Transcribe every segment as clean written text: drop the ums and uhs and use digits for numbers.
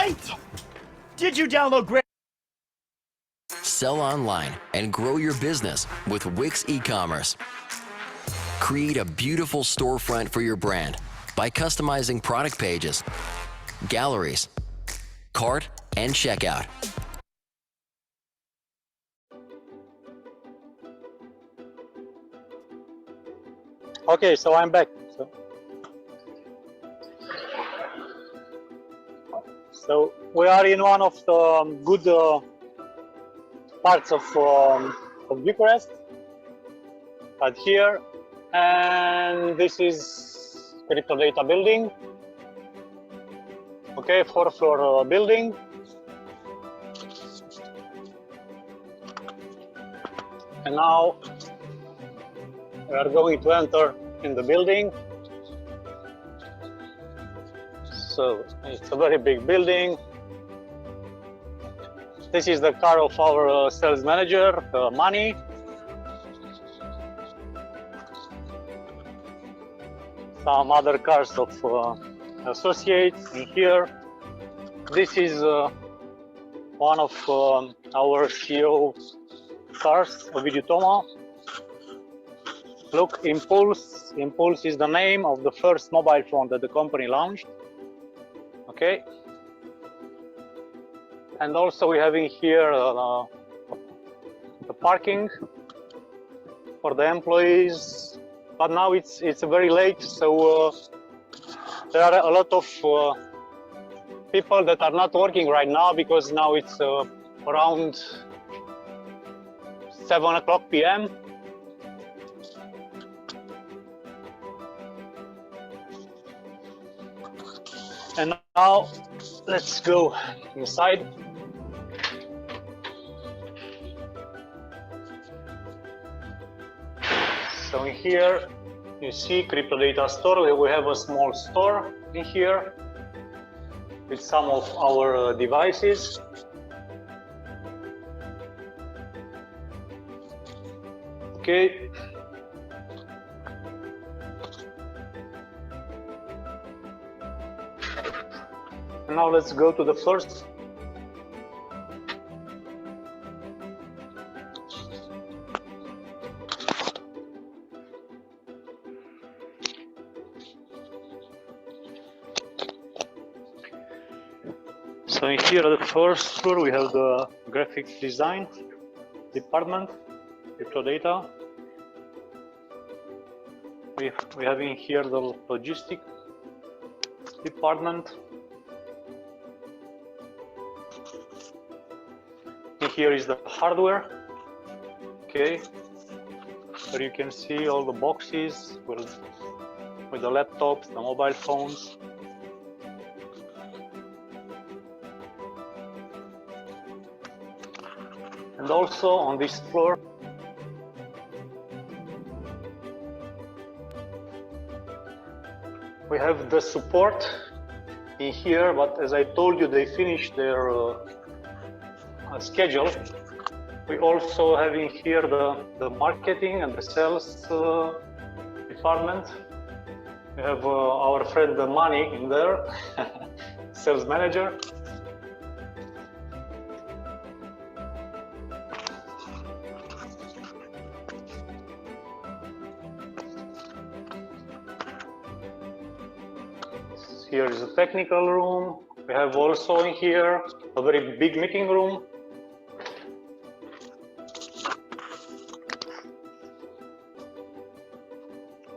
right. Did you download Great? Sell online and grow your business with Wix e-commerce. Create a beautiful storefront for your brand by customizing product pages, galleries, cart, and checkout. Okay, so I'm back. So we are in one of the good parts of Bucharest, right here, and this is Crypto Data building. Okay, 4-floor building. And now we are going to enter in the building. So it's a very big building. This is the car of our sales manager, Mani. Some other cars of associates in here. This is one of our CEO cars, Ovidiu Toma. Look, Impulse. Impulse is the name of the first mobile phone that the company launched. Okay. And also we have in here the parking for the employees. But now it's very late, so there are a lot of people that are not working right now because now it's around 7:00 p.m. And now let's go inside. So in here you see Crypto Data Store. We have a small store in here with some of our devices. Okay. And now let's go to the first. So in here at the first floor we have the graphic design department, Crypto Data. We have in here the logistic department. In here is the hardware. Okay, where you can see all the boxes with the laptops, the mobile phones. And also on this floor we have the support in here, but as I told you, they finished their schedule. We also have in here the marketing and the sales department. We have our friend Mani in there, sales manager. Here is a technical room. We have also in here a very big meeting room.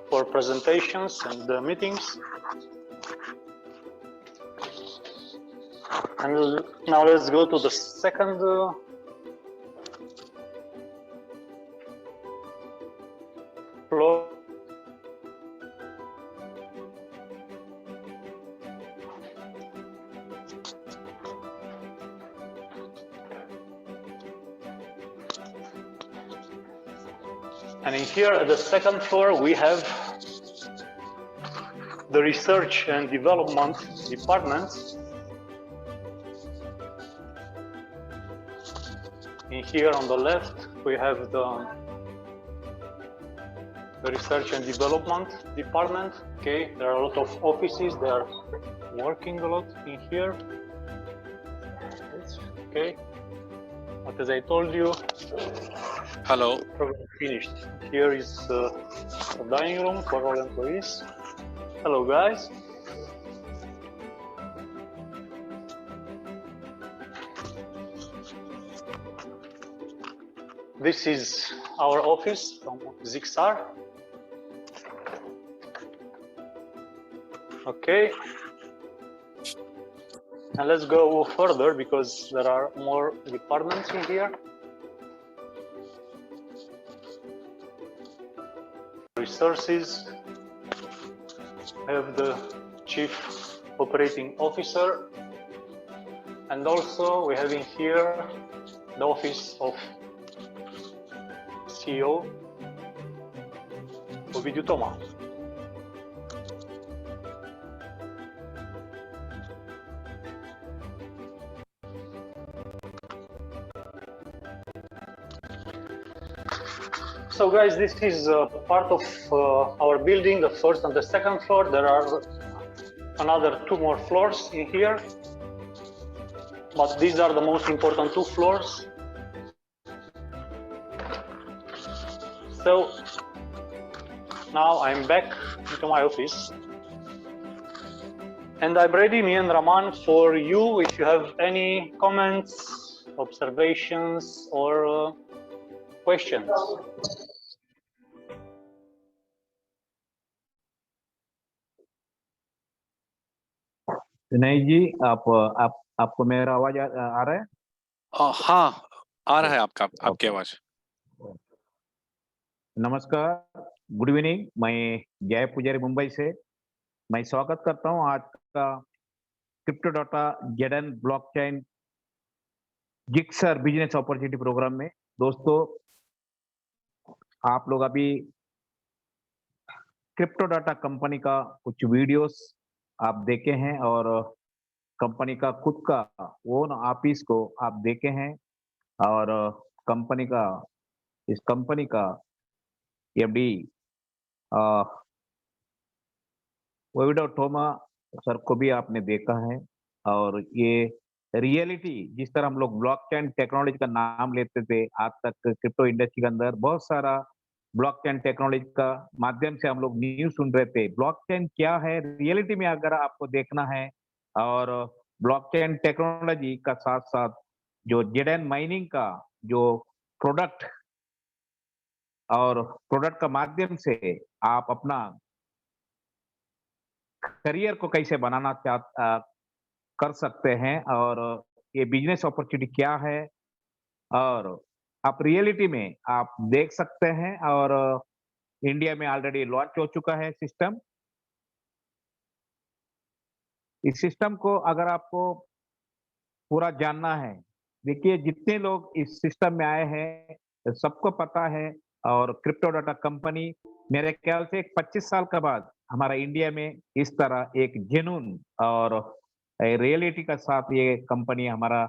For presentations and meetings. And now let's go to the second floor. And in here at the second floor, we have the research and development department. In here on the left, we have the research and development department. Okay, there are a lot of offices. They are working a lot in here. Okay. But as I told you, Hello. program finished. Here is the dining room for all employees. Hello, guys. This is our office from Zixar. Okay. And let's go further because there are more departments in here. Resources. I have the Chief Operating Officer. And also we have in here the office of CEO Ovidiu Toma. So guys, this is part of our building, the first and the second floor. There are another 2 more floors in here, but these are the most important 2 floors. So now I'm back into my office and I'm ready, me and Raman, for you if you have any comments, observations or questions. विनय जी आपको मेरा आवाज आ रहा है? हाँ, आ रहा है आपकी आवाज। नमस्कार, गुड इवनिंग। मैं जय पुजारी मुंबई से मैं स्वागत करता हूं आज का क्रिप्टो डाटा जेडन ब्लॉकचेन जिक्सर बिजनेस अपॉर्चुनिटी प्रोग्राम में। दोस्तों, आप लोग अभी क्रिप्टो डाटा कंपनी का कुछ वीडियोस आप देखे हैं और कंपनी का खुद का ओन ऑफिस को आप देखे हैं और इस कंपनी का एमडी ओविडियो टोमा सर को भी आपने देखा है। और ये रियलिटी जिस तरह हम लोग ब्लॉकचेन टेक्नोलॉजी का नाम लेते थे, आज तक क्रिप्टो इंडस्ट्री के अंदर बहुत सारा ब्लॉकचेन टेक्नोलॉजी का माध्यम से हम लोग न्यूज़ सुन रहे थे। ब्लॉकचेन क्या है रियलिटी में अगर आपको देखना है, और ब्लॉकचेन टेक्नोलॉजी का साथ साथ जो जेडन माइनिंग का जो प्रोडक्ट और प्रोडक्ट का माध्यम से आप अपना करियर को कैसे बनाना कर सकते हैं और ये बिजनेस अपॉर्चुनिटी क्या है और आप रियलिटी में आप देख सकते हैं। और इंडिया में ऑलरेडी लॉन्च हो चुका है सिस्टम। इस सिस्टम को अगर आपको पूरा जानना है, देखिए जितने लोग इस सिस्टम में आए हैं सबको पता है। और क्रिप्टो डाटा कंपनी मेरे ख्याल से 25 साल के बाद हमारा इंडिया में इस तरह एक जेन्युइन और रियलिटी का साथ ये कंपनी हमारा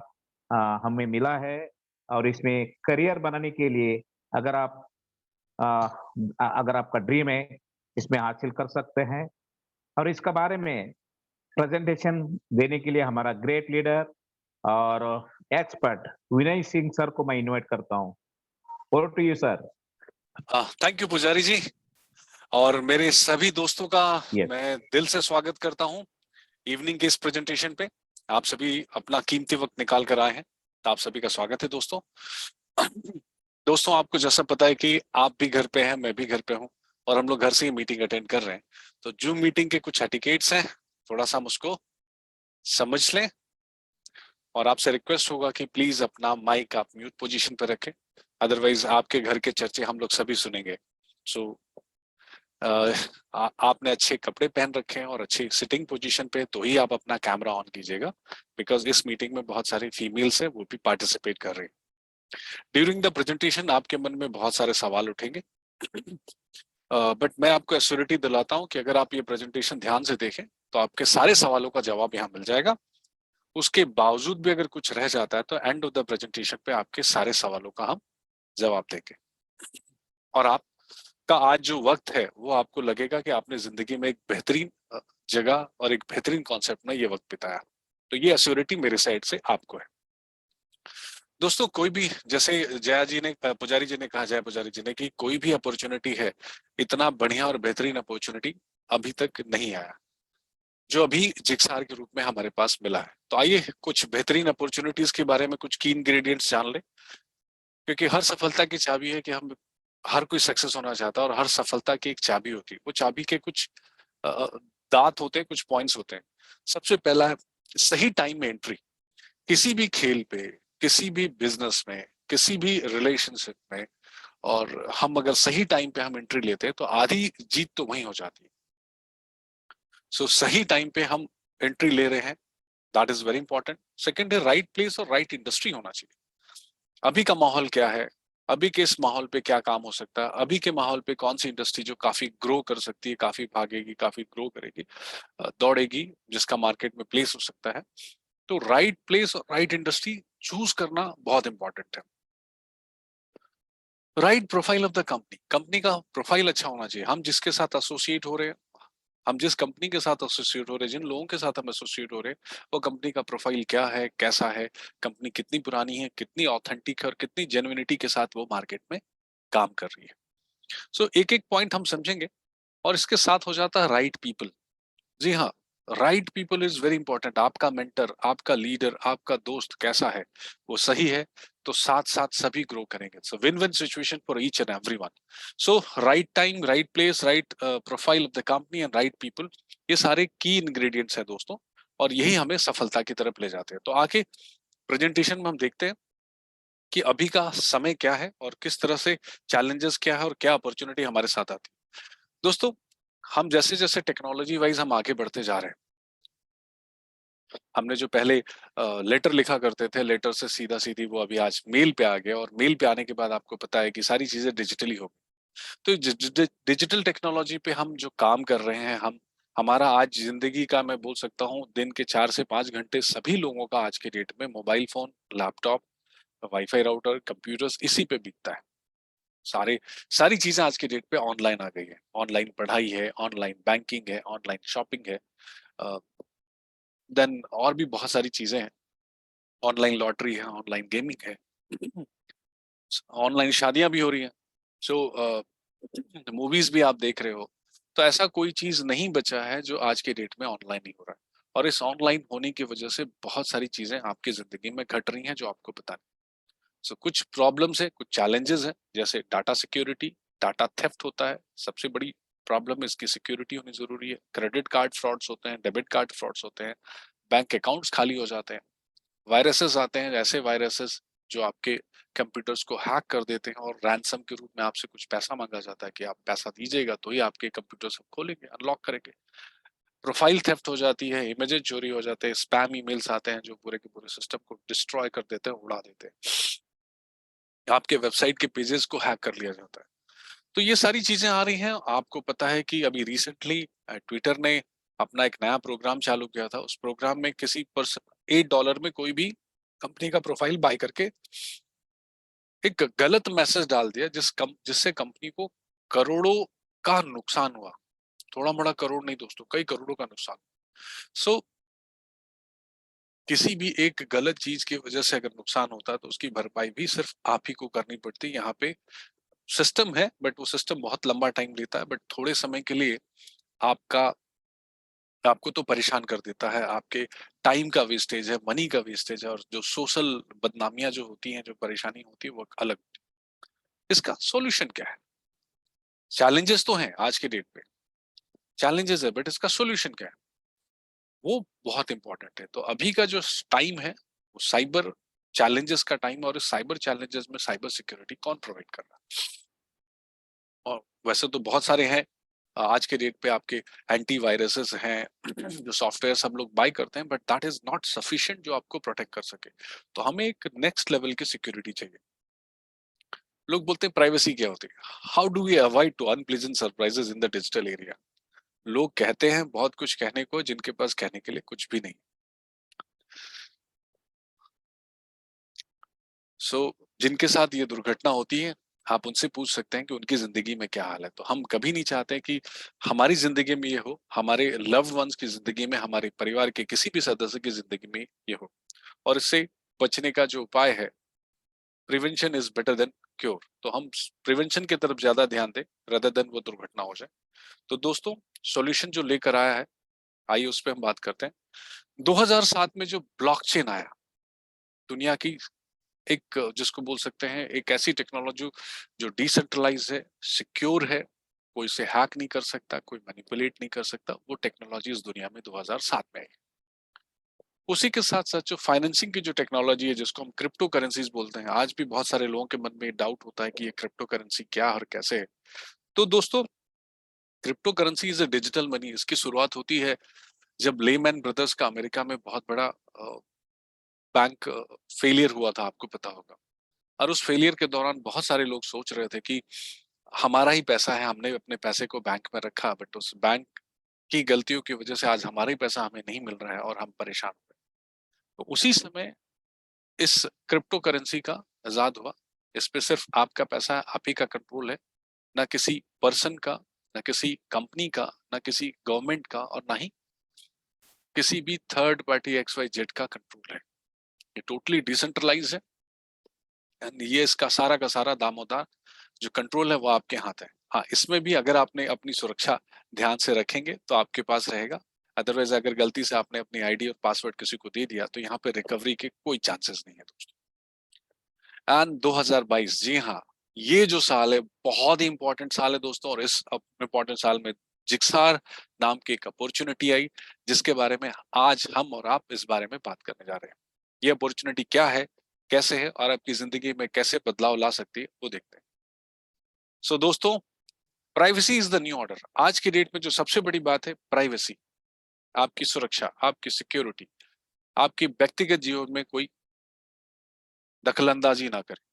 हमें मिला है। और इसमें करियर बनाने के लिए अगर आपका ड्रीम है, इसमें हासिल कर सकते हैं। और इसके बारे में प्रेजेंटेशन देने के लिए हमारा ग्रेट लीडर और एक्सपर्ट विनय सिंह सर को मैं इनवाइट करता हूं। Over to you sir. Thank you Pujari ji, और मेरे सभी दोस्तों का मैं दिल से स्वागत करता हूं इवनिंग के इस प्रेजेंटेशन पे। आप सभी अपना कीमती वक्त निकाल कर आए हैं, तो आप सभी का स्वागत है दोस्तों। दोस्तों, आपको जैसा पता है कि आप भी घर पे हैं, मैं भी घर पे हूं और हम लोग घर से ही मीटिंग अटेंड कर रहे हैं। तो जूम मीटिंग के कुछ एटिकेट्स हैं, थोड़ा सा हम उसको समझ लें। और आपसे रिक्वेस्ट होगा कि प्लीज अपना माइक आप म्यूट पोजीशन पर रखें, अदरवाइज आपके घर के चर्चे हम लोग सभी सुनेंगे। सो आपने अच्छे कपड़े पहन रखे हैं और अच्छी सिटिंग पोजीशन पे तो ही आप अपना कैमरा ऑन कीजिएगा, बिकॉज इस मीटिंग में बहुत सारी फीमेल्स हैं, वो भी पार्टिसिपेट कर रही हैं। ड्यूरिंग द प्रेजेंटेशन आपके मन में बहुत सारे सवाल उठेंगे, बट मैं आपको एश्योरिटी दिलाता हूं कि अगर आप ये प्रेजेंटेशन ध्यान से देखें तो आपके सारे सवालों का जवाब यहाँ मिल जाएगा। उसके बावजूद भी अगर कुछ रह जाता है तो एंड ऑफ द प्रेजेंटेशन पे आपके सारे सवालों का हम जवाब देंगे। और आपका आज जो वक्त है वो आपको लगेगा कि आपने जिंदगी में एक बेहतरीन जगह और एक बेहतरीन कॉन्सेप्ट में ये वक्त बिताया। तो ये एश्योरिटी मेरे साइड से आपको है। दोस्तों कोई भी, जैसे जया जी ने, पुजारी जी ने कहा, जय पुजारी जी ने, कि कोई भी अपॉर्चुनिटी है, इतना बढ़िया और बेहतरीन अपॉर्चुनिटी अभी तक नहीं आया जो अभी जिक्सार के रूप में हमारे पास मिला है। तो आइए कुछ बेहतरीन अपॉर्चुनिटीज के बारे में कुछ की इंग्रेडिएंट्स जान ले, क्योंकि हर सफलता की चाबी है कि हम, हर कोई सक्सेस होना चाहता है और हर सफलता की एक चाबी होती है। वो चाबी के कुछ अ, दांत होते हैं, कुछ पॉइंट्स होते हैं। सबसे पहला है सही टाइम में एंट्री। किसी भी खेल पे, किसी भी बिजनेस में, किसी भी रिलेशनशिप में, और हम अगर सही टाइम पे हम एंट्री लेते हैं तो आधी जीत तो वहीं हो जाती है। सो सही टाइम पे हम एंट्री ले रहे हैं, that is very important. Second है राइट प्लेस और राइट इंडस्ट्री होना चाहिए। अभी का माहौल क्या है, अभी के इस माहौल पे क्या काम हो सकता है, अभी के माहौल पे कौन सी इंडस्ट्री जो काफी ग्रो कर सकती है, काफी भागेगी, काफी ग्रो करेगी, दौड़ेगी, जिसका मार्केट में प्लेस हो सकता है। तो राइट प्लेस और राइट इंडस्ट्री चूज करना बहुत इंपॉर्टेंट है। Right profile of the company, company का प्रोफाइल अच्छा होना चाहिए। हम जिसके साथ एसोसिएट हो रहे हैं, हम जिस कंपनी के साथ एसोसिएट हो रहे हैं, जिन लोगों के साथ हम एसोसिएट हो रहे हैं, वो कंपनी का प्रोफाइल क्या है, कैसा है, कंपनी कितनी पुरानी है, कितनी ऑथेंटिक है और कितनी जेन्युइनिटी के साथ वो मार्केट में काम कर रही है। सो एक एक पॉइंट हम समझेंगे और इसके साथ हो जाता है राइट पीपल। जी हाँ, right people is very important. आपका मेंटर, आपका लीडर, आपका दोस्त कैसा है, वो सही है, तो साथ साथ सभी ग्रो करेंगे। So win win situation for each and everyone. So right time, right place, right profile of the company and right people, ये सारे की इंग्रेडिएंट्स हैं दोस्तों, और यही हमें सफलता की तरफ ले जाते हैं। तो आगे प्रेजेंटेशन में हम देखते हैं कि अभी का समय क्या है और किस तरह से चैलेंजेस क्या है और क्या अपॉर्चुनिटी हमारे साथ आती है। दोस्तों, हम जैसे जैसे टेक्नोलॉजी वाइज हम आगे बढ़ते जा रहे हैं, हमने जो पहले लेटर लिखा करते थे, लेटर से सीधा सीधी वो अभी आज मेल पे आ गया, और मेल पे आने के बाद आपको पता है कि सारी चीजें डिजिटली हो गई। तो डिजिटल टेक्नोलॉजी पे हम जो काम कर रहे हैं, हम, हमारा आज जिंदगी का, मैं बोल सकता हूँ दिन के 4 से 5 घंटे सभी लोगों का आज के डेट में mobile phone, laptop, wifi router, computers, इसी पे बीतता है। सारे सारी चीजें आज के डेट पे ऑनलाइन आ गई है। ऑनलाइन पढ़ाई है, ऑनलाइन बैंकिंग है, ऑनलाइन शॉपिंग है, देन और भी बहुत सारी चीजें हैं। ऑनलाइन लॉटरी है, ऑनलाइन गेमिंग है, ऑनलाइन शादियां भी हो रही हैं। सो मूवीज भी आप देख रहे हो। तो ऐसा कोई चीज नहीं बचा है जो आज के डेट में ऑनलाइन नहीं हो रहा है। और इस ऑनलाइन होने की वजह से बहुत सारी चीजें आपकी जिंदगी में घट रही हैं जो आपको पता नहीं। सो कुछ प्रॉब्लम्स है, कुछ चैलेंजेस है, जैसे डाटा सिक्योरिटी, डाटा थेफ्ट होता है, सबसे बड़ी प्रॉब्लम, इसकी सिक्योरिटी होनी जरूरी है। क्रेडिट कार्ड फ्रॉड्स होते हैं, डेबिट कार्ड फ्रॉड्स होते हैं, बैंक अकाउंट्स खाली हो जाते हैं, वायरसेस आते हैं, ऐसे वायरसेस जो आपके कंप्यूटर्स को हैक कर देते हैं और रैंसम के रूप में आपसे कुछ पैसा मांगा जाता है कि आप पैसा दीजिएगा तो ही आपके कंप्यूटर्स हम खोलेंगे, अनलॉक करेंगे। प्रोफाइल थेफ्ट हो जाती है, इमेजेस चोरी हो जाते हैं, स्पैम ईमेल्स आते हैं जो पूरे के पूरे सिस्टम को डिस्ट्रॉय कर देते हैं, उड़ा देते हैं, आपके वेबसाइट के पेजेस को हैक कर लिया जाता है। तो ये सारी चीजें आ रही हैं। आपको पता है कि अभी रिसेंटली ट्विटर ने अपना एक नया प्रोग्राम चालू किया था। उस प्रोग्राम में किसी पर $8 में कोई भी कंपनी का प्रोफाइल बाय करके एक गलत मैसेज डाल दिया, जिससे कंपनी को करोड़ों का नुकसान हुआ। थोड़ा मोड़ा करोड़ नहीं दोस्तों, कई करोड़ों का नुकसान। सो किसी भी एक गलत चीज की वजह से अगर नुकसान होता है तो उसकी भरपाई भी सिर्फ आप ही को करनी पड़ती है। यहाँ पे सिस्टम है, बट वो सिस्टम बहुत लंबा टाइम लेता है, बट थोड़े समय के लिए आपका, आपको तो परेशान कर देता है। आपके टाइम का वेस्टेज है, मनी का वेस्टेज है, और जो सोशल बदनामियां जो होती हैं, जो परेशानी होती है, वो अलग। इसका सॉल्यूशन क्या है? चैलेंजेस तो हैं आज के डेट पे, चैलेंजेस है, बट इसका सॉल्यूशन क्या है, वो बहुत इंपॉर्टेंट है। तो अभी का जो टाइम है वो साइबर चैलेंजेस का टाइम, और इस साइबर चैलेंजेस में साइबर सिक्योरिटी कौन प्रोवाइड कर रहा है? और वैसे तो बहुत सारे हैं आज के डेट पे, आपके एंटी वायरसेस हैं जो सॉफ्टवेयर हम लोग बाय करते हैं, but that is not sufficient जो आपको प्रोटेक्ट कर सके। तो हमें एक नेक्स्ट लेवल की सिक्योरिटी चाहिए। लोग बोलते हैं प्राइवेसी क्या होती है, how do we avoid to unpleasant surprises in the digital area. लोग कहते हैं बहुत कुछ कहने को, जिनके पास कहने के लिए कुछ भी नहीं। सो जिनके साथ ये दुर्घटना होती है, आप उनसे पूछ सकते हैं कि उनकी जिंदगी में क्या हाल है। तो हम कभी नहीं चाहते कि हमारी जिंदगी में ये हो, हमारे लव्ड वंस की जिंदगी में, हमारे परिवार के किसी भी सदस्य की जिंदगी में ये हो। और इससे बचने का जो उपाय है prevention is better than cure, तो हम प्रिवेंशन की तरफ ज्यादा ध्यान दें rather देन वो दुर्घटना हो जाए। तो दोस्तों सॉल्यूशन जो लेकर आया है, आइए उस पर हम बात करते हैं। 2007 में जो ब्लॉकचेन आया, दुनिया की एक जिसको बोल सकते हैं एक ऐसी टेक्नोलॉजी जो डिसेंट्रलाइज है, सिक्योर है, कोई इसे हैक नहीं कर सकता, कोई मैनिपुलेट नहीं कर सकता, वो टेक्नोलॉजी इस दुनिया में 2007 में आई। उसी के साथ साथ जो फाइनेंसिंग की जो टेक्नोलॉजी है जिसको हम क्रिप्टो करेंसीज बोलते हैं, आज भी बहुत सारे लोगों के मन में डाउट होता है कि ये क्रिप्टो करेंसी क्या और कैसे है। तो दोस्तों crypto currency is a digital money. इसकी शुरुआत होती है जब लेमैन ब्रदर्स का अमेरिका में बहुत बड़ा बैंक फेलियर हुआ था, आपको पता होगा। और उस फेलियर के दौरान बहुत सारे लोग सोच रहे थे कि हमारा ही पैसा है, हमने अपने पैसे को बैंक में रखा, बट उस बैंक की गलतियों की वजह से आज हमारा ही पैसा हमें नहीं मिल रहा है और हम परेशान हुए। तो उसी समय इस क्रिप्टो करेंसी का आजाद हुआ। इस पे सिर्फ आपका पैसा, आप ही का कंट्रोल है, ना किसी पर्सन का, ना किसी कंपनी का, ना किसी गवर्नमेंट का, और ना ही किसी भी थर्ड पार्टी XYZ का कंट्रोल है। ये टोटली डिसेंट्रलाइज है एंड ये इसका सारा का सारा दामोदार जो कंट्रोल है वो आपके हाथ है। हाँ, इसमें भी अगर आपने अपनी सुरक्षा ध्यान से रखेंगे तो आपके पास रहेगा, अदरवाइज अगर गलती से आपने अपनी आईडी और पासवर्ड किसी को दे दिया तो यहाँ पे रिकवरी के कोई चांसेस नहीं है दोस्तों। एंड 2022, जी हाँ, ये जो साल है बहुत ही इंपॉर्टेंट साल है दोस्तों, और इस इंपॉर्टेंट साल में जिक्सार नाम की एक अपॉर्चुनिटी आई जिसके बारे में आज हम और आप इस बारे में बात करने जा रहे हैं। ये अपॉर्चुनिटी क्या है, कैसे है और आपकी जिंदगी में कैसे बदलाव ला सकती है वो देखते हैं। सो दोस्तों, privacy is the new order. आज की डेट में जो सबसे बड़ी बात है प्राइवेसी, आपकी सुरक्षा, आपकी सिक्योरिटी, आपकी व्यक्तिगत जीवन में कोई दखलंदाजी ना करे।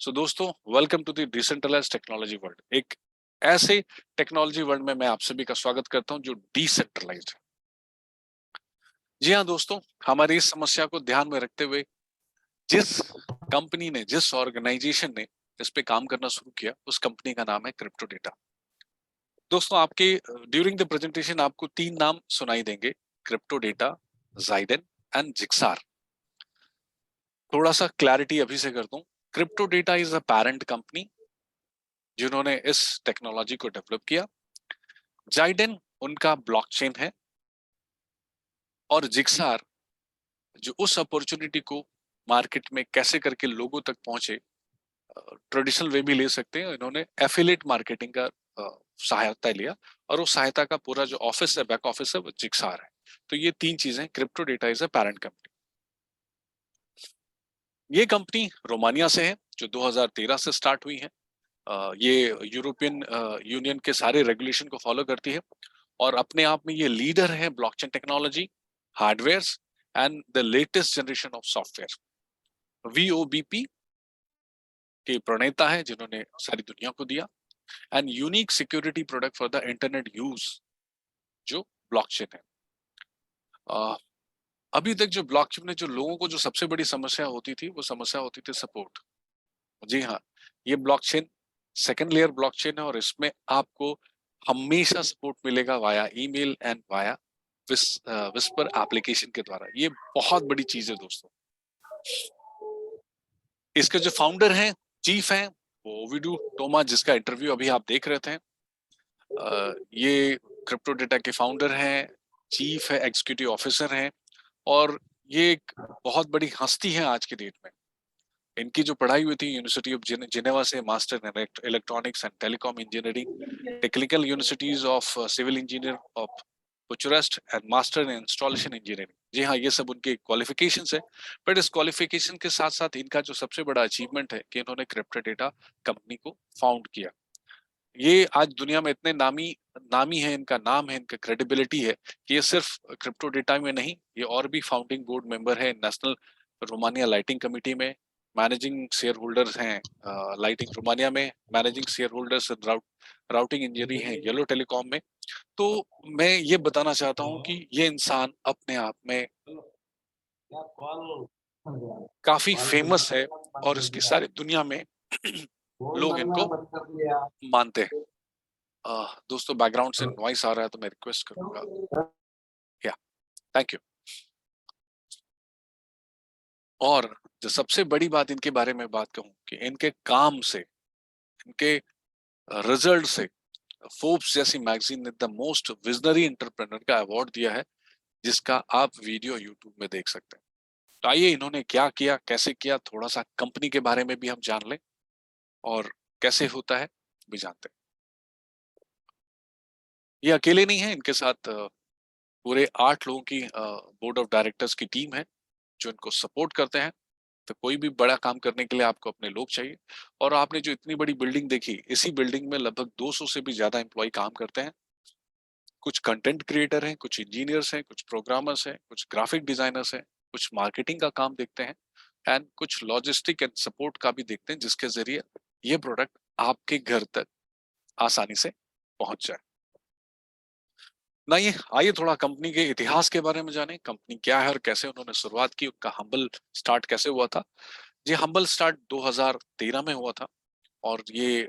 सो दोस्तों, welcome to the decentralised technology world. एक ऐसे टेक्नोलॉजी वर्ल्ड में मैं आप सभी का स्वागत करता हूं जो डिसेंट्रलाइज्ड है। जी हाँ दोस्तों, हमारी इस समस्या को ध्यान में रखते हुए जिस कंपनी ने, जिस ऑर्गेनाइजेशन ने इस पे काम करना शुरू किया, उस कंपनी का नाम है क्रिप्टो डेटा। दोस्तों, आपके ड्यूरिंग द प्रेजेंटेशन आपको 3 नाम सुनाई देंगे, क्रिप्टो डेटा, जाइडेन एंड जिक्सार। थोड़ा सा क्लैरिटी अभी से कर दूं, crypto data is a parent company जिन्होंने इस टेक्नोलॉजी को डेवलप किया। जाइडेन उनका ब्लॉकचेन है, और जिक्सार जो उस अपॉर्चुनिटी को मार्केट में कैसे करके लोगों तक पहुंचे, ट्रेडिशनल वे भी ले सकते हैं, इन्होंने एफिलिएट मार्केटिंग का सहायता लिया, और उस सहायता का पूरा जो ऑफिस है, बैक ऑफिस है, वो जिक्सार है। तो ये 3 चीजें, crypto data is a parent company. ये कंपनी रोमानिया से है जो 2013 से स्टार्ट हुई है। ये यूरोपियन यूनियन के सारे रेगुलेशन को फॉलो करती है, और अपने आप में ये लीडर है blockchain technology, hardware and the latest generation of software. VOBP के प्रणेता है जिन्होंने सारी दुनिया को दिया, and unique security product for the internet use जो ब्लॉकचेन है। अभी तक जो ब्लॉकचेन में जो लोगों को जो सबसे बड़ी समस्या होती थी, वो समस्या होती थी सपोर्ट। जी हाँ, ये ब्लॉकचेन सेकंड लेयर ब्लॉकचेन है, और इसमें आपको हमेशा सपोर्ट मिलेगा via email and via whisper application के द्वारा। ये बहुत बड़ी चीज है दोस्तों। इसके जो फाउंडर हैं, चीफ हैं, वो ओविडू टोमा, जिसका इंटरव्यू अभी आप देख रहे थे। ये क्रिप्टो डेटा के फाउंडर हैं, चीफ है, एग्जीक्यूटिव ऑफिसर हैं, और ये एक बहुत बड़ी हस्ती है आज की डेट में। इनकी जो पढ़ाई हुई थी यूनिवर्सिटी ऑफ जिनेवा से, master in electronics and telecom engineering, technical universities of civil engineer of Bucharest and master in installation engineering. जी हाँ, ये सब उनके क्वालिफिकेशंस है। बट इस क्वालिफिकेशन के साथ साथ इनका जो सबसे बड़ा अचीवमेंट है कि इन्होंने क्रिप्टो डेटा कंपनी को फाउंड किया। ये आज दुनिया में इतने नामी है, इनका नाम है, इनका क्रेडिबिलिटी है कि ये सिर्फ क्रिप्टो डेटा में नहीं, ये और भी फाउंडिंग बोर्ड मेंबर है नेशनल रोमानिया लाइटिंग कमिटी में, मैनेजिंग शेयर होल्डर्स हैं लाइटिंग रोमानिया में, managing share holders routing engineering है येलो टेलीकॉम में। तो मैं ये बताना चाहता हूँ कि ये इंसान अपने आप में काफी फेमस है, और इसकी सारी दुनिया में लोग इनको मानते हैं। दोस्तों, बैकग्राउंड से नॉइस आ रहा है तो मैं रिक्वेस्ट करूंगा, या थैंक यू। और जो सबसे बड़ी बात इनके बारे में बात कहूं कि इनके काम से, इनके रिजल्ट से फोर्ब्स जैसी मैगजीन ने द मोस्ट विजनरी एंटरप्रेन्योर का अवार्ड दिया है, जिसका आप वीडियो यूट्यूब में देख सकते हैं। तो आइए इन्होंने क्या किया, कैसे किया, थोड़ा सा कंपनी के बारे में भी हम जान लें और कैसे होता है भी जानते हैं। ये अकेले नहीं है, इनके साथ पूरे 8 लोगों की बोर्ड ऑफ डायरेक्टर्स की टीम है जो इनको सपोर्ट करते हैं। तो कोई भी बड़ा काम करने के लिए आपको अपने लोग चाहिए। और आपने जो इतनी बड़ी बिल्डिंग देखी, इसी बिल्डिंग में लगभग 200 से भी ज्यादा एम्प्लॉय काम करते हैं। कुछ कंटेंट क्रिएटर हैं, कुछ इंजीनियर्स हैं, कुछ प्रोग्रामर्स हैं, कुछ ग्राफिक डिजाइनर्स हैं, कुछ मार्केटिंग का काम देखते हैं एंड कुछ लॉजिस्टिक एंड सपोर्ट का भी देखते हैं, जिसके जरिए ये प्रोडक्ट आपके घर तक आसानी से पहुंच जाए। ना ये आइए थोड़ा कंपनी के इतिहास के बारे में जाने, कंपनी क्या है और कैसे उन्होंने शुरुआत की, उनका हम्बल स्टार्ट कैसे हुआ था। ये हम्बल स्टार्ट 2013 में हुआ था और ये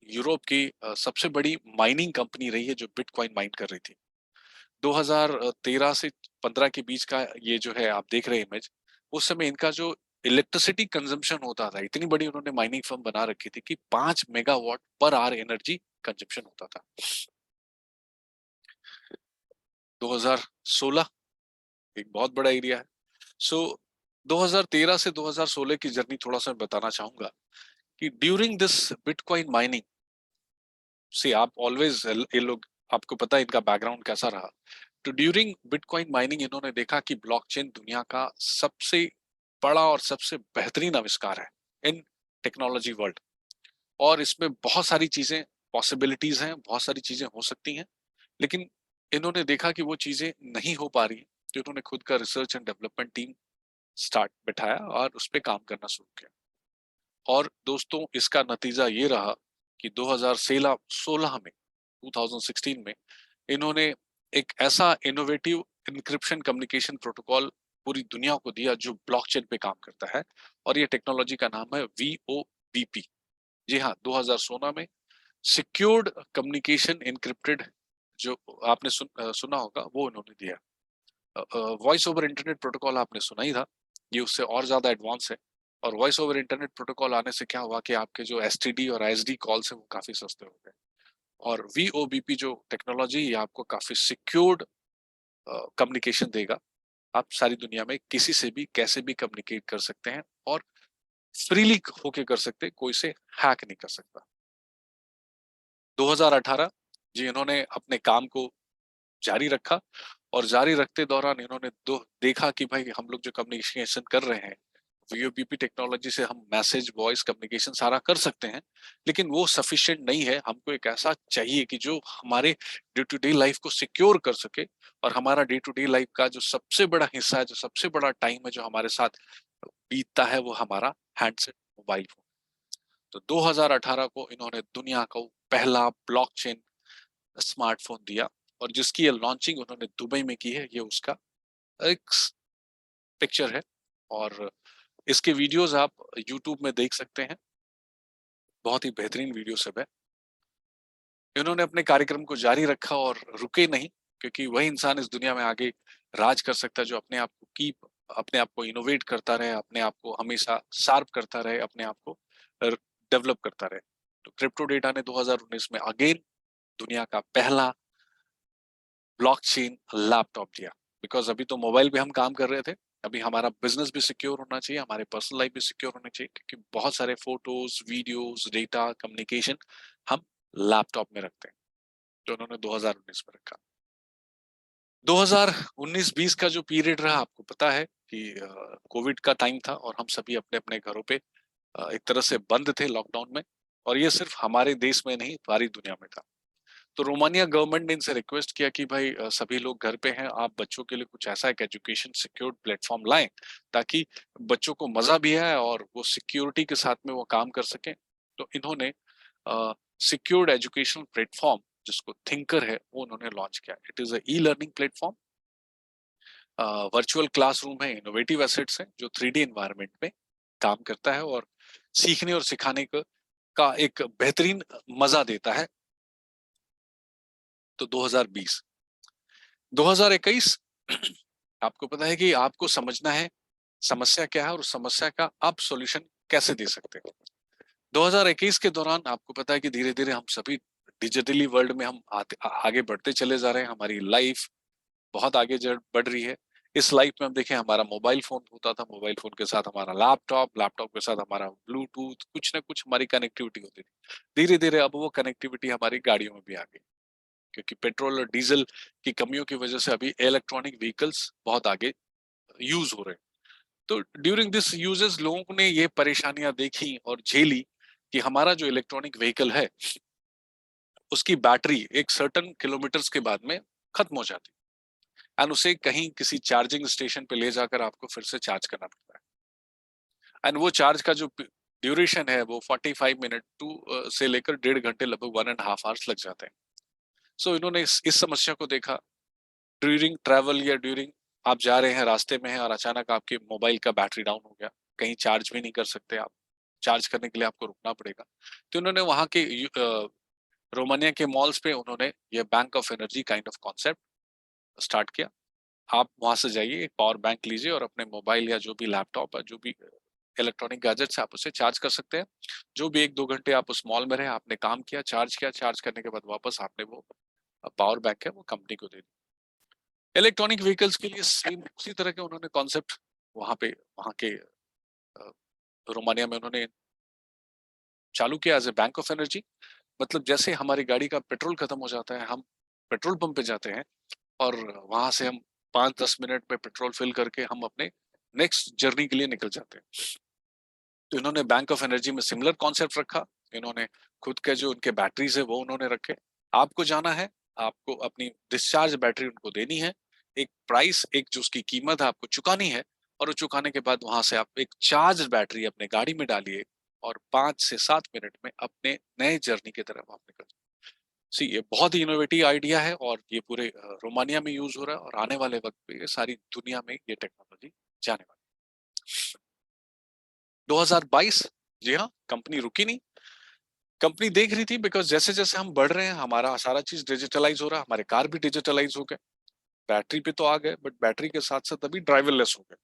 यूरोप की सबसे बड़ी माइनिंग कंपनी रही है जो बिटकॉइन माइन कर रही थी। 2013 से 15 के बीच का ये जो है आप देख रहे हैं इमेज, उस समय इनका जो इलेक्ट्रिसिटी कंजम्पशन होता था, इतनी बड़ी उन्होंने माइनिंग फर्म बना रखी थी कि 5 megawatt per hour energy consumption होता था। 2016 एक बहुत बड़ा एरिया है। सो 2013 से 2016 की जर्नी थोड़ा सा मैं बताना चाहूंगा कि ड्यूरिंग दिस बिटकॉइन माइनिंग से आप ऑलवेज, ये लोग, आपको पता है इनका बैकग्राउंड कैसा रहा। तो ड्यूरिंग बिटकॉइन माइनिंग इन्होंने देखा कि ब्लॉकचेन दुनिया का सबसे बड़ा और सबसे बेहतरीन आविष्कार है इन टेक्नोलॉजी वर्ल्ड, और इसमें बहुत सारी चीजें पॉसिबिलिटीज हैं, बहुत सारी चीजें हो सकती हैं, लेकिन इन्होंने देखा कि वो चीजें नहीं हो पा रही, तो इन्होंने खुद का research and development team start बिठाया और उस पर काम करना शुरू किया। और दोस्तों इसका नतीजा ये रहा कि 2016 में 2016 में इन्होंने एक ऐसा इनोवेटिव इंक्रिप्शन कम्युनिकेशन प्रोटोकॉल पूरी दुनिया को दिया जो ब्लॉकचेन पे काम करता है, और ये टेक्नोलॉजी का नाम है VOBP। जी हाँ, 2016 में सिक्योर्ड कम्युनिकेशन इनक्रिप्टेड, जो आपने सुना होगा, वो इन्होंने दिया। वॉइस ओवर इंटरनेट प्रोटोकॉल आपने सुना ही था, ये उससे और ज्यादा एडवांस है। और वॉइस ओवर इंटरनेट प्रोटोकॉल आने से क्या हुआ कि आपके जो STD और ISD कॉल्स है वो काफी सस्ते हो गए। और VOBP जो टेक्नोलॉजी, ये आपको काफी सिक्योर्ड कम्युनिकेशन देगा। आप सारी दुनिया में किसी से भी कैसे भी कम्युनिकेट कर सकते हैं और फ्रीली होके कर सकते हैं, कोई से हैक नहीं कर सकता। 2018 जी इन्होंने अपने काम को जारी रखा, और जारी रखते दौरान इन्होंने देखा कि भाई हम लोग जो कम्युनिकेशन कर रहे हैं VOBP टेक्नोलॉजी से, हम मैसेज वॉइस कम्युनिकेशन सारा कर सकते हैं, लेकिन वो सफिशिएंट नहीं है। हमको एक ऐसा चाहिए कि जो हमारे डे टू डे लाइफ को सिक्योर कर सके, और हमारा डे टू डे लाइफ का जो सबसे बड़ा हिस्सा है, जो सबसे बड़ा टाइम है जो हमारे साथ बीतता है, वो हमारा हैंडसेट मोबाइल फोन। तो 2018 को इन्होंने दुनिया को पहला ब्लॉकचेन स्मार्टफोन दिया, और जिसकी ये लॉन्चिंग उन्होंने दुबई में की है। ये उसका एक पिक्चर है, और इसके वीडियोस आप YouTube में देख सकते हैं, बहुत ही बेहतरीन वीडियो सब है। इन्होंने अपने कार्यक्रम को जारी रखा और रुके नहीं, क्योंकि वही इंसान इस दुनिया में आगे राज कर सकता है जो अपने आप को अपने आप को इनोवेट करता रहे, अपने आप को हमेशा शार्प करता रहे, अपने आप को डेवलप करता रहे। तो क्रिप्टो डेटा ने 2019 में अगेन दुनिया का पहला ब्लॉकचेन लैपटॉप दिया। बिकॉज अभी तो मोबाइल पे हम काम कर रहे थे, अभी हमारा बिजनेस भी सिक्योर होना चाहिए, हमारे पर्सनल लाइफ भी सिक्योर होनी चाहिए, क्योंकि बहुत सारे फोटोज, वीडियोस, डेटा, कम्युनिकेशन हम लैपटॉप में रखते हैं। तो उन्होंने 2019 में रखा। 2019-20 का जो पीरियड रहा, आपको पता है कि कोविड का टाइम था और हम सभी अपने अपने घरों पे एक तरह से बंद थे लॉकडाउन में, और ये सिर्फ हमारे देश में नहीं, सारी दुनिया में था। तो रोमानिया गवर्नमेंट ने इनसे रिक्वेस्ट किया कि भाई सभी लोग घर पे हैं, आप बच्चों के लिए कुछ ऐसा एक एजुकेशन सिक्योर्ड प्लेटफॉर्म लाएं, ताकि बच्चों को मजा भी आए और वो सिक्योरिटी के साथ में वो काम कर सकें। तो इन्होंने सिक्योर्ड एजुकेशन प्लेटफॉर्म, जिसको थिंकर है, वो उन्होंने लॉन्च किया। It is e learning platform, virtual classroom है, इनोवेटिव एसेट्स है, जो 3D एनवायरनमेंट में काम करता है और सीखने और सिखाने का एक बेहतरीन मजा देता है। तो 2020 2021 आपको पता है कि आपको समझना है समस्या क्या है और उस समस्या का आप सॉल्यूशन कैसे दे सकते हैं। 2021 के दौरान आपको पता है कि धीरे धीरे हम सभी डिजिटली वर्ल्ड में हम आगे बढ़ते चले जा रहे हैं। हमारी लाइफ बहुत आगे बढ़ रही है। इस लाइफ में हम देखें, हमारा मोबाइल फोन होता था, मोबाइल फोन के साथ हमारा लैपटॉप, लैपटॉप के साथ हमारा ब्लूटूथ, कुछ ना कुछ हमारी कनेक्टिविटी होती थी। धीरे धीरे अब वो कनेक्टिविटी हमारी गाड़ियों में भी आ गई, क्योंकि पेट्रोल और डीजल की कमियों की वजह से अभी इलेक्ट्रॉनिक व्हीकल्स बहुत आगे यूज हो रहे हैं। तो ड्यूरिंग दिस यूजेस लोगों ने ये परेशानियां देखी और झेली कि हमारा जो इलेक्ट्रॉनिक व्हीकल है उसकी बैटरी एक सर्टेन किलोमीटर्स के बाद में खत्म हो जाती है, एंड उसे कहीं किसी चार्जिंग स्टेशन पे ले जाकर आपको फिर से चार्ज करना पड़ता है। एंड वो चार्ज का जो ड्यूरेशन है वो 45 मिनट टू से लेकर 1.5 घंटे, लगभग 1.5 आवर्स लग जाते हैं। सो इन्होंने इस समस्या को देखा। ड्यूरिंग ट्रैवल या ड्यूरिंग आप जा रहे हैं, रास्ते में हैं और अचानक आपके मोबाइल का बैटरी डाउन हो गया, कहीं चार्ज भी नहीं कर सकते आप, चार्ज करने के लिए आपको रुकना पड़ेगा। तो उन्होंने वहाँ के रोमानिया के मॉल्स पे उन्होंने ये bank of energy kind of concept start किया। आप वहां से जाइए, एक पावर बैंक लीजिए और अपने मोबाइल या जो भी लैपटॉप है, जो भी इलेक्ट्रॉनिक गैजेट्स आप उसे चार्ज कर सकते हैं। जो भी 1-2 घंटे आप उस मॉल में रहे, आपने काम किया, चार्ज किया, चार्ज करने के बाद वापस आपने वो पावर बैंक है वो कंपनी को दे दी। इलेक्ट्रॉनिक व्हीकल्स के लिए सेम उसी तरह के उन्होंने कॉन्सेप्ट वहां के रोमानिया में उन्होंने चालू किया as a bank of energy. मतलब जैसे हमारी गाड़ी का पेट्रोल खत्म हो जाता है, हम पेट्रोल पंप पे जाते हैं और वहां से हम 5-10 मिनट में पेट्रोल फिल करके हम अपने नेक्स्ट जर्नी के लिए निकल जाते हैं। तो इन्होंने बैंक ऑफ एनर्जी में सिमिलर कॉन्सेप्ट रखा। इन्होंने खुद के जो उनके बैटरीज है वो उन्होंने रखे। आपको जाना है, आपको अपनी डिस्चार्ज बैटरी उनको देनी है, एक प्राइस, एक जो उसकी कीमत है आपको चुकानी है, और वो चुकाने के बाद वहां से आप एक चार्ज बैटरी अपने गाड़ी में डालिए और 5 से 7 मिनट में अपने नए जर्नी की तरफ आप निकल। सी, ये बहुत ही इनोवेटिव आइडिया है और ये पूरे रोमानिया में यूज हो रहा है और आने वाले वक्त पे ये सारी दुनिया में ये टेक्नोलॉजी जाने वाली है। 2022, जी हाँ, कंपनी रुकी नहीं। कंपनी देख रही थी, बिकॉज जैसे जैसे हम बढ़ रहे हैं हमारा सारा चीज डिजिटलाइज हो रहा है, हमारे कार भी डिजिटलाइज हो गए, बैटरी पे तो आ गए, बट बैटरी के साथ साथ अभी ड्राइवरलेस हो गए।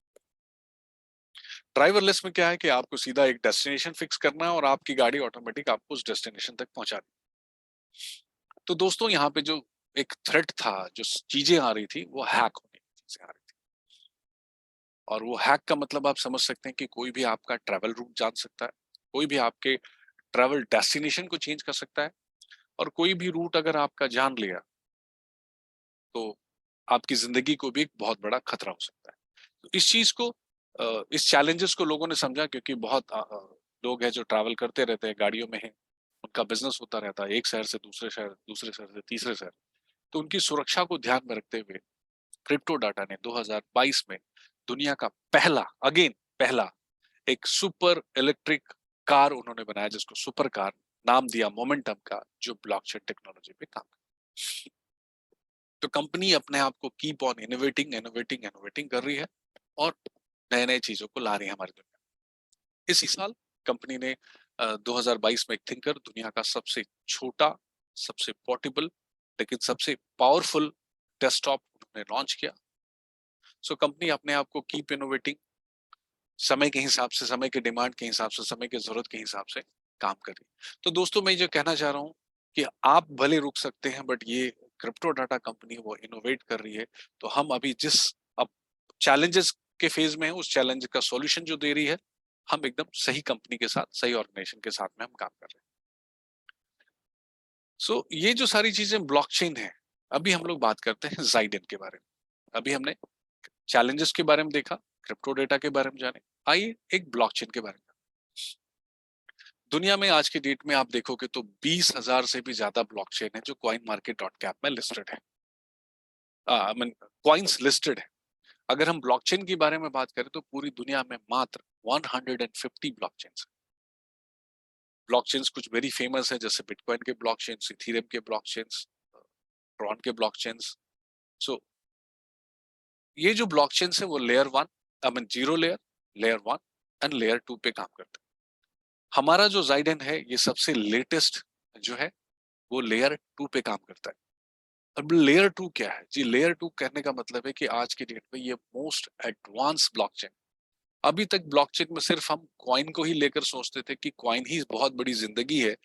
ड्राइवरलेस में क्या है कि आपको सीधा एक डेस्टिनेशन फिक्स करना है और आपकी गाड़ी ऑटोमेटिक आपको उस डेस्टिनेशन तक पहुंचा दी। तो दोस्तों, यहाँ पे जो एक थ्रेट था, जो चीजें आ रही थी, वो हैक होने की चीजें आ रही थी। और वो हैक का मतलब आप समझ सकते हैं कि कोई भी आपका ट्रैवल रूट जान सकता है, कोई भी आपके ट्रैवल डेस्टिनेशन को चेंज कर सकता है, और कोई भी रूट अगर आपका जान लिया तो आपकी जिंदगी को भी एक बहुत बड़ा खतरा हो सकता है। तो इस चीज को, इस चैलेंजेस को लोगों ने समझा, क्योंकि बहुत लोग हैं जो ट्रैवल करते रहते हैं, गाड़ियों में हैं, उनका बिजनेस होता रहता है, एक शहर से दूसरे शहर, दूसरे शहर से तीसरे शहर। तो उनकी सुरक्षा को ध्यान में रखते हुए क्रिप्टो डाटा ने 2022 में दुनिया का पहला एक सुपर इलेक्ट्रिक कार उन्होंने बनाया, जिसको सुपर कार नाम दिया मोमेंटम का, जो ब्लॉकचेन टेक्नोलॉजी पे काम करता है। तो कंपनी अपने आप को कीप ऑन इनोवेटिंग कर रही है और नए नए चीजों को ला रही है हमारी दुनिया में। इसी साल कंपनी ने 2022 में एक थिंकर, दुनिया का सबसे छोटा, सबसे पोर्टेबल लेकिन सबसे पावरफुल डेस्कटॉप उन्होंने लॉन्च किया। सो कंपनी अपने आप को कीप इनोवेटिंग, समय के हिसाब से, समय के डिमांड के हिसाब से, समय की जरूरत के हिसाब से काम कर रही है। तो दोस्तों, मैं जो कहना चाह रहा हूँ कि आप भले रुक सकते हैं, बट ये क्रिप्टो डाटा कंपनी वो इनोवेट कर रही है। तो हम अभी जिस अब चैलेंजेस के फेज में है, उस चैलेंज का सॉल्यूशन जो दे रही है, हम एकदम सही कंपनी के साथ, सही ऑर्गेनाइजेशन के साथ में हम काम कर रहे हैं। सो ये जो सारी चीजें ब्लॉकचेन है, अभी हम लोग बात करते हैं ज़ाइडन के बारे में। अभी हमने चैलेंजेस के बारे में देखा, क्रिप्टो डेटा के बारे में जाने, आइए एक ब्लॉकचेन के बारे में। दुनिया में आज के डेट में आप देखोगे तो 20,000 से भी ज्यादा ब्लॉकचेन है जो कॉइन मार्केट डॉट कैप में लिस्टेड है, आई मीन कॉइन्स लिस्टेड है। अगर हम ब्लॉकचेन के बारे में बात करें तो पूरी दुनिया में मात्र 150 ब्लॉकचेन्स हैं। ब्लॉकचेन्स कुछ वेरी फेमस है, जैसे बिटकॉइन के ब्लॉकचेन्स, इथेरियम के ब्लॉकचेन्स, ट्रॉन के ब्लॉकचेन्स। सो ये जो ब्लॉकचेन्स है वो layer 1, I mean zero layer, layer 1 and layer 2 पे काम करते हैं। हमारा जो ज़ाइडन है ये सबसे लेटेस्ट जो है वो लेयर 2 पे काम करता है। अब लेयर 2 क्या है जी? लेयर 2 कहने का मतलब है कि आज की डेट में ये मोस्ट एडवांस ब्लॉकचेन, अभी तक ब्लॉकचेन में सिर्फ हम कॉइन को ही लेकर सोचते थे कि कॉइन ही बहुत बड़ी जिंदगी है।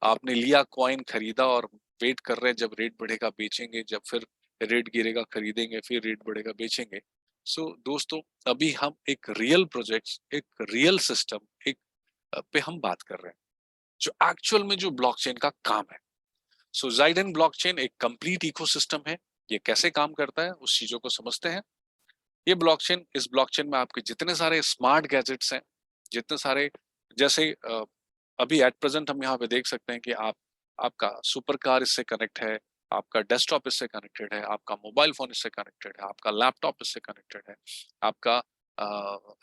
आपने लिया कॉइन, खरीदा और वेट कर रहे हैं जब रेट बढ़ेगा बेचेंगे, जब फिर रेट गिरेगा खरीदेंगे, फिर रेट बढ़ेगा बेचेंगे। सो दोस्तों, अभी हम एक रियल प्रोजेक्ट, एक रियल सिस्टम, एक पे हम बात कर रहे हैं जो एक्चुअल में जो ब्लॉकचेन का काम है। सो जाइडन ब्लॉकचेन एक कंप्लीट इकोसिस्टम है। ये कैसे काम करता है उस चीजों को समझते हैं। ये ब्लॉकचेन, इस ब्लॉकचेन में आपके जितने सारे स्मार्ट गैजेट्स हैं, जितने सारे, जैसे अभी एट प्रेजेंट हम यहाँ पे देख सकते हैं कि आपका सुपर कार इससे कनेक्ट है, आपका डेस्कटॉप इससे कनेक्टेड है, आपका मोबाइल फोन इससे कनेक्टेड है, आपका लैपटॉप इससे कनेक्टेड है, आपका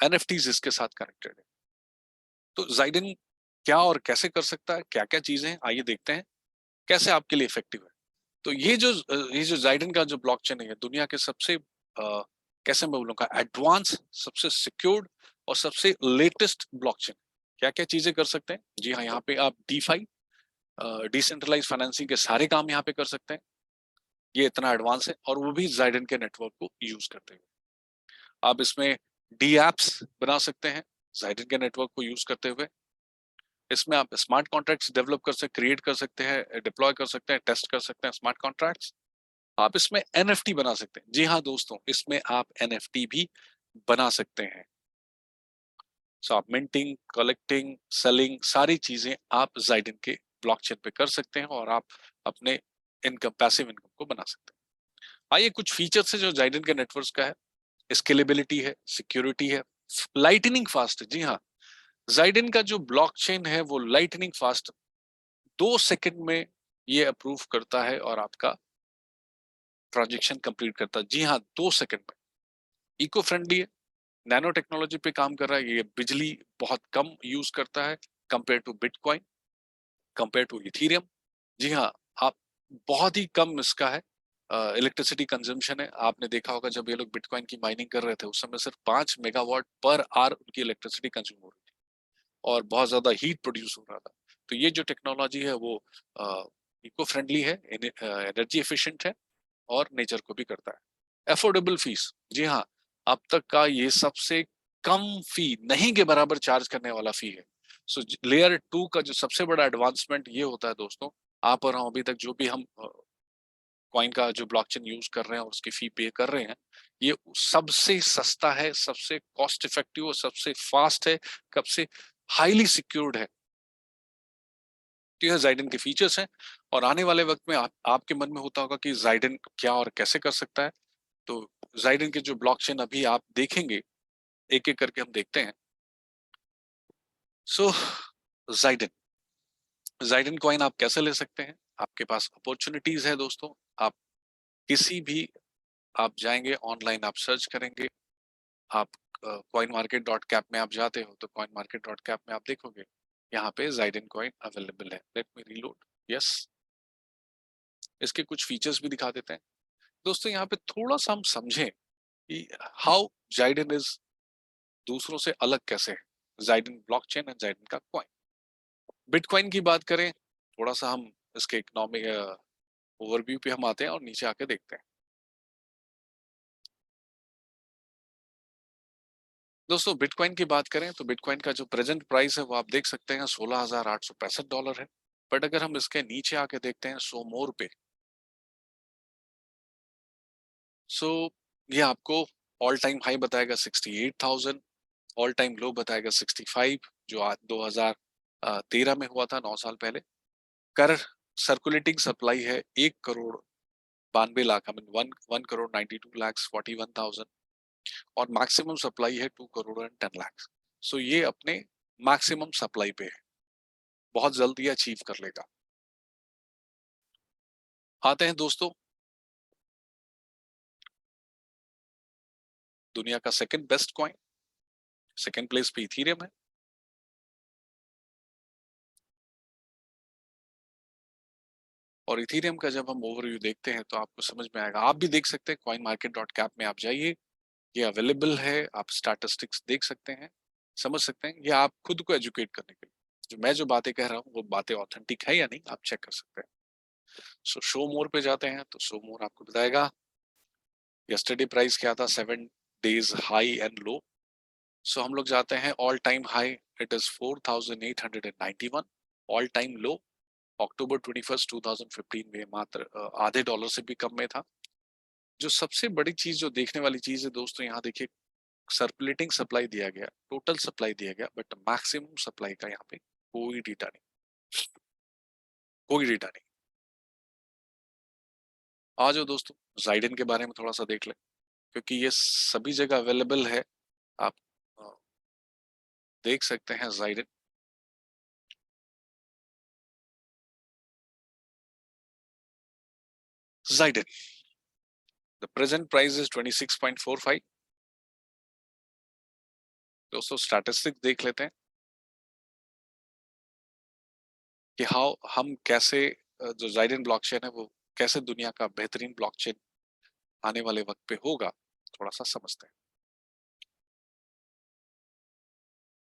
एनएफटीज इसके साथ कनेक्टेड है। तो जाइडन क्या और कैसे कर सकता है, क्या क्या चीजें हैं, आइए देखते हैं कैसे आपके लिए इफेक्टिव है। तो ये जो जाइडन का जो ब्लॉकचेन है, दुनिया के सबसे कैसे मैं बोलूंगा एडवांस, सबसे सिक्योर्ड और सबसे लेटेस्ट ब्लॉकचेन। क्या क्या चीजें कर सकते हैं? जी हाँ, यहाँ पे आप डीफाई, डिसेंट्रलाइज फाइनेंसिंग के सारे काम यहाँ पे कर सकते हैं। ये इतना एडवांस है, और वो भी जाइडन के नेटवर्क को यूज करते हुए। आप इसमें डी एप्स बना सकते हैं जाइडन के नेटवर्क को यूज करते हुए। इसमें आप स्मार्ट कॉन्ट्रैक्ट्स डेवलप कर सकते, क्रिएट कर सकते हैं, डिप्लॉय कर सकते हैं, टेस्ट कर सकते हैं स्मार्ट कॉन्ट्रैक्ट्स। आप इसमें एनएफटी बना सकते हैं। जी हाँ दोस्तों, इसमें आप एनएफटी भी बना सकते हैं। सो आप मिंटिंग, कलेक्टिंग, सेलिंग, सारी चीजें आप जाइडन के ब्लॉकचेन पे कर सकते हैं, और आप अपने इनकम, पैसिव इनकम को बना सकते हैं। आइए, कुछ फीचर्स है जो जाइडन के नेटवर्क्स का है। स्केलेबिलिटी है, सिक्योरिटी है, लाइटनिंग फास्ट है। जी हाँ, जाइडन का जो ब्लॉकचेन है वो लाइटनिंग फास्ट, 2 सेकंड में ये अप्रूव करता है और आपका ट्रांजेक्शन कंप्लीट करता है। जी हाँ, 2 सेकंड में। इको फ्रेंडली है, नैनो टेक्नोलॉजी पे काम कर रहा है, ये बिजली बहुत कम यूज करता है compare to bitcoin, compare to Ethereum. जी हाँ, आप बहुत ही कम इसका है इलेक्ट्रिसिटी कंजम्पशन है। आपने देखा होगा जब ये लोग बिटकॉइन की माइनिंग कर रहे थे उस समय सिर्फ 5 मेगावाट पर आवर उनकी इलेक्ट्रिसिटी कंज्यूम हो रही थी, और बहुत ज्यादा हीट प्रोड्यूस हो रहा था। तो ये जो टेक्नोलॉजी है वो इको फ्रेंडली है, एनर्जी एफिशिएंट है, और नेचर को भी करता है। अफोर्डेबल फीस, जी हाँ, अब तक का ये सबसे कम फी, नहीं के बराबर चार्ज करने वाला फी है। सो लेयर 2 का जो सबसे बड़ा एडवांसमेंट ये होता है दोस्तों, आप और हम अभी तक जो भी हम कॉइन का जो ब्लॉकचेन यूज कर रहे हैं और उसकी फी पे कर रहे हैं, ये सबसे सस्ता है, सबसे कॉस्ट इफेक्टिव और सबसे फास्ट है, सबसे हाईली सिक्योर्ड है। तो यह जाइडन के फीचर्स हैं, और आने वाले वक्त में आपके मन में होता होगा कि जाइडन क्या और कैसे कर सकता है। तो जाइडन के जो ब्लॉकचेन अभी आप देखेंगे, एक एक करके हम देखते हैं। सो जाइडन, जाइडन कॉइन आप कैसे ले सकते हैं? आपके पास अपॉर्चुनिटीज है दोस्तों। आप किसी भी, आप जाएंगे ऑनलाइन, आप सर्च करेंगे, आप कॉइन मार्केट डॉट कैप में आप जाते हो तो कॉइन मार्केट डॉट कैप में आप देखोगे यहाँ पे जाइडन कॉइन अवेलेबल है। Let me reload. यस, इसके कुछ फीचर्स भी दिखा देते हैं दोस्तों। यहाँ पे थोड़ा सा हम समझें कि हाउ जाइडन इज दूसरों से अलग कैसे है, जाइडन ब्लॉकचेन एंड जाइडन का कॉइन। बिटकॉइन की बात करें, थोड़ा सा हम इसके इकोनॉमिक ओवरव्यू पे हम आते हैं और नीचे आके देखते हैं। दोस्तों बिटकॉइन की बात करें तो बिटकॉइन का जो प्रेजेंट प्राइस है वो आप देख सकते हैं $16,865 है। बट अगर हम इसके नीचे आके देखते हैं सो मोर पे, सो ये आपको ऑल टाइम हाई बताएगा 68,000, ऑल टाइम लो बताएगा 65, जो आज 2013 में हुआ था, 9 साल पहले। कर सर्कुलेटिंग सप्लाई है 1,92,92,00,000, आई मीन 1,92,41,000, और मैक्सिमम सप्लाई है 2,10,00,000। सो ये अपने मैक्सिमम सप्लाई पे है, बहुत जल्द ये अचीव कर लेगा। आते हैं दोस्तों दुनिया का second best coin, second place पे इथेरियम है। और इथेरियम का जब हम ओवरव्यू देखते हैं तो आपको समझ में आएगा, आप भी देख सकते हैं कॉइन मार्केट डॉट कैप में आप जाइए, ये अवेलेबल है, आप स्टैटिस्टिक्स देख सकते हैं, समझ सकते हैं। ये आप खुद को एजुकेट करने के लिए, जो बातें कह रहा हूँ वो बातें ऑथेंटिक है या नहीं आप चेक कर सकते हैं। सो शो मोर पे जाते हैं तो शो मोर आपको बताएगा यस्टरडे प्राइस क्या था, 7 days high and low. So हम लोग जाते हैं all time high, it is 4891, all time low October 21 2015 में मात्र आधे डॉलर से भी कम में था। जो सबसे बड़ी चीज जो देखने वाली चीज है दोस्तों, यहाँ देखिए सर्कुलेटिंग सप्लाई दिया गया, टोटल सप्लाई दिया गया, बट मैक्सिमम सप्लाई का यहाँ पे कोई डेटा नहीं, कोई डेटा नहीं। आ जाओ दोस्तों जाइडन के बारे में थोड़ा सा देख ले, क्योंकि ये सभी जगह अवेलेबल है। आप अ, देख सकते हैं जाइडन। जाइडन द प्रेजेंट प्राइस इज 26.45। दोस्तों स्टैटिस्टिक देख लेते हैं कि हाउ हम कैसे जो जाइडन ब्लॉकचेन है वो कैसे दुनिया का बेहतरीन ब्लॉकचेन आने वाले वक्त पे होगा, थोड़ा सा समझते हैं।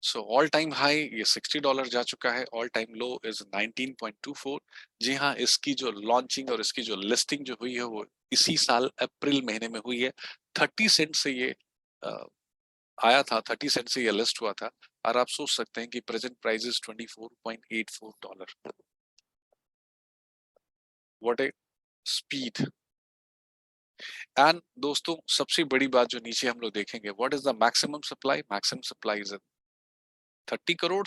सो ऑल टाइम हाई ये $60 जा चुका है, ऑल टाइम लो इज 19.24। जी हाँ, इसकी जो लॉन्चिंग और इसकी जो लिस्टिंग जो हुई है वो इसी साल अप्रैल महीने में हुई है। 30 सेंट से ये आया था, 30 सेंट से ये लिस्ट हुआ था, और आप सोच सकते हैं कि present price is $24.84। What A speed. And दोस्तों सबसे बड़ी बात जो नीचे हम लोग देखेंगे, what is the maximum supply, maximum supply is 30 crore,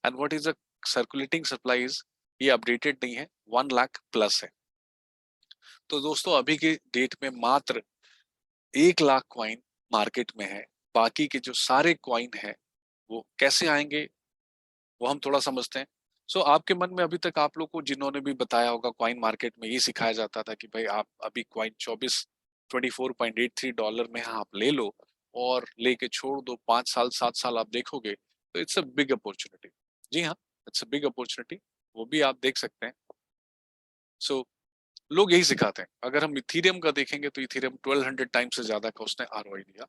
and what is the circulating supply is, ये अपडेटेड नहीं है, 1 लाख प्लस है। तो दोस्तों अभी के डेट में मात्र 1 लाख कॉइन मार्केट में है। बाकी के जो सारे कॉइन है वो कैसे आएंगे वो हम थोड़ा समझते हैं। सो आपके मन में अभी तक आप लोग को जिन्होंने भी बताया होगा कॉइन मार्केट में ये सिखाया जाता था कि भाई आप अभी कॉइन 24.83 डॉलर में आप ले लो और लेके छोड़ दो, 5 साल 7 साल आप देखोगे तो इट्स अ बिग अपॉर्चुनिटी। जी हाँ, इट्स अ बिग अपॉर्चुनिटी, वो भी आप देख सकते हैं। सो लोग यही सिखाते हैं। अगर हम इथीरियम का देखेंगे तो इथीरियम 1200 टाइम्स से ज्यादा का उसने आरओआई दिया।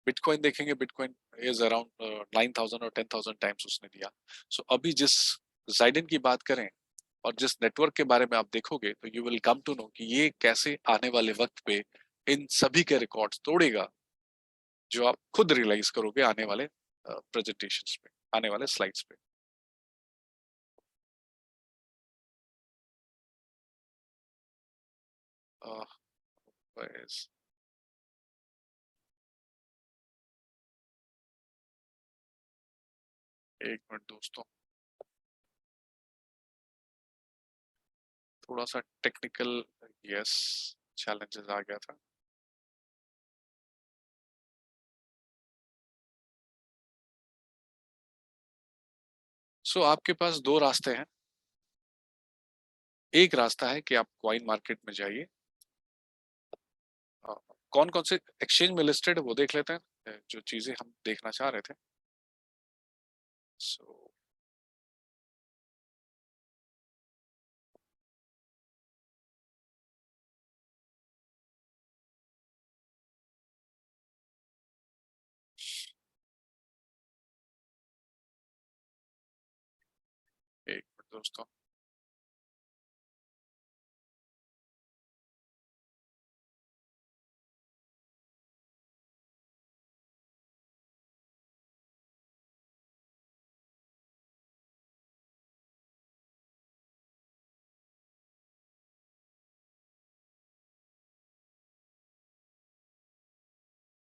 बिटकॉइन देखेंगे, बिटकॉइन इज अराउंड 9000 और 10,000 टाइम्स उसने दिया। सो अभी जिस जाइडन की बात करें और जिस नेटवर्क के बारे में आप देखोगे तो you will come to know कि ये कैसे आने वाले वक्त पे इन सभी के रिकॉर्ड्स तोड़ेगा, जो आप खुद रियलाइज करोगे आने वाले प्रेजेंटेशंस पे, आने वाले स्लाइड्स पे। अह, बस एक मिनट दोस्तों, थोड़ा सा टेक्निकल यस चैलेंजेस आ गया था। सो आपके पास दो रास्ते हैं। एक रास्ता है कि आप कॉइन मार्केट में जाइए, कौन कौन से एक्सचेंज में लिस्टेड है वो देख लेते हैं, जो चीजें हम देखना चाह रहे थे। सो एक मिनट दोस्तों,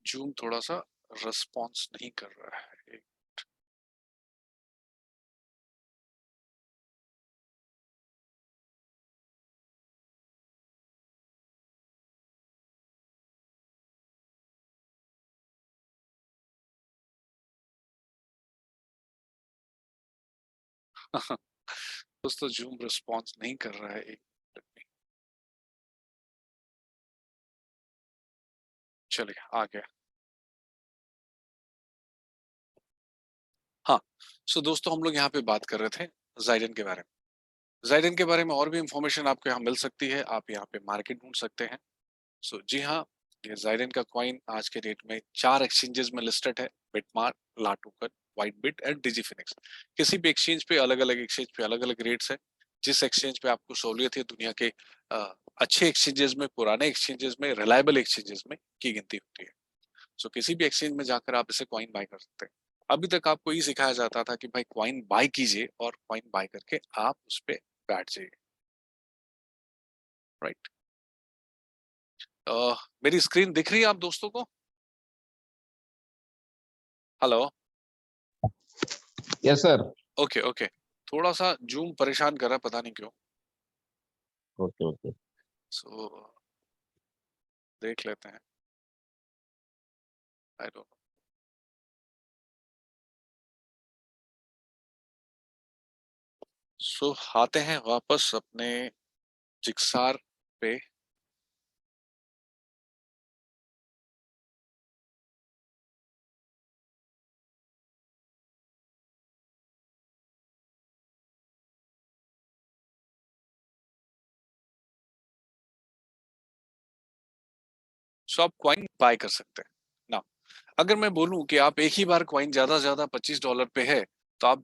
जूम थोड़ा सा रिस्पॉन्स नहीं कर रहा है। दोस्तों जूम रिस्पॉन्स नहीं कर रहा है, एक मिनट में। चलिए आ गया। हाँ, सो दोस्तों हम लोग यहाँ पे बात कर रहे थे जाइडन के बारे में। जाइडन के बारे में और भी इंफॉर्मेशन आपको यहाँ मिल सकती है, आप यहाँ पे मार्केट ढूंढ सकते हैं। सो जी हाँ, ये जाइडन का कॉइन आज के डेट में 4 एक्सचेंजेस में लिस्टेड है, बिटमार्क, लाटोकन, वाइटबिट एंड डिजीफिनिक्स। किसी भी एक्सचेंज पे अलग अलग एक्सचेंज पे अलग अलग रेट्स है। जिस एक्सचेंज पे आपको सहूलियत है दुनिया के अच्छे एक्सचेंजेस में, पुराने एक्सचेंजेस में, रिलायबल एक्सचेंजेस में की गिनती होती है। सो किसी भी एक्सचेंज में जाकर आप इसे कॉइन बाय कर सकते हैं। अभी तक आपको ये सिखाया जाता था कि भाई कॉइन बाय कीजिए और कॉइन बाय करके आप उस पे बैठ जाइए, राइट। मेरी स्क्रीन दिख रही है आप दोस्तों को? Hello? Yes sir. Okay okay, थोड़ा सा जूम परेशान कर रहा है, पता नहीं क्यों। Okay okay. सो देख लेते हैं, आई डोंट नो। सो आते हैं वापस अपने जिक्सार पे। सो आप कॉइन बाय कर सकते हैं ना। अगर मैं बोलूं कि आप एक ही बार कॉइन ज्यादा $25 पे है, तो आप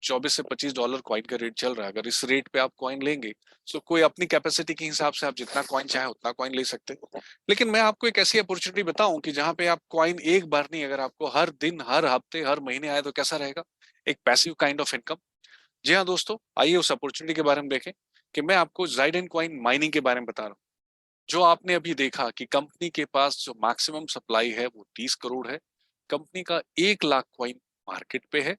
24 से $25 कॉइन का रेट चल रहा है, अगर इस रेट पे आप कॉइन लेंगे, सो कोई अपनी कैपेसिटी के हिसाब से आप जितना कॉइन चाहे उतना कॉइन ले सकते हैं। लेकिन मैं आपको एक ऐसी अपॉर्चुनिटी बताऊं कि जहां पे आप कॉइन एक बार नहीं, अगर आपको हर दिन, हर हफ्ते, हर महीने आए तो कैसा रहेगा, एक पैसिव काइंड ऑफ इनकम। जी हाँ दोस्तों, आइए उस अपॉर्चुनिटी के बारे में देखें कि मैं आपको जाइडेन कॉइन माइनिंग के बारे में बता रहा हूँ। जो आपने अभी देखा कि कंपनी के पास जो मैक्सिमम सप्लाई है वो 30 करोड़ है, कंपनी का 1 लाख कॉइन मार्केट पे है,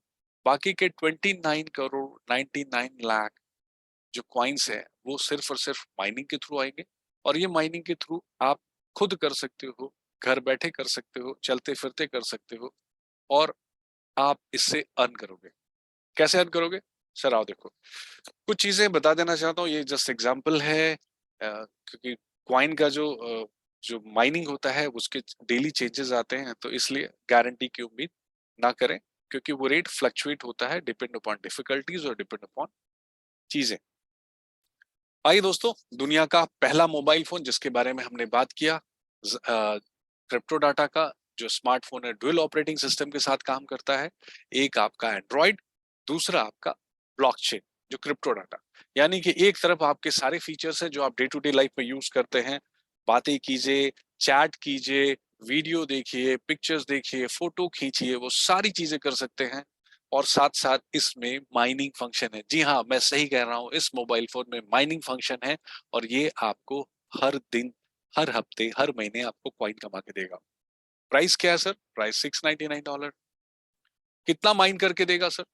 बाकी के 29 करोड़ 99 लाख जो कॉइन्स है वो सिर्फ और सिर्फ माइनिंग के थ्रू आएंगे। और ये माइनिंग के थ्रू आप खुद कर सकते हो, घर बैठे कर सकते हो, चलते फिरते कर सकते हो, और आप इससे अर्न करोगे। कैसे अर्न करोगे सर? आओ देखो, कुछ चीजें बता देना चाहता हूँ, ये जस्ट एग्जांपल है, क्योंकि कॉइन का जो माइनिंग होता है उसके डेली चेंजेस आते हैं, तो इसलिए गारंटी की उम्मीद ना करें, क्योंकि वो रेट फ्लक्चुएट होता है, डिपेंड अपॉन डिफिकल्टीज और डिपेंड अपॉन चीजें। आइए दोस्तों, दुनिया का पहला मोबाइल फोन जिसके बारे में हमने बात किया, क्रिप्टो डाटा का जो स्मार्टफोन है, डुअल ऑपरेटिंग सिस्टम के साथ काम करता है। एक आपका एंड्रॉइड, दूसरा आपका ब्लॉकचेन जो क्रिप्टो डाटा। यानी कि एक तरफ आपके सारे फीचर्स हैं जो आप डे टू डे लाइफ में यूज करते हैं, बातें कीजिए, चैट कीजिए, वीडियो देखिए, पिक्चर्स देखिए, फोटो खींचिए, वो सारी चीजें कर सकते हैं। और साथ साथ इसमें माइनिंग फंक्शन है। जी हाँ, मैं सही कह रहा हूँ, इस मोबाइल फोन में माइनिंग फंक्शन है, और ये आपको हर दिन, हर हफ्ते, हर महीने आपको कॉइन कमा के देगा। प्राइस क्या है सर? प्राइस $699। कितना माइन करके देगा सर?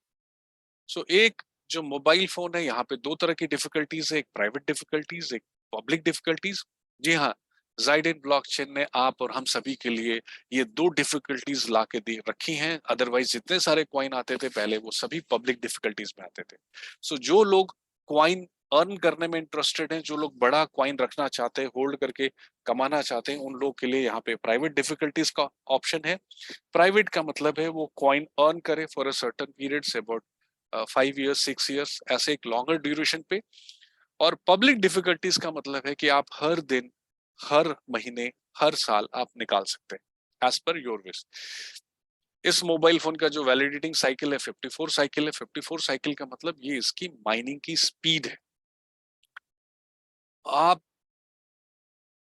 सो एक जो मोबाइल फोन है, यहाँ पे दो तरह की डिफिकल्टीज है, एक प्राइवेट डिफिकल्टीज, एक पब्लिक डिफिकल्टीज। जी हाँ, जाइडेन ब्लॉकचेन ने आप और हम सभी के लिए ये दो डिफिकल्टीज ला के दे रखी हैं। अदरवाइज जितने सारे कॉइन आते थे पहले, वो सभी पब्लिक डिफिकल्टीज में आते थे। सो जो लोग कॉइन अर्न करने में इंटरेस्टेड हैं, जो लोग बड़ा कॉइन रखना चाहते हैं, होल्ड करके कमाना चाहते हैं, उन लोगों के लिए यहाँ पे प्राइवेट डिफिकल्टीज का ऑप्शन है। प्राइवेट का मतलब है वो कॉइन अर्न करे for a certain period say about 5 years 6 years, ऐसे एक लॉन्गर ड्यूरेशन पे। और पब्लिक डिफिकल्टीज का मतलब है कि आप हर दिन, हर महीने, हर साल आप निकाल सकते हैं एज पर योर विश। इस मोबाइल फोन का जो वैलिडेटिंग साइकिल है 54 साइकिल है। 54 साइकिल का मतलब ये इसकी माइनिंग की स्पीड है। आप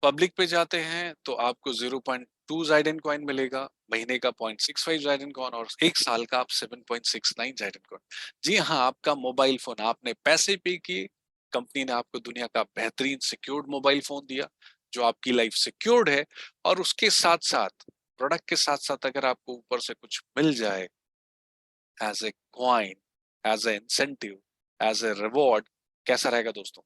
पब्लिक पे जाते हैं तो आपको 0.2 जाइडेन कॉइन मिलेगा, महीने का 0.65 जाइडेन कॉइन, और एक साल का आप 7.69 जाइडेन कॉइन। जी हाँ, आपका मोबाइल फोन, आपने पैसे पे किए, कंपनी ने आपको दुनिया का बेहतरीन सिक्योर्ड मोबाइल फोन दिया जो आपकी लाइफ सिक्योर्ड है। और उसके साथ साथ, प्रोडक्ट के साथ साथ, अगर आपको ऊपर से कुछ मिल जाए as a coin, as a incentive, as a reward, कैसा रहेगा दोस्तों?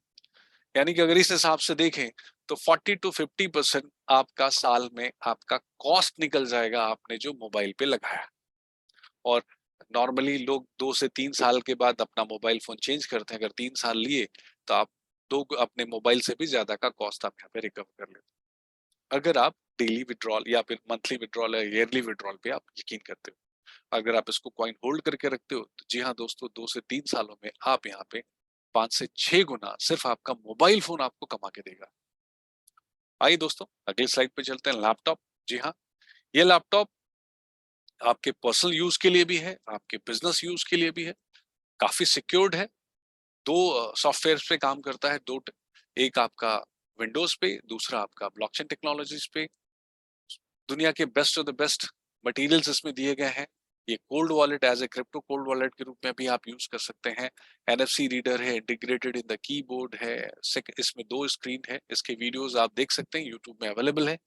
यानी कि अगर इस हिसाब से देखें तो 40 to 50% आपका साल में आपका कॉस्ट निकल जाएगा, आपने जो मोबाइल पे लगाया। और नॉर्मली लोग 2 से 3 साल के बाद अपना मोबाइल फोन चेंज करते हैं। अगर 3 साल लिए तो आप दो अपने मोबाइल से भी ज्यादा का कॉस्ट आप यहाँ पे रिकवर कर लेते हैं, अगर आप डेली विड्रॉल या फिर मंथली विड्रॉल या ईयरली विड्रॉल पे आप यकीन करते हो। अगर आप इसको कॉइन होल्ड करके रखते हो तो जी हाँ दोस्तों, 2 से 3 सालों में आप यहाँ पे 5 से 6 गुना सिर्फ आपका मोबाइल फोन आपको कमा के देगा। आइए दोस्तों, अगली स्लाइड पे चलते हैं। लैपटॉप। जी हाँ, ये लैपटॉप आपके पर्सनल यूज के लिए भी है, आपके बिजनेस यूज के लिए भी है, काफी सिक्योर्ड है। दो सॉफ्टवेयर पे काम करता है, एक आपका विंडोज पे, दूसरा आपका ब्लॉकचेन टेक्नोलॉजीज पे। दुनिया के best of the best materials इसमें दिए गए हैं। ये cold wallet as a crypto cold wallet के रूप में भी आप यूज कर सकते हैं। NFC रीडर है, इंटीग्रेटेड इन द कीबोर्ड है, इसमें 2 स्क्रीन है, इसके वीडियोस आप देख सकते हैं, यूट्यूब में अवेलेबल है।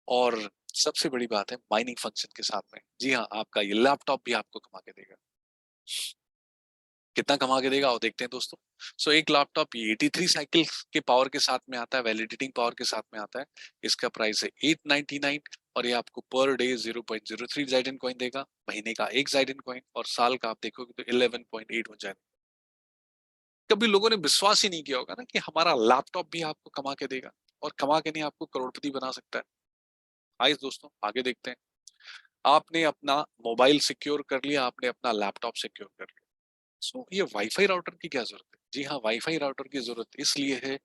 और सबसे बड़ी बात है माइनिंग फंक्शन के साथ में। जी हाँ, आपका ये लैपटॉप भी आपको कमा के देगा। कितना कमा के देगा और देखते हैं दोस्तों। सो एक लैपटॉप ये 83 साइकिल के पावर के साथ में आता है, वैलिडेटिंग पावर के साथ में आता है। इसका प्राइस है 899 और ये आपको पर डे 0.03 जाइडेन कॉइन देगा, महीने का 1 जाइडेन कॉइन, और साल का आप देखोगे तो 11.8 हो जाएगा। कभी लोगों ने विश्वास ही नहीं किया होगा ना कि हमारा लैपटॉप भी आपको कमा के देगा, और कमा के नहीं आपको करोड़पति बना सकता है। आइए दोस्तों आगे देखते हैं। आपने अपना मोबाइल सिक्योर कर लिया, आपने अपना लैपटॉप सिक्योर कर लिया। सो ये वाईफाई राउटर की क्या जरूरत है? जी हाँ, वाईफाई राउटर की जरूरत इसलिए है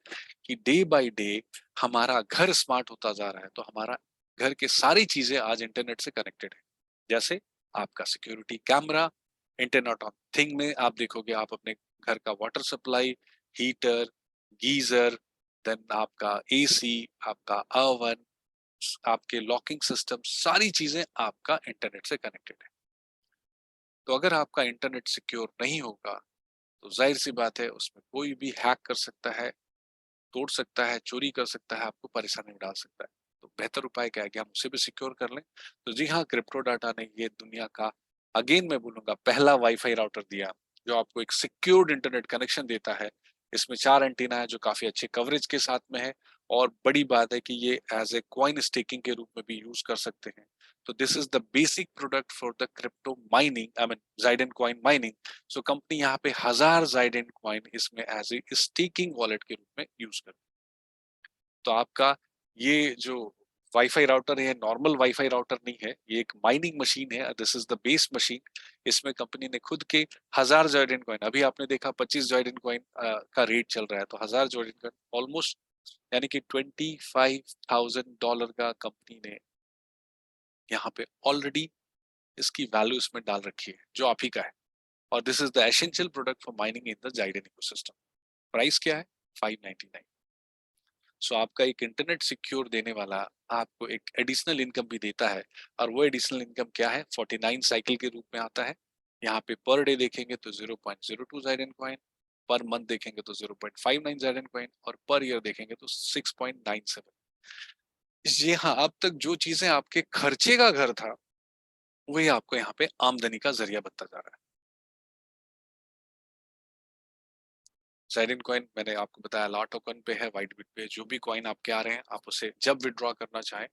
कि डे बाय डे हमारा घर स्मार्ट होता जा रहा है, तो हमारा घर के सारी चीजें आज इंटरनेट से कनेक्टेड है। जैसे आपका security camera, internet of thing में आप देखोगे आप अपने घर का water supply, heater, geyser, then आपका एसी, आपका ओवन, आपके लॉकिंग सिस्टम, सारी चीजें आपका इंटरनेट से कनेक्टेड है। तो अगर आपका इंटरनेट सिक्योर नहीं होगा तो जाहिर सी बात है उसमें कोई भी हैक कर सकता है, तोड़ सकता है, चोरी कर सकता है, आपको परेशानी में डाल सकता है। तो बेहतर उपाय क्या है कि हम उसे भी सिक्योर कर लें। तो जी हाँ, क्रिप्टो डाटा ने ये दुनिया का, अगेन मैं बोलूंगा, पहला वाईफाई राउटर दिया जो आपको एक सिक्योर्ड इंटरनेट कनेक्शन देता है। इसमें 4 एंटीना है जो काफी अच्छे कवरेज के साथ में है, और बड़ी बात है कि ये एज ए कॉइन स्टेकिंग के रूप में भी यूज कर सकते हैं। तो this is the basic product for the crypto mining, I mean Xiden coin mining. So company यहाँ पे 1000 जाइडेन कॉइन इसमें एज ए स्टेकिंग वॉलेट के रूप में यूज कर। तो आपका ये जो वाईफाई राउटर है, नॉर्मल वाईफाई राउटर नहीं है, ये एक माइनिंग मशीन है। This is the base machine. इसमें कंपनी ने खुद के 1000 जॉर्डन कॉइन, अभी आपने देखा 25 जॉर्डन कॉइन का रेट चल रहा है, तो 1000 जॉर्डन कॉइन ऑलमोस्ट यानी कि $25,000 का कंपनी ने यहाँ पे ऑलरेडी इसकी वैल्यू इसमें डाल रखी है जो आप ही का है। और this is the essential product for mining in the Xiden ecosystem. Price क्या है? 599। सो आपका एक इंटरनेट सिक्योर देने वाला आपको एक एडिशनल इनकम भी देता है, और वो एडिशनल इनकम क्या है? 49 साइकिल के रूप में आता है। यहाँ पे पर डे देखेंगे तो 0.02 जाइडेन कॉइन, पर मंथ देखेंगे तो 0.59 जाइडेन कॉइन, और पर ईयर देखेंगे तो 6.97। जी हाँ, अब तक जो चीजें आपके खर्चे का घर था वही आपको यहाँ पे आमदनी का जरिया बनता जा रहा है। जाइडेन कॉइन मैंने आपको बताया लॉ टोकन पे है, वाइटबिट पे। जो भी कॉइन आपके आ रहे हैं आप उसे जब विड्रॉ करना चाहें,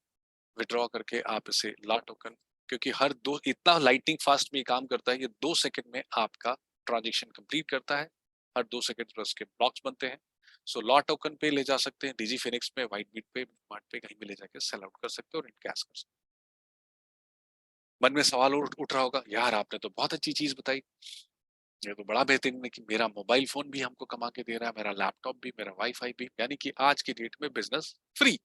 विड्रॉ करके आप इसे लॉ टोकन, क्योंकि हर दो, इतना लाइटनिंग फास्ट में ये काम करता है, ये 2 सेकंड में आपका ट्रांजेक्शन कंप्लीट करता है। हर 2 सेकंड पर उसके ब्लॉक्स बनते हैं। सो लॉ टोकन पे ले जा सकते हैं, डीजी फिनिक्स पे, वाइटबिट पे, मार्ट पे, कहीं भी ले जाके सेल आउट कर सकते हो और इनकैश कर सकते हो। मन में सवाल उठ रहा होगा, यार आपने तो बहुत अच्छी चीज बताई, ये तो बड़ा बेहतरीन है कि मेरा मोबाइल फोन भी हमको कमा के दे रहा है, मेरा लैपटॉप भी, मेरा वाईफाई भी, यानी कि आज की डेट में बिजनेस फ्री।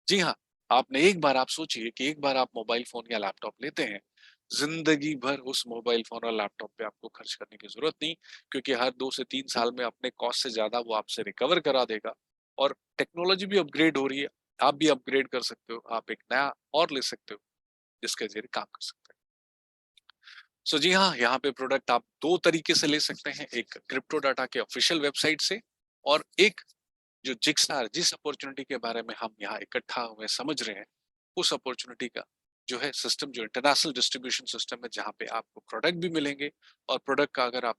जी हाँ, आपने एक बार आप सोचिए कि एक बार आप मोबाइल फोन या लैपटॉप लेते हैं, जिंदगी भर उस मोबाइल फोन और लैपटॉप पे आपको खर्च करने की जरूरत नहीं, क्योंकि हर 2 से 3 साल में अपने कॉस्ट से ज्यादा वो आपसे रिकवर करा देगा। और टेक्नोलॉजी भी अपग्रेड हो रही है, आप भी अपग्रेड कर सकते हो, आप एक नया और ले सकते हो जिसके जरिए काम कर सकते हैं। सो जी हाँ, यहाँ पे प्रोडक्ट आप 2 तरीके से ले सकते हैं, एक क्रिप्टो डाटा के ऑफिशियल वेबसाइट से, और एक जो जिक्सार, जिस अपॉर्चुनिटी के बारे में हम यहाँ इकट्ठा हुए समझ रहे हैं, उस अपॉर्चुनिटी का जो है सिस्टम, जो इंटरनेशनल डिस्ट्रीब्यूशन सिस्टम है, जहाँ पे आपको प्रोडक्ट भी मिलेंगे, और प्रोडक्ट का अगर आप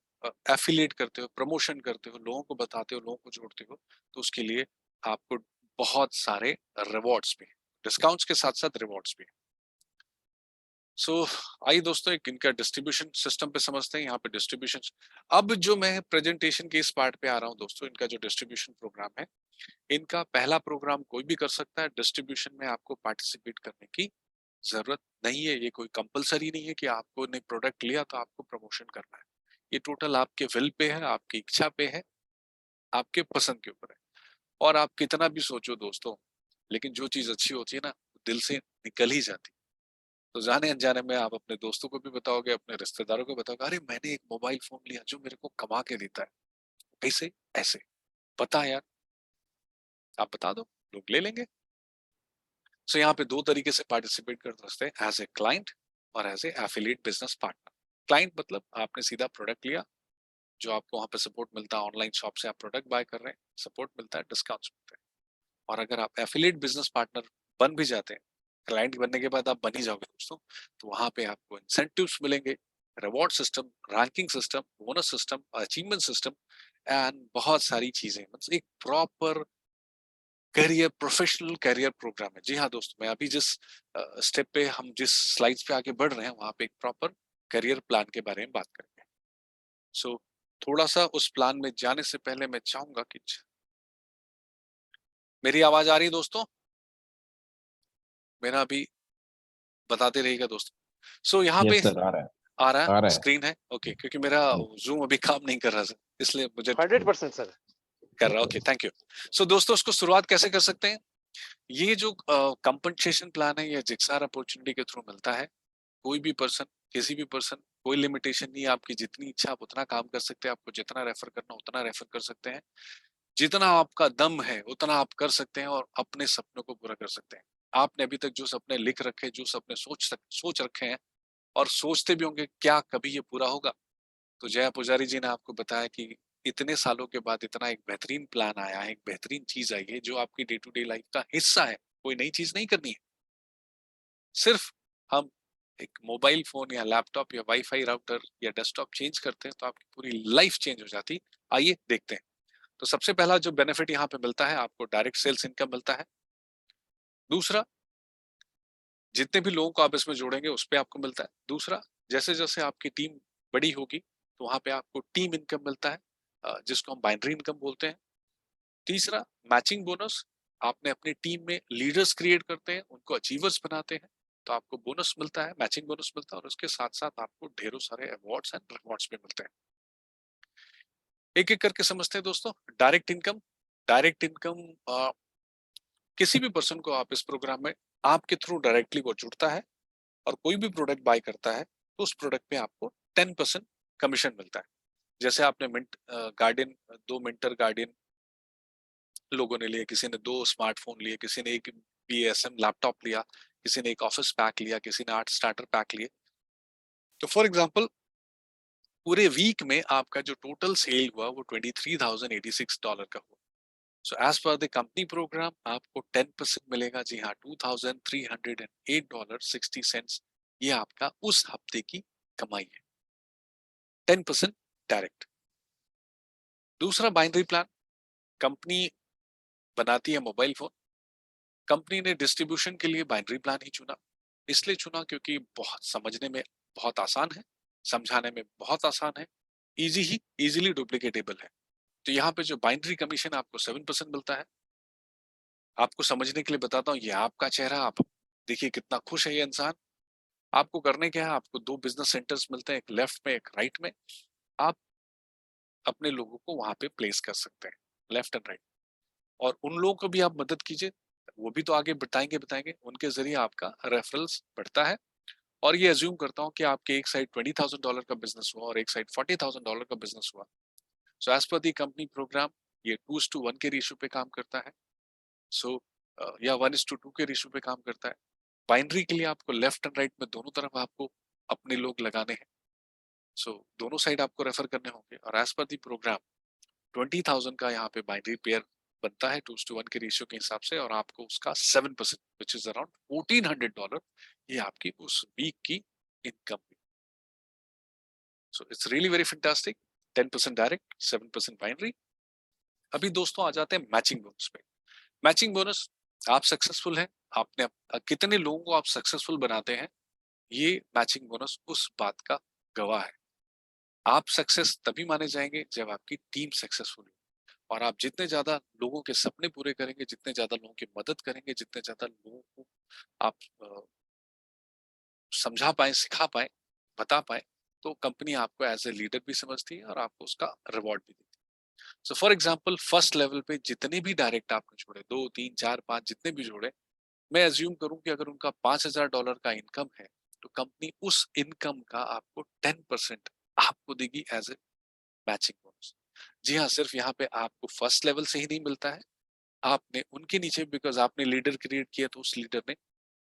एफिलिएट करते हो, प्रमोशन करते हो, लोगों को बताते हो, लोगों को जोड़ते हो, तो उसके लिए आपको बहुत सारे रिवॉर्ड्स भी, डिस्काउंट्स के साथ साथ रिवॉर्ड्स भी। सो आइए दोस्तों एक इनका डिस्ट्रीब्यूशन सिस्टम पे समझते हैं। यहाँ पे डिस्ट्रीब्यूशन, अब जो मैं प्रेजेंटेशन के इस पार्ट पे आ रहा हूँ दोस्तों, इनका जो डिस्ट्रीब्यूशन प्रोग्राम है, इनका पहला प्रोग्राम कोई भी कर सकता है। डिस्ट्रीब्यूशन में आपको पार्टिसिपेट करने की जरूरत नहीं है, ये कोई कंपलसरी नहीं है कि आपको ने प्रोडक्ट लिया तो आपको प्रमोशन करना है। ये टोटल आपके विल पे है, आपकी इच्छा पे है, आपके पसंद के ऊपर है। और आप कितना भी सोचो दोस्तों, लेकिन जो चीज अच्छी होती है ना, दिल से निकल ही जाती है। तो जाने अनजाने में आप अपने दोस्तों को भी बताओगे, अपने रिश्तेदारों को बताओगे, अरे मैंने एक मोबाइल फोन लिया जो मेरे को कमा के देता है। कैसे? ऐसे बता यार, आप बता दो, लोग ले लेंगे। सो यहाँ पे 2 तरीके से पार्टिसिपेट कर सकते हैं, एज ए क्लाइंट और as a affiliate business partner. Client मतलब आपने सीधा प्रोडक्ट लिया, जो आपको वहां पे सपोर्ट मिलता है, ऑनलाइन शॉप से आप प्रोडक्ट बाय कर रहे हैं, सपोर्ट मिलता है, डिस्काउंट्स मिलते हैं। और अगर आप एफिलिएट बिजनेस पार्टनर बन भी जाते हैं, क्लाइंट बनने के बाद आप बन ही जाओगे दोस्तों, तो वहां पे आपको इंसेंटिव्स मिलेंगे, reward system, ranking system, bonus system, achievement system and बहुत सारी चीजें, मतलब एक proper career, professional career programme है। जी हाँ दोस्तों, मैं अभी जिस स्टेप पे, हम जिस स्लाइड्स पे आगे बढ़ रहे हैं, वहां पे एक प्रॉपर करियर प्लान के बारे में बात करेंगे। सो थोड़ा सा उस प्लान में जाने से पहले मैं चाहूंगा कि मेरी आवाज आ रही है दोस्तों, मेरा अभी बताते रहिएगा दोस्तों। सो यहाँ पे यस सर, आ रहा है, आ रहा आ है रहा है। स्क्रीन है, ओके, क्योंकि मेरा जूम अभी काम नहीं कर रहा है, इसलिए मुझे 100% सर। कर रहा। Okay, thank you. सो दोस्तों, उसको शुरुआत कैसे कर सकते हैं? ये जो कंपनसेशन प्लान है, ये जिक्सार अपॉर्चुनिटी के थ्रू मिलता है। कोई भी पर्सन, किसी भी पर्सन, कोई लिमिटेशन नहीं है, आपकी जितनी इच्छा आप उतना काम कर सकते हैं, आपको जितना रेफर करना उतना रेफर कर सकते हैं, जितना आपका दम है उतना आप कर सकते हैं और अपने सपनों को पूरा कर सकते हैं। आपने अभी तक जो सपने लिख रखे, जो सपने सोच रखे हैं और सोचते भी होंगे क्या कभी ये पूरा होगा, तो जया पुजारी जी ने आपको बताया कि इतने सालों के बाद इतना एक बेहतरीन प्लान आया है, एक बेहतरीन चीज आई है जो आपकी डे टू डे लाइफ का हिस्सा है। कोई नई चीज नहीं करनी है, सिर्फ हम एक मोबाइल फोन या लैपटॉप या वाईफाई राउटर या डेस्कटॉप चेंज करते हैं तो आपकी पूरी लाइफ चेंज हो जाती। आइए देखते हैं। तो सबसे पहला जो बेनिफिट यहाँ पे मिलता है, आपको डायरेक्ट सेल्स इनकम मिलता है। दूसरा, जितने भी लोगों को आप इसमें जोड़ेंगे उस पर आपको मिलता है। दूसरा, जैसे जैसे आपकी टीम बड़ी होगी तो वहां पे आपको टीम इनकम मिलता है, जिसको हम बाइनरी इनकम बोलते हैं। तीसरा, मैचिंग बोनस, आपने अपनी टीम में लीडर्स क्रिएट करते हैं, उनको अचीवर्स बनाते हैं, तो आपको बोनस मिलता है, मैचिंग बोनस मिलता है, और उसके साथ साथ आपको ढेरों सारे अवार्ड्स एंड रिवॉर्ड्स भी मिलते हैं। एक एक करके समझते हैं दोस्तों। डायरेक्ट इनकम, डायरेक्ट इनकम किसी भी पर्सन को आप इस प्रोग्राम में आपके थ्रू डायरेक्टली वो जुड़ता है और कोई भी प्रोडक्ट बाय करता है तो उस प्रोडक्ट पे आपको 10% कमीशन मिलता है। जैसे आपने मिंट गार्डियन, 2 मिंटर गार्डियन लोगों ने लिए, किसी ने 2 स्मार्टफोन लिए, किसी ने एक BSM लैपटॉप लिया, किसी ने एक ऑफिस पैक लिया, किसी ने 8 स्टार्टर पैक लिए। तो फॉर एग्जांपल, पूरे वीक में आपका जो टोटल सेल हुआ वो $23,086 का हुआ। So as per the company programme आपको 10% मिलेगा। जी हाँ, $2,308.60 ये आपका उस हफ्ते की कमाई है, 10% डायरेक्ट। दूसरा बाइनरी प्लान, कंपनी बनाती है मोबाइल फोन, कंपनी ने डिस्ट्रीब्यूशन के लिए बाइनरी प्लान ही चुना। इसलिए चुना क्योंकि बहुत समझने में बहुत आसान है, समझाने में बहुत आसान है, इजीली डुप्लीकेटेबल है। तो यहाँ पे जो बाइनरी कमीशन आपको 7% मिलता है। आपको समझने के लिए बताता हूँ, ये आपका चेहरा, आप देखिए कितना खुश है ये इंसान। आपको करने क्या है, आपको 2 बिजनेस सेंटर्स मिलते हैं, एक लेफ्ट में एक राइट में। आप अपने लोगों को वहां पे प्लेस कर सकते हैं, लेफ्ट एंड राइट। और उन लोगों को भी आप मदद कीजिए, वो भी तो आगे बताएंगे, उनके जरिए आपका रेफरल्स बढ़ता है। और ये अज्यूम करता हूँ कि आपके एक साइड $20,000 का बिजनेस हुआ और एक साइड $40,000 का बिजनेस हुआ। सो एज पर दी कंपनी प्रोग्राम ये 2:1 के रेशियो पे काम करता है। सो या 1:2 के रेशियो पे काम करता है। बाइनरी के लिए आपको लेफ्ट एंड राइट में दोनों तरफ आपको अपने लोग लगाने हैं। सो दोनों साइड आपको रेफर करने होंगे और एज पर दी प्रोग्राम 20,000 का यहाँ पे बाइनरी पेयर बनता है 2:1 के रेशियो के हिसाब से, और आपको उसका 7% विच इज अराउंड $1,400 ये आपकी उस वीक की income. So it's really very fantastic. 10% direct, 7% binary. अभी दोस्तों आ जाते हैं मैचिंग बोनस पे। मैचिंग बोनस, आप सक्सेसफुल हैं, आपने कितने लोगों को आप सक्सेसफुल बनाते हैं, ये मैचिंग बोनस उस बात का गवाह है। आप सक्सेस तभी माने जाएंगे जब आपकी टीम सक्सेसफुल है। और आप जितने ज्यादा लोगों के सपने पूरे करेंगे, जितने ज्यादा लोगों की मदद करेंगे, जितने ज्यादा लोगों को आप समझा पाए, सिखा पाए, बता पाए, तो कंपनी आपको एज ए लीडर भी समझती है और आपको उसका रिवॉर्ड भी देती है। So for example, first level पे जितने भी डायरेक्ट आपने जोड़े, 2, 3, 4, 5 जितने भी जोड़े, मैं अज्यूम करूं कि अगर उनका $5,000 का इनकम है तो कंपनी उस इनकम का आपको 10% आपको देगी एज ए मैचिंग बोनस। जी हाँ, सिर्फ यहाँ पे आपको फर्स्ट लेवल से ही नहीं मिलता है, आपने उनके नीचे, बिकॉज आपने लीडर क्रिएट किया तो उस लीडर ने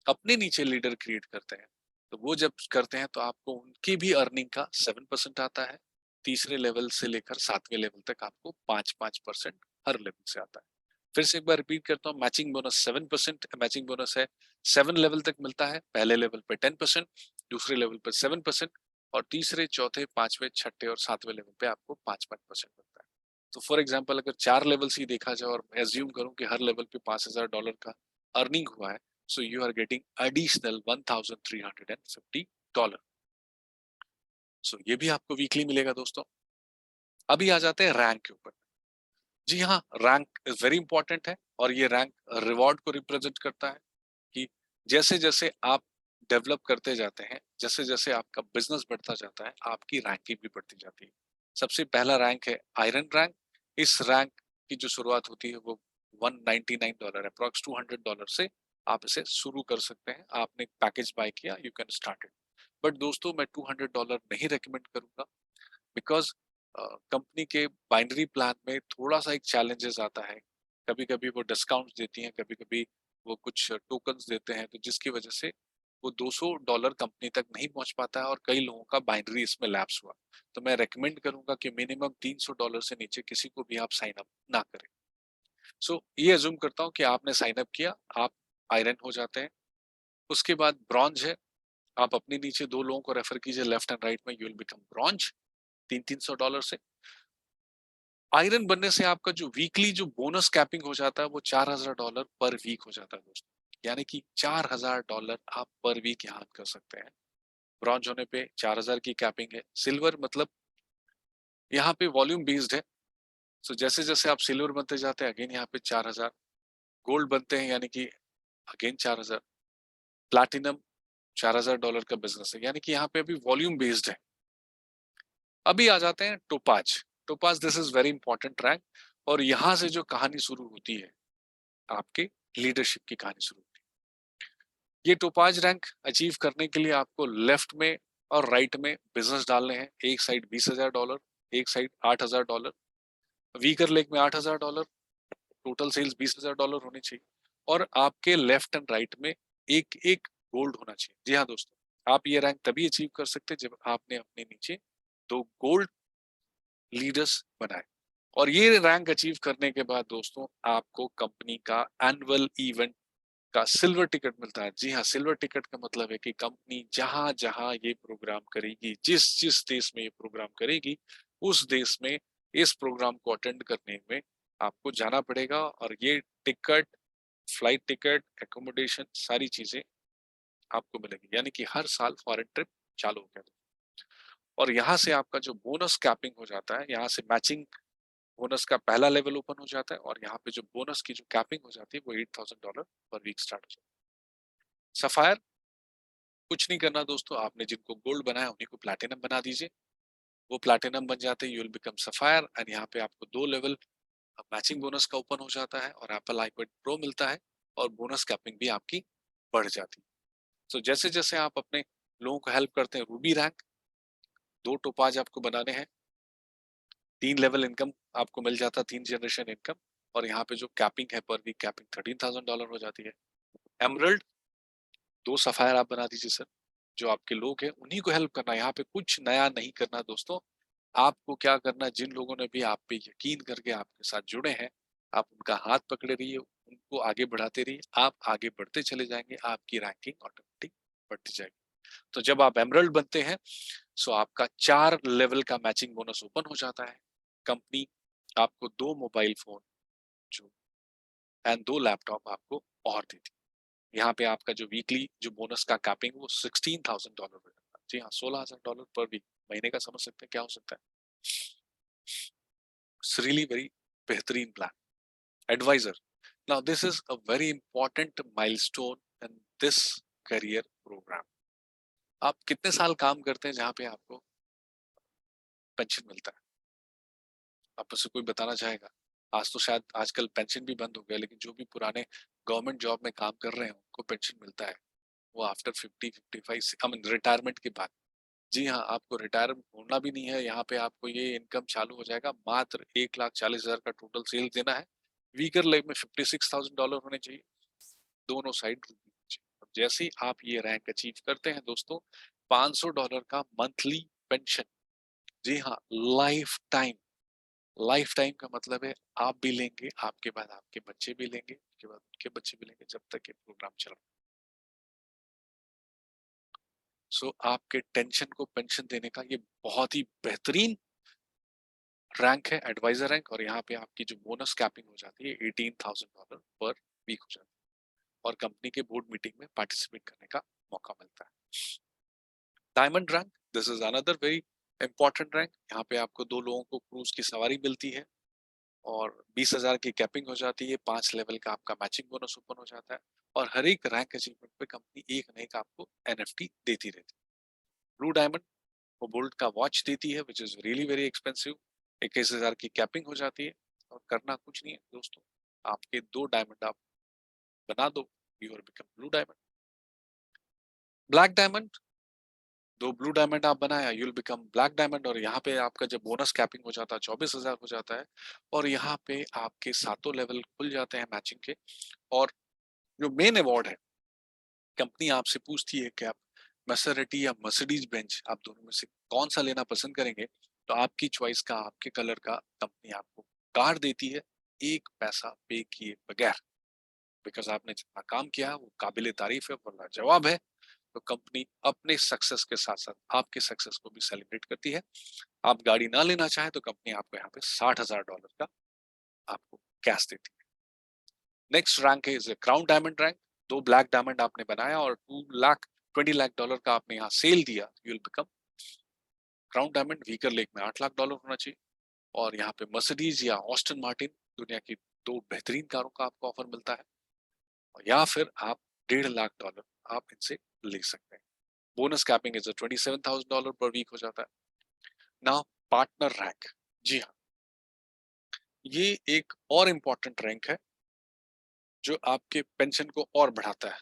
अपने नीचे लीडर क्रिएट करते हैं, तो वो जब करते हैं तो आपको उनकी भी अर्निंग का 7% आता है। तीसरे लेवल से लेकर 7वें लेवल तक आपको 5-5% हर लेवल से आता है। फिर से एक बार रिपीट करता हूँ, मैचिंग बोनस 7% मैचिंग बोनस है, 7 लेवल तक मिलता है। पहले लेवल पे 10%, दूसरे लेवल पर 7% और तीसरे, चौथे, पांचवें, छठे और सातवें लेवल पे आपको 5-5% मिलता है। तो फॉर एग्जाम्पल अगर 4 लेवल से देखा जाए और एज्यूम करूं कि हर लेवल पे $5,000 का अर्निंग हुआ है, so you are getting additional $1,350। So ये भी आपको वीकली मिलेगा दोस्तों। अभी आ जाते हैं रैंक के ऊपर। जी हाँ, रैंक इज वेरी इंपॉर्टेंट है और ये रैंक रिवॉर्ड को रिप्रेजेंट करता है कि जैसे जैसे आप डेवलप करते जाते हैं, जैसे जैसे आपका बिजनेस बढ़ता जाता है, आपकी रैंकिंग भी बढ़ती जाती है। सबसे पहला रैंक है आयरन रैंक। इस रैंक की जो शुरुआत होती है वो $199 अप्रॉक्स $200 से आप इसे शुरू कर सकते हैं। आपने पैकेज बाय किया, you can start it. But दोस्तों मैं $200 नहीं रेकमेंड करूंगा, बिकॉज कंपनी के बाइनरी प्लान में थोड़ा सा एक चैलेंजेस आता है। कभी कभी वो डिस्काउंट देती हैं, कभी कभी वो कुछ टोकन्स देते हैं, तो जिसकी वजह से वो $200 कंपनी तक नहीं पहुंच पाता है और कई लोगों का बाइनरी इसमें लैप्स हुआ। तो मैं रेकमेंड करूंगा कि मिनिमम $300 से नीचे किसी को भी आप साइन अप ना करें। सो ये अज्यूम करता हूँ कि आपने साइन अप किया, आप आयरन हो जाते हैं। उसके बाद ब्रॉन्ज है, आप अपने नीचे 2 लोगों को रेफर कीजिए लेफ्ट एंड राइट में, यू विल बिकम ब्रॉन्ज $300 से। आयरन बनने से आपका जो वीकली जो बोनस कैपिंग हो जाता है वो $4,000 पर वीक हो जाता है दोस्तों। यानी कि $4,000 आप पर वीक यहाँ कर सकते हैं। ब्रॉन्ज होने पे 4,000 की कैपिंग है। सिल्वर मतलब यहाँ पे वॉल्यूम बेस्ड है। सो जैसे जैसे आप सिल्वर बनते जाते हैं, अगेन यहाँ पे 4,000। गोल्ड बनते हैं यानी कि अगेन 4,000। प्लैटिनम $4,000 का बिजनेस है, यानी कि यहाँ पे अभी वॉल्यूम बेस्ड है। अभी आ जाते हैं topaz. Topaz this is very important rank और यहाँ से जो कहानी शुरू होती है, आपके लीडरशिप की कहानी शुरू होती है। ये टोपाज रैंक अचीव करने के लिए आपको लेफ्ट में और राइट में बिजनेस डालने हैं। एक साइड $20,000, एक साइड $8,000। वीकर लेग में $8,000, टोटल सेल्स $20,000 होनी चाहिए और आपके लेफ्ट एंड राइट में एक एक गोल्ड होना चाहिए। जी हाँ दोस्तों, आप ये रैंक तभी अचीव कर सकते हैं जब आपने अपने नीचे 2 गोल्ड लीडर्स बनाए। और ये रैंक अचीव करने के बाद दोस्तों आपको कंपनी का एनुअल इवेंट का सिल्वर टिकट मिलता है। जी हाँ, सिल्वर टिकट का मतलब है कि कंपनी जहां जहां ये प्रोग्राम करेगी, जिस जिस देश में ये प्रोग्राम करेगी, उस देश में इस प्रोग्राम को अटेंड करने में आपको जाना पड़ेगा और ये टिकट, फ्लाइट टिकट, एकोमोडेशन, सारी चीजें आपको मिलेगी। यानी कि हर साल फॉरेन ट्रिप चालू हो गया। और यहाँ से आपका जो बोनस कैपिंग हो जाता है, यहाँ से मैचिंग बोनस का पहला लेवल ओपन हो जाता है और यहाँ पे जो बोनस की जो कैपिंग हो जाती है वो $8,000 पर वीक स्टार्ट हो जाता है। सफायर कुछ नहीं करना दोस्तों, आपने जिनको गोल्ड बनाया उन्हीं को प्लैटिनम बना दीजिए। वो प्लैटिनम बन जाते हैं, you will become sapphire and यहाँ पे आपको 2 लेवल मैचिंग बोनस का ओपन हो जाता है और एप्पल आईपैड प्रो मिलता है और बोनस कैपिंग भी आपकी बढ़ जाती है। तो जैसे जैसे आप अपने लोगों को हेल्प करते हैं, रूबी रैंक 2 टोपाज आपको बनाने हैं, 3 लेवल इनकम आपको मिल जाता है, 3 जनरेशन इनकम। और यहाँ पे जो कैपिंग है पर वीक कैपिंग $13,000 हो जाती है। एमरल्ड 2 सफायर आप बना दीजिए सर। जो आपके लोग हैं उन्हीं को हेल्प करना, यहाँ पे कुछ नया नहीं करना दोस्तों। आपको क्या करना, जिन लोगों ने भी आप पे यकीन करके आपके साथ जुड़े हैं, आप उनका हाथ पकड़े रहिए, उनको आगे बढ़ाते रहिए। आप आगे बढ़ते चले जाएंगे, आपकी रैंकिंग ऑटोमेटिक बढ़ती जाएगी। तो जब आप एमरल्ड बनते हैं, सो आपका 4 लेवल का मैचिंग बोनस ओपन हो जाता है। कंपनी आपको 2 मोबाइल फोन जो एंड 2 लैपटॉप आपको और देती है। यहाँ पे आपका जो वीकली जो बोनस का कैपिंग वो $16,000 हो जाता है। जी हाँ, $16,000 पर वीक। महीने का समझ सकते हैं क्या हो सकता है। इट्स रियली वेरी बेहतरीन plan. Advisor, now this is a very important milestone in this career programme. आप कितने साल काम करते हैं जहाँ पे आपको पेंशन मिलता है? आप मुझसे कोई बताना चाहेगा? आज तो शायद आजकल पेंशन भी बंद हो गया, लेकिन जो भी पुराने गवर्नमेंट जॉब में काम कर रहे हैं उनको पेंशन मिलता है। वो आफ्टर 50-55 आई मीन रिटायरमेंट के बाद। जी हाँ, आपको रिटायर होना भी नहीं है। यहाँ पे आपको ये इनकम चालू हो जाएगा। मात्र 1,40,000 का टोटल सेल देना है। वीकर लाइफ में $56,000 होने चाहिए। दोनों साइड जैसे ही आप ये रैंक अचीव करते हैं दोस्तों, $500 का मंथली पेंशन, जी हाँ, लाइफ टाइम का मतलब है आप भी लेंगे, आपके बाद आपके बच्चे भी लेंगे, उसके बाद उनके बच्चे भी लेंगे, जब तक ये प्रोग्राम चल रहा है। सो आपके टेंशन को पेंशन देने का ये बहुत ही बेहतरीन रैंक है, एडवाइजर रैंक। और यहाँ पे आपकी जो बोनस कैपिंग हो जाती है $18,000 पर वीक हो जाती है, और कंपनी के बोर्ड मीटिंग में पार्टिसिपेट करने का मौका मिलता है। Diamond rank, this is another very important rank. यहाँ पे आपको 2 लोगों को क्रूज की सवारी मिलती है और 20,000 की कैपिंग हो जाती है, 5 लेवल का आपका मैचिंग बोनस ओपन हो जाता है, और हर एक रैंक अचीवमेंट पे कंपनी एक न एक आपको एनएफटी देती रहती है। ब्लू डायमंड वो बोल्ट का वॉच देती है, which is really very expensive. 21,000 की कैपिंग हो जाती है, और करना कुछ नहीं है दोस्तों, आपके 2 डायमंड आप बना दो, you are become blue diamond. Black diamond, 2 blue diamond आप बनाया, यूल बिकम ब्लैक डायमंड। और यहाँ पे आपका जब बोनस कैपिंग हो जाता है 24,000 हो जाता है, और यहाँ पे आपके 7 लेवल खुल जाते हैं मैचिंग के। और जो मेन अवार्ड है, कंपनी आपसे पूछती है कि आप मैसेरेटी या मर्सिडीज बेंच, आप दोनों में से कौन सा लेना पसंद करेंगे, तो आपकी चॉइस का, आपके कलर का कंपनी आपको कार देती है, 1 पैसा पे किए बगैर। बिकॉज आपने जितना काम किया है वो काबिले तारीफ है, वरना जवाब है। तो कंपनी अपने सक्सेस के साथ साथ आपके सक्सेस को भी सेलिब्रेट करती है। आप गाड़ी ना लेना चाहें तो कंपनी आपको यहाँ पे $60,000 का आपको कैश देती है। नेक्स्ट रैंक है crown diamond rank. 2 black diamond आपने बनाया और $20 लाख का आपने यहाँ सेल दिया, you will become crown diamond. Weaker lake में $8 लाख होना चाहिए, और यहाँ पे मर्सिडीज या ऑस्टन मार्टिन, दुनिया की 2 बेहतरीन कारों का आपको ऑफर मिलता है, या फिर आप $1.5 लाख आप इनसे ले सकते हैं। बोनस कैपिंग इज $27,000 पर वीक हो जाता है। नाउ पार्टनर रैंक, जी हाँ, ये एक और इम्पोर्टेंट रैंक है जो आपके पेंशन को और बढ़ाता है।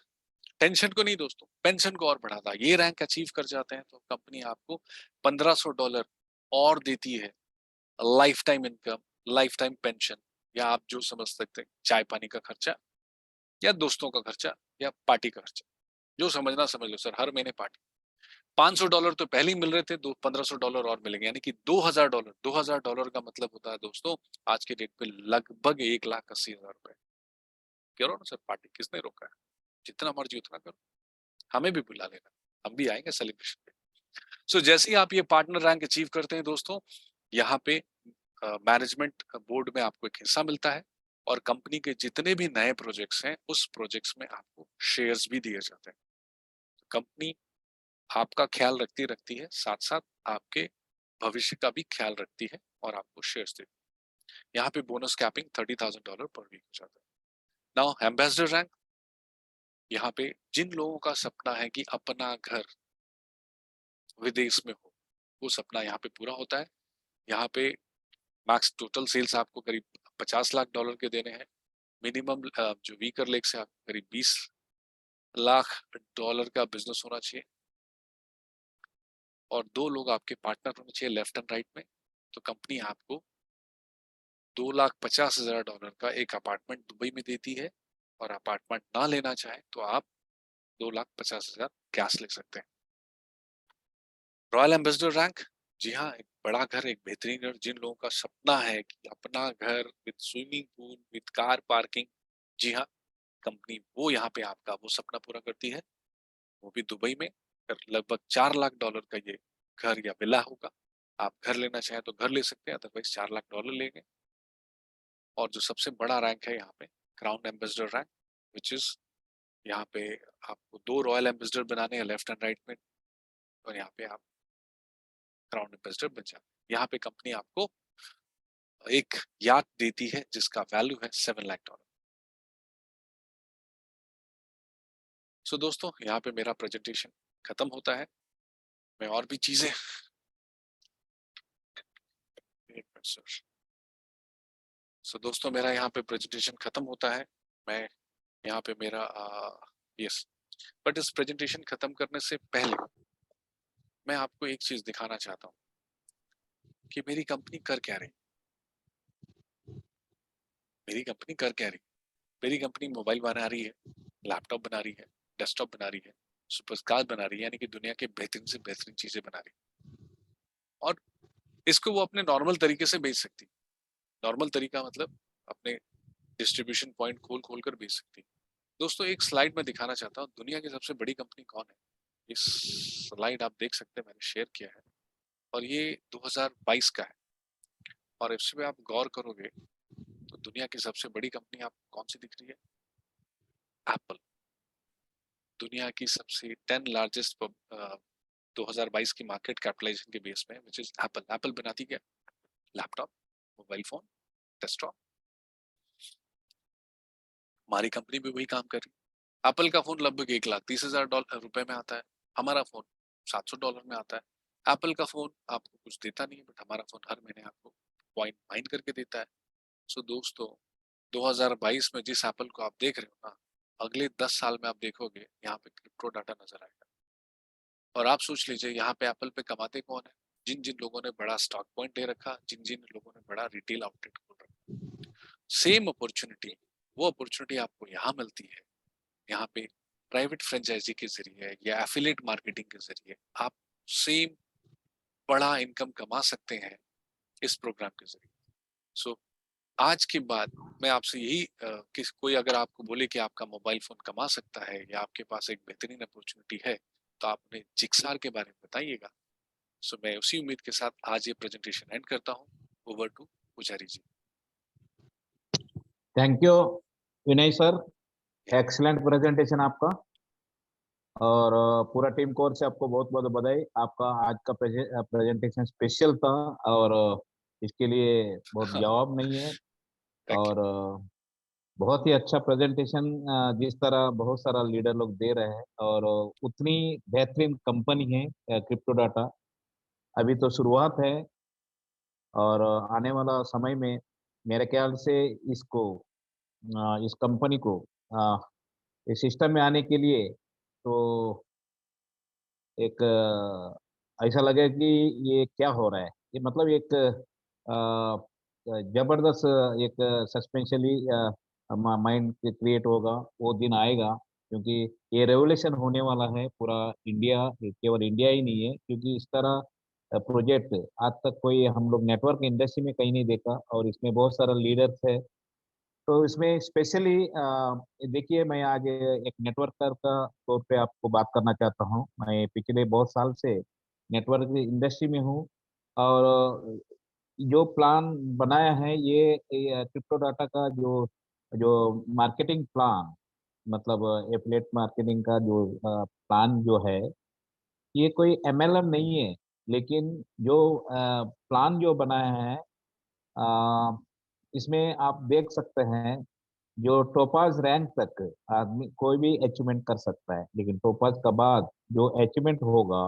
टेंशन को नहीं दोस्तों, पेंशन को और बढ़ाता है। ये रैंक अचीव कर जाते हैं तो कंपनी आपको $1,500 और देती है, life time income, life time pension, या आप जो समझ सकते हैं, चाय पानी का खर्चा, या दोस्तों का खर्चा, या पार्टी का खर्चा, जो समझना समझ लो सर, हर महीने पार्टी। $500 तो पहले ही मिल रहे थे, $1,500 और मिलेंगे, यानी कि $2,000। $2,000 का मतलब होता है दोस्तों आज के डेट पे लगभग $1,80,000। करो ना सर पार्टी, किसने रोका है? जितना मर्जी उतना करो, हमें भी बुला लेना, हम भी आएंगे सेलिब्रेशन पे। सो जैसे ही आप ये पार्टनर रैंक अचीव करते हैं दोस्तों, यहाँ पे मैनेजमेंट बोर्ड में आपको एक हिस्सा मिलता है, और कंपनी के जितने भी नए प्रोजेक्ट्स हैं उस प्रोजेक्ट्स में आपको शेयर्स भी दिए जाते हैं। कंपनी आपका ख्याल रखती है, साथ साथ आपके भविष्य का भी ख्याल रखती है, और आपको शेयर्स देती है। यहाँ पे बोनस कैपिंग $30,000 पर वीक हो जाता है। नाउ एम्बेसडर रैंक, यहाँ पे जिन लोगों का सपना है कि अपना घर विदेश में हो, वो सपना यहाँ पे पूरा होता है। यहाँ पे मैक्स टोटल सेल्स आपको करीब $50 लाख के देने हैं। मिनिमम जो वीकर लेक से आपको करीब $20 लाख का बिजनेस होना चाहिए, और 2 लोग आपके पार्टनर होने चाहिए लेफ्ट एंड राइट में। तो कंपनी आपको $2,50,000 का एक अपार्टमेंट दुबई में देती है, और अपार्टमेंट ना लेना चाहे तो आप 2,50,000 कैश ले सकते हैं। रॉयल एम्बेसडर रैंक, जी हाँ, एक बड़ा घर, एक बेहतरीन घर, जिन लोगों का सपना है कि अपना घर with swimming pool, with car parking, जी हाँ, कंपनी वो यहाँ पे आपका वो सपना पूरा करती है, वो भी दुबई में। लगभग $4 लाख का ये घर या विला होगा। आप घर लेना चाहें तो घर ले सकते हैं, अदरवाइज $4 लाख लेंगे। और जो सबसे बड़ा रैंक है यहाँ पे, crown ambassador rank, which is यहाँ पे आपको 2 रॉयल एम्बेसडर बनाने हैं लेफ्ट एंड राइट में, और यहाँ पे आप क्राउन एम्बेसडर बन जाते हैं। यहाँ पे कंपनी आपको एक याट देती है जिसका वैल्यू है $7 लाख। सो दोस्तों, यहाँ पे मेरा प्रेजेंटेशन खत्म होता है। मैं और भी चीजें सो दोस्तों, मेरा यहाँ पे प्रेजेंटेशन खत्म होता है। मैं यहाँ पे मेरा यस, बट इस प्रेजेंटेशन खत्म करने से पहले मैं आपको एक चीज दिखाना चाहता हूँ कि मेरी कंपनी कर क्या रही। मेरी कंपनी कर क्या रही? मेरी कंपनी मोबाइल बना रही है, लैपटॉप बना रही है, डेस्कटॉप बना रही है, सुपर बना रही है, यानी कि दुनिया के बेहतरीन से बेहतरीन चीजें बना रही है, और इसको वो अपने नॉर्मल तरीके से बेच सकती है। नॉर्मल तरीका मतलब अपने डिस्ट्रीब्यूशन पॉइंट खोल खोल कर बेच सकती है। दोस्तों एक स्लाइड में दिखाना चाहता हूँ दुनिया की सबसे बड़ी कंपनी कौन है। इस स्लाइड आप देख सकते हैं, मैंने शेयर किया है, और ये 2022 का है, और इस पे आप गौर करोगे तो दुनिया की सबसे बड़ी कंपनी आपको कौन सी दिख रही है? एप्पल। दुनिया की सबसे 10 लार्जेस्ट 2022 की मार्केट कैपिटलाइजेशन के बेस में, विच इज एप्पल। एप्पल बनाती क्या? Laptop, mobile phone, desktop. हमारी कंपनी भी वही काम कर रही है। एप्पल का फोन लगभग $1,30,000 में आता है, हमारा फोन $700 में आता है। एप्पल का फोन आपको कुछ देता नहीं है, बट हमारा फोन हर महीने आपको पॉइंट माइन करके देता है। सो दोस्तों 2022 में जिस एप्पल को आप देख रहे हो ना, अगले 10 साल में आप देखोगे यहाँ पे क्रिप्टो डाटा नजर आएगा। और आप सोच लीजिए यहाँ पे एप्पल पे कमाते कौन है? जिन जिन लोगों ने बड़ा स्टॉक पॉइंट ले रखा, जिन जिन लोगों ने बड़ा रिटेल आउटलेट खोल रखा। सेम अपॉर्चुनिटी, वो अपॉर्चुनिटी आपको यहाँ मिलती है। यहाँ पे प्राइवेट फ्रेंचाइजी के जरिए या एफिलिएट मार्केटिंग के जरिए आप सेम बड़ा इनकम कमा सकते हैं इस प्रोग्राम के जरिए। सो आज के बाद मैं आपसे यही कि कोई अगर आपको बोले कि आपका मोबाइल फोन कमा सकता है या आपके पास एक बेहतरीन अपॉर्चुनिटी है, तो आप उन्हें जिक्सार के बारे में बताइएगा। सो मैं उसी उम्मीद के साथ आज ये प्रेजेंटेशन एंड करता हूँ। Over to Pujari ji. Thank you Vinay sir, excellent presentation आपका, और पूरा टीम कोर से आपको बहुत बहुत बधाई। आपका आज का प्रेजेंटेशन स्पेशल था, और इसके लिए बहुत जवाब नहीं है। थैंक और बहुत ही अच्छा प्रेजेंटेशन जिस तरह बहुत सारा लीडर लोग दे रहे हैं, और उतनी बेहतरीन कंपनी है क्रिप्टो डाटा। अभी तो शुरुआत है, और आने वाला समय में मेरे ख्याल से इसको इस कंपनी को अ, इस सिस्टम में आने के लिए तो एक ऐसा लगे कि ये क्या हो रहा है। ये मतलब एक जबरदस्त एक सस्पेंशली माइंड क्रिएट होगा, वो दिन आएगा, क्योंकि ये रेवोल्यूशन होने वाला है पूरा इंडिया। केवल इंडिया ही नहीं है, क्योंकि इस तरह प्रोजेक्ट आज तक कोई हम लोग नेटवर्क इंडस्ट्री में कहीं नहीं देखा, और इसमें बहुत सारा लीडर्स है। तो इसमें स्पेशली देखिए, मैं आज एक नेटवर्कर का तौर पे आपको बात करना चाहता हूँ। मैं पिछले बहुत साल से नेटवर्क इंडस्ट्री में हूँ, और जो प्लान बनाया है ये क्रिप्टो डाटा का जो जो मार्केटिंग प्लान, मतलब एफिलिएट मार्केटिंग का जो प्लान जो है, ये कोई एमएलएम नहीं है। लेकिन जो प्लान जो बनाया है, अ, इसमें आप देख सकते हैं, जो टोपाज रैंक तक आदमी कोई भी अचीवमेंट कर सकता है, लेकिन टोपाज के बाद जो अचीवमेंट होगा,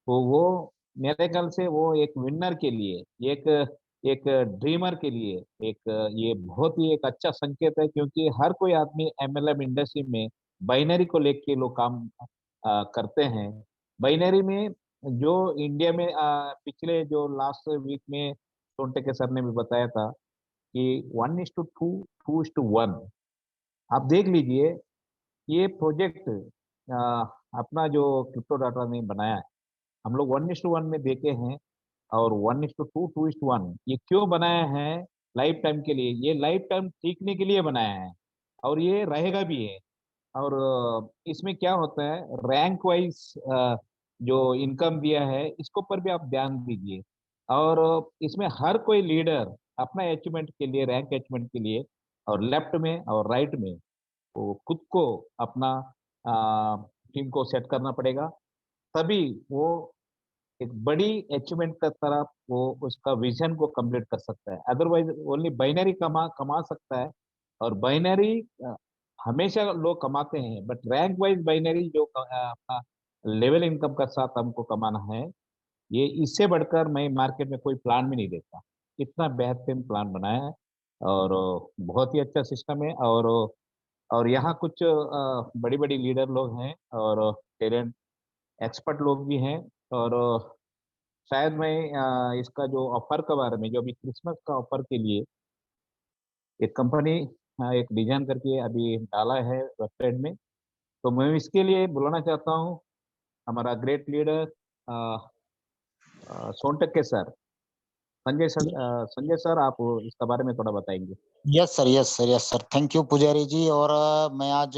तो वो मेरे ख्याल से वो एक विनर के लिए, एक एक ड्रीमर के लिए एक ये बहुत ही एक अच्छा संकेत है, क्योंकि हर कोई आदमी एमएलएम इंडस्ट्री में बाइनरी को लेके लोग काम करते हैं। बाइनरी में जो इंडिया में पिछले जो लास्ट वीक में सोनटे के सर ने भी बताया था कि 1:2, 2:1। आप देख लीजिए, ये प्रोजेक्ट अपना जो क्रिप्टो डाटा ने बनाया है, हम लोग 1:1 में देखे हैं, और 1:2, 2:1 ये क्यों बनाया है? लाइफ टाइम के लिए, ये लाइफ टाइम सीखने के लिए बनाया है, और ये रहेगा भी है। और इसमें क्या होता है, रैंक वाइज जो इनकम दिया है, इसके ऊपर भी आप ध्यान दीजिए। और इसमें हर कोई लीडर अपना अचीवमेंट के लिए, रैंक अचीवमेंट के लिए, और लेफ्ट में और राइट में वो खुद को अपना टीम को सेट करना पड़ेगा, तभी वो एक बड़ी अचीवमेंट का तरफ वो उसका विजन को कंप्लीट कर सकता है। अदरवाइज ओनली बाइनरी कमा कमा सकता है, और बाइनरी हमेशा लोग कमाते हैं, बट रैंक वाइज बाइनरी जो अपना लेवल इनकम का साथ हमको कमाना है, ये इससे बढ़कर मैं मार्केट में कोई प्लान भी नहीं देखता। इतना बेहतरीन प्लान बनाया है, और बहुत ही अच्छा सिस्टम है। और यहाँ कुछ बड़ी बड़ी लीडर लोग हैं, और टैलेंट एक्सपर्ट लोग भी हैं। और शायद मैं इसका जो ऑफर के बारे में, जो अभी क्रिसमस का ऑफर के लिए एक कंपनी एक डिजाइन करके अभी डाला है वेबसाइट में, तो मैं इसके लिए बुलाना चाहता हूँ हमारा great leader Sontakke sir, Sanjay sir, आप इसके बारे में थोड़ा बताएंगे। Yes sir, yes sir, yes sir. Thank you Pujari ji. और मैं आज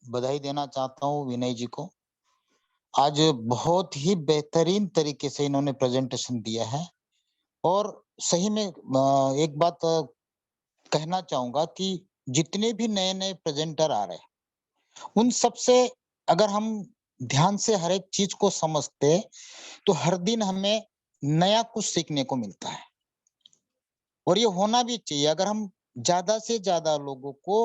बधाई देना चाहता हूँ विनय जी को। आज बहुत ही बेहतरीन तरीके से इन्होंने प्रेजेंटेशन दिया है और सही में एक बात कहना चाहूंगा कि जितने भी नए-नए प्रेजेंटर आ रहे हैं, उन सबसे अगर हम ध्यान से हर एक चीज को समझते तो हर दिन हमें नया कुछ सीखने को मिलता है और ये होना भी चाहिए। अगर हम ज्यादा से ज्यादा लोगों को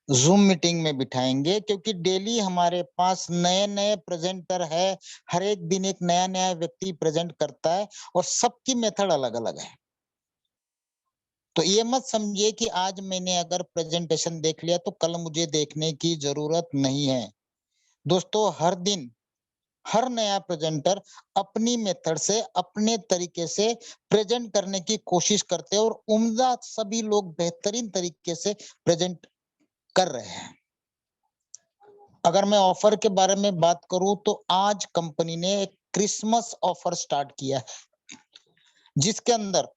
जूम मीटिंग में बिठाएंगे, क्योंकि डेली हमारे पास नए-नए प्रेजेंटर है, हर एक दिन एक नया-नया व्यक्ति प्रेजेंट करता है और सबकी मेथड अलग-अलग है। तो ये मत समझिए कि आज मैंने अगर प्रेजेंटेशन देख लिया तो कल मुझे देखने की जरूरत नहीं है। दोस्तों, हर दिन हर नया प्रेजेंटर अपनी मेथड से अपने तरीके से प्रेजेंट करने की कोशिश करते हैं और उम्दा सभी लोग बेहतरीन तरीके से प्रेजेंट कर रहे हैं। अगर मैं ऑफर के बारे में बात करूं तो आज कंपनी ने एक क्रिसमस ऑफर स्टार्ट किया है, जिसके अंदर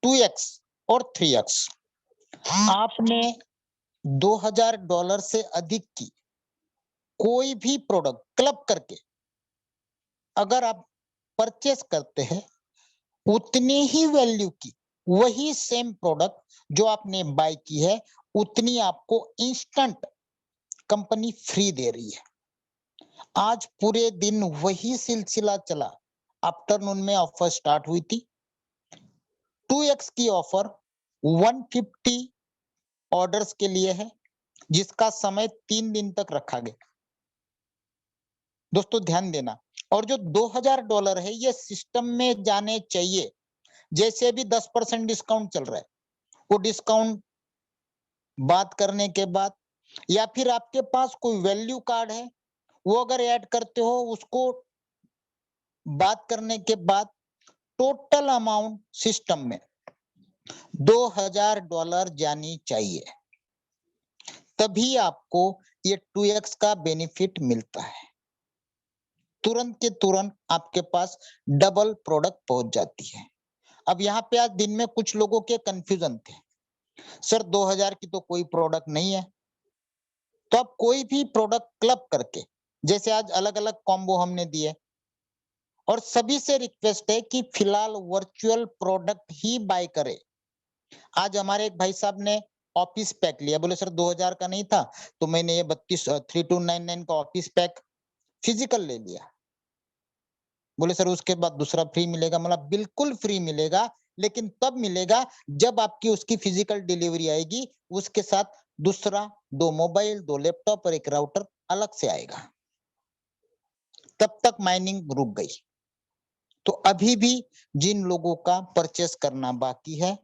2x और 3x आपने $2000 से अधिक की कोई भी प्रोडक्ट क्लब करके अगर आप परचेस करते हैं, उतनी ही वैल्यू की वही सेम प्रोडक्ट जो आपने बाय की है, उतनी आपको इंस्टेंट कंपनी फ्री दे रही है। आज पूरे दिन वही सिलसिला चला। आफ्टरनून में ऑफर स्टार्ट हुई थी। 2x की ऑफर 150 ऑर्डर्स के लिए है, जिसका समय 3 दिन तक रखा गया। दोस्तों ध्यान देना, और जो $2000 है ये सिस्टम में जाने चाहिए। जैसे भी 10% डिस्काउंट चल रहा है, वो डिस्काउंट बात करने के बाद या फिर आपके पास कोई वैल्यू कार्ड है, वो अगर ऐड करते हो, उसको बात करने के बाद टोटल अमाउंट सिस्टम में $2000 जानी चाहिए, तभी आपको ये 2x का बेनिफिट मिलता है। तुरंत के तुरंत आपके पास डबल प्रोडक्ट पहुंच जाती है। अब यहाँ पे आज दिन में कुछ लोगों के कंफ्यूजन थे, सर 2000 की तो कोई प्रोडक्ट नहीं है। तो आप कोई भी प्रोडक्ट क्लब करके, जैसे आज अलग-अलग कॉम्बो हमने दिए, और सभी से रिक्वेस्ट है कि फिलहाल वर्चुअल प्रोडक्ट ही बाय करें। आज हमारे एक भाई साहब ने ऑफिस पैक लिया, बोले सर 2000 का नहीं था, तो मैंने ये 3299 का ऑफिस पैक फिजिकल ले लिया। बोले सर उसके बाद दूसरा फ्री मिलेगा। मतलब बिल्कुल फ्री मिलेगा, लेकिन तब मिलेगा जब आपकी उसकी फिजिकल डिलीवरी आएगी, उसके साथ दूसरा 2 मोबाइल, 2 लैपटॉप और 1 राउटर अलग से आएगा। तब तक माइनिंग रुक गई। तो अभी भी जिन लोगों का परचेस करना बाकी है,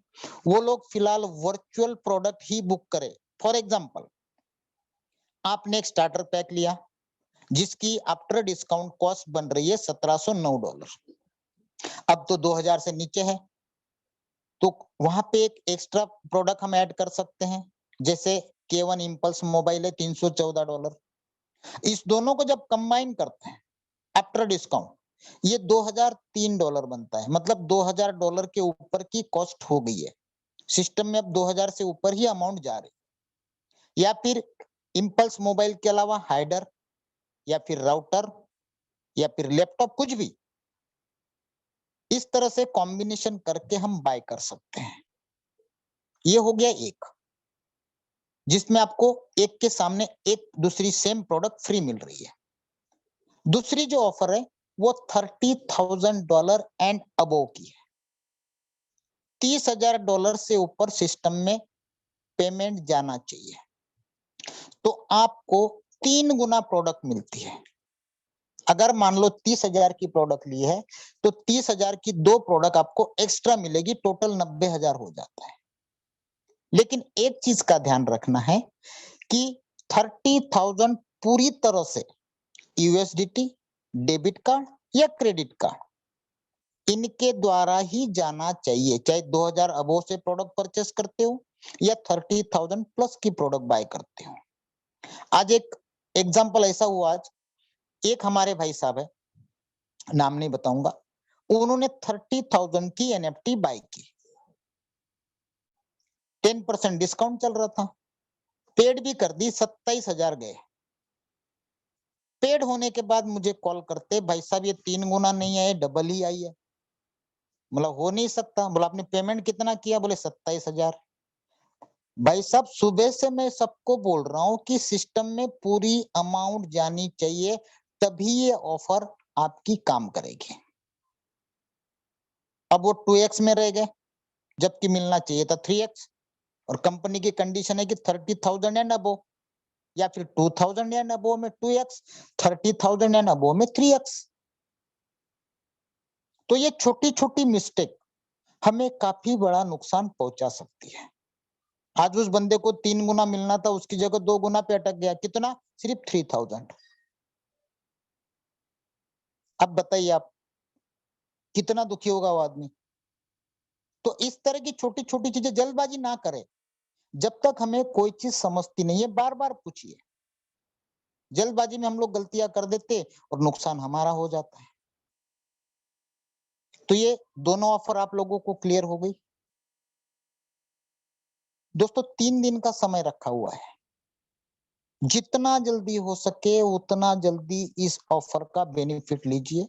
वो लोग फिलहाल वर्चुअल प्रोडक्ट ही बुक करें। फॉर एग्जांपल, आपने एक स्टार्टर पैक लिया, जिसकी आफ्टर डिस्काउंट कॉस्ट बन रही है $1709। अब तो 2000 से नीचे है, तो वहां पे एक एक्स्ट्रा प्रोडक्ट हम ऐड कर सकते हैं, जैसे K1 इम्पल्स मोबाइल है $314। इस दोनों को जब कंबाइन करते हैं आफ्टर डिस्काउंट, ये $2003 बनता है। मतलब $2000 के ऊपर की कॉस्ट हो गई है। सिस्टम में अब 2000 से ऊपर ही अमाउंट जा रही। या फिर इम्पल्स मोबाइल के अलावा हाइडर या फिर राउटर या फिर लैपटॉप, कुछ भी इस तरह से कॉम्बिनेशन करके हम बाय कर सकते हैं। ये हो गया एक, जिसमें आपको एक के सामने एक दूसरी सेम प्रोडक्ट फ्री मिल रही है। दूसरी जो ऑफर है वो $30,000 एंड अबोव की है। $30,000 से ऊपर सिस्टम में पेमेंट जाना चाहिए, तो आपको 3 गुना प्रोडक्ट मिलती है। अगर मान लो 30,000 की प्रोडक्ट ली है, तो 30,000 की 2 प्रोडक्ट आपको एक्स्ट्रा मिलेगी, टोटल 90,000 हो जाता है। लेकिन एक चीज का ध्यान रखना है कि 30,000 पूरी तरह से यूएसडीटी, डेबिट कार्ड या क्रेडिट कार्ड, इनके द्वारा ही जाना चाहिए। चाहे 2000 अबोव से प्रोडक्ट परचेस करते हो या 30,000 प्लस की प्रोडक्ट बाय करते हो। आज एक एग्जाम्पल ऐसा हुआ आज, एक हमारे भाई साहब है, नाम नहीं बताऊंगा, उन्होंने 30,000 की एनएफटी बाय की, 10% डिस्काउंट चल रहा था, पेड भी कर दी, 27,000 गए। पेड होने के बाद मुझे कॉल करते, भाई साहब ये 3 गुना नहीं है, डबल ही आई है। मतलब हो नहीं सकता। बोला आपने पेमेंट कितना किया? बोले 27,000। भाई साहब सुबह से मैं सबको बोल रहा हूं कि सिस्टम में पूरी अमाउंट जानी चाहिए, तभी ये ऑफर आपकी काम करेगी। अब वो 2x में रह गए, जबकि मिलना चाहिए था 3x, और कंपनी की कंडीशन है कि 30,000 एंड अबो, या फिर 2,000 एंड अबो में 2x, 30,000 एंड अबो में 3x। तो ये छोटी छोटी मिस्टेक हमें काफी बड़ा नुकसान पहुंचा सकती है। आज उस बंदे को 3 गुना मिलना था, उसकी जगह 2 गुना पे अटक गया। कितना? सिर्फ 3,000। अब बताइए आप कितना दुखी होगा वो आदमी। तो इस तरह की छोटी छोटी चीजें जल्दबाजी ना करें। जब तक हमें कोई चीज समझती नहीं है, बार बार पूछिए। जल्दबाजी में हम लोग गलतियां कर देते और नुकसान हमारा हो जाता है। तो ये दोनों ऑफर आप लोगों को क्लियर हो गई। दोस्तों 3 दिन का समय रखा हुआ है, जितना जल्दी हो सके उतना जल्दी इस ऑफर का बेनिफिट लीजिए।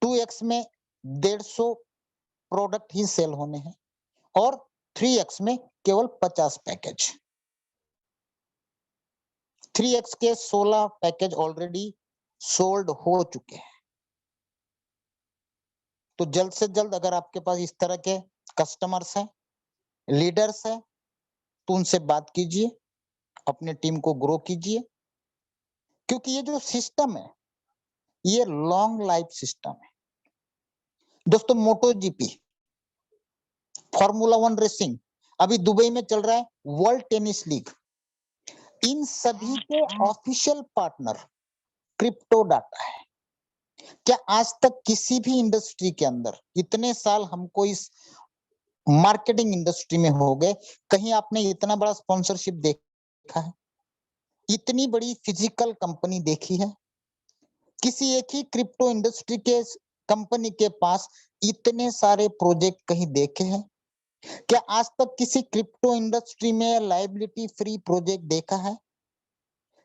2x में 150 प्रोडक्ट ही सेल होने हैं और 3x में केवल 50 पैकेज। 3x के 16 पैकेज ऑलरेडी सोल्ड हो चुके हैं। तो जल्द से जल्द अगर आपके पास इस तरह के कस्टमर्स हैं, लीडर्स हैं, तो उनसे बात कीजिए, अपने टीम को ग्रो कीजिए, क्योंकि ये जो सिस्टम है ये लॉन्ग लाइफ सिस्टम है। दोस्तों मोटो जीपी, फॉर्मूला 1 रेसिंग, अभी दुबई में चल रहा है वर्ल्ड टेनिस लीग, इन सभी के ऑफिशियल पार्टनर क्रिप्टो डाटा है। क्या आज तक किसी भी इंडस्ट्री के अंदर, इतने साल हमको इस मार्केटिंग इंडस्ट्री में हो गए, कहीं आपने इतना बड़ा स्पॉन्सरशिप देखा है? इतनी बड़ी फिजिकल कंपनी देखी है? किसी एक ही क्रिप्टो इंडस्ट्री के कंपनी के पास इतने सारे प्रोजेक्ट कहीं देखे हैं? क्या आज तक किसी क्रिप्टो इंडस्ट्री में लायबिलिटी फ्री प्रोजेक्ट देखा है?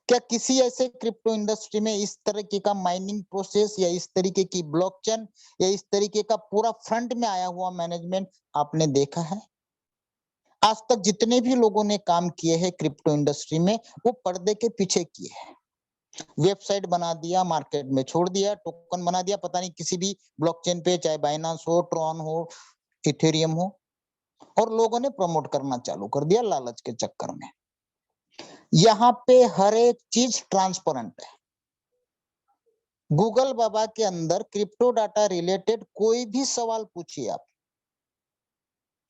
क्या किसी ऐसे क्रिप्टो इंडस्ट्री में इस तरीके का माइनिंग प्रोसेस या इस तरीके की ब्लॉकचेन या इस तरीके का पूरा फ्रंट में आया हुआ मैनेजमेंट आपने देखा है? आज तक जितने भी लोगों ने काम किए हैं क्रिप्टो इंडस्ट्री में, वो पर्दे के पीछे किए हैं। वेबसाइट बना दिया, मार्केट में छोड़ दिया, टोकन बना दिया, पता नहीं किसी भी ब्लॉकचेन पे, चाहे बाइनेंस हो, ट्रॉन हो, इथेरियम हो, और लोगों ने प्रमोट करना चालू कर दिया लालच के चक्कर में। यहाँ पे हर एक चीज ट्रांसपेरेंट है। गूगल बाबा के अंदर क्रिप्टो डाटा रिलेटेड कोई भी सवाल पूछिए आप,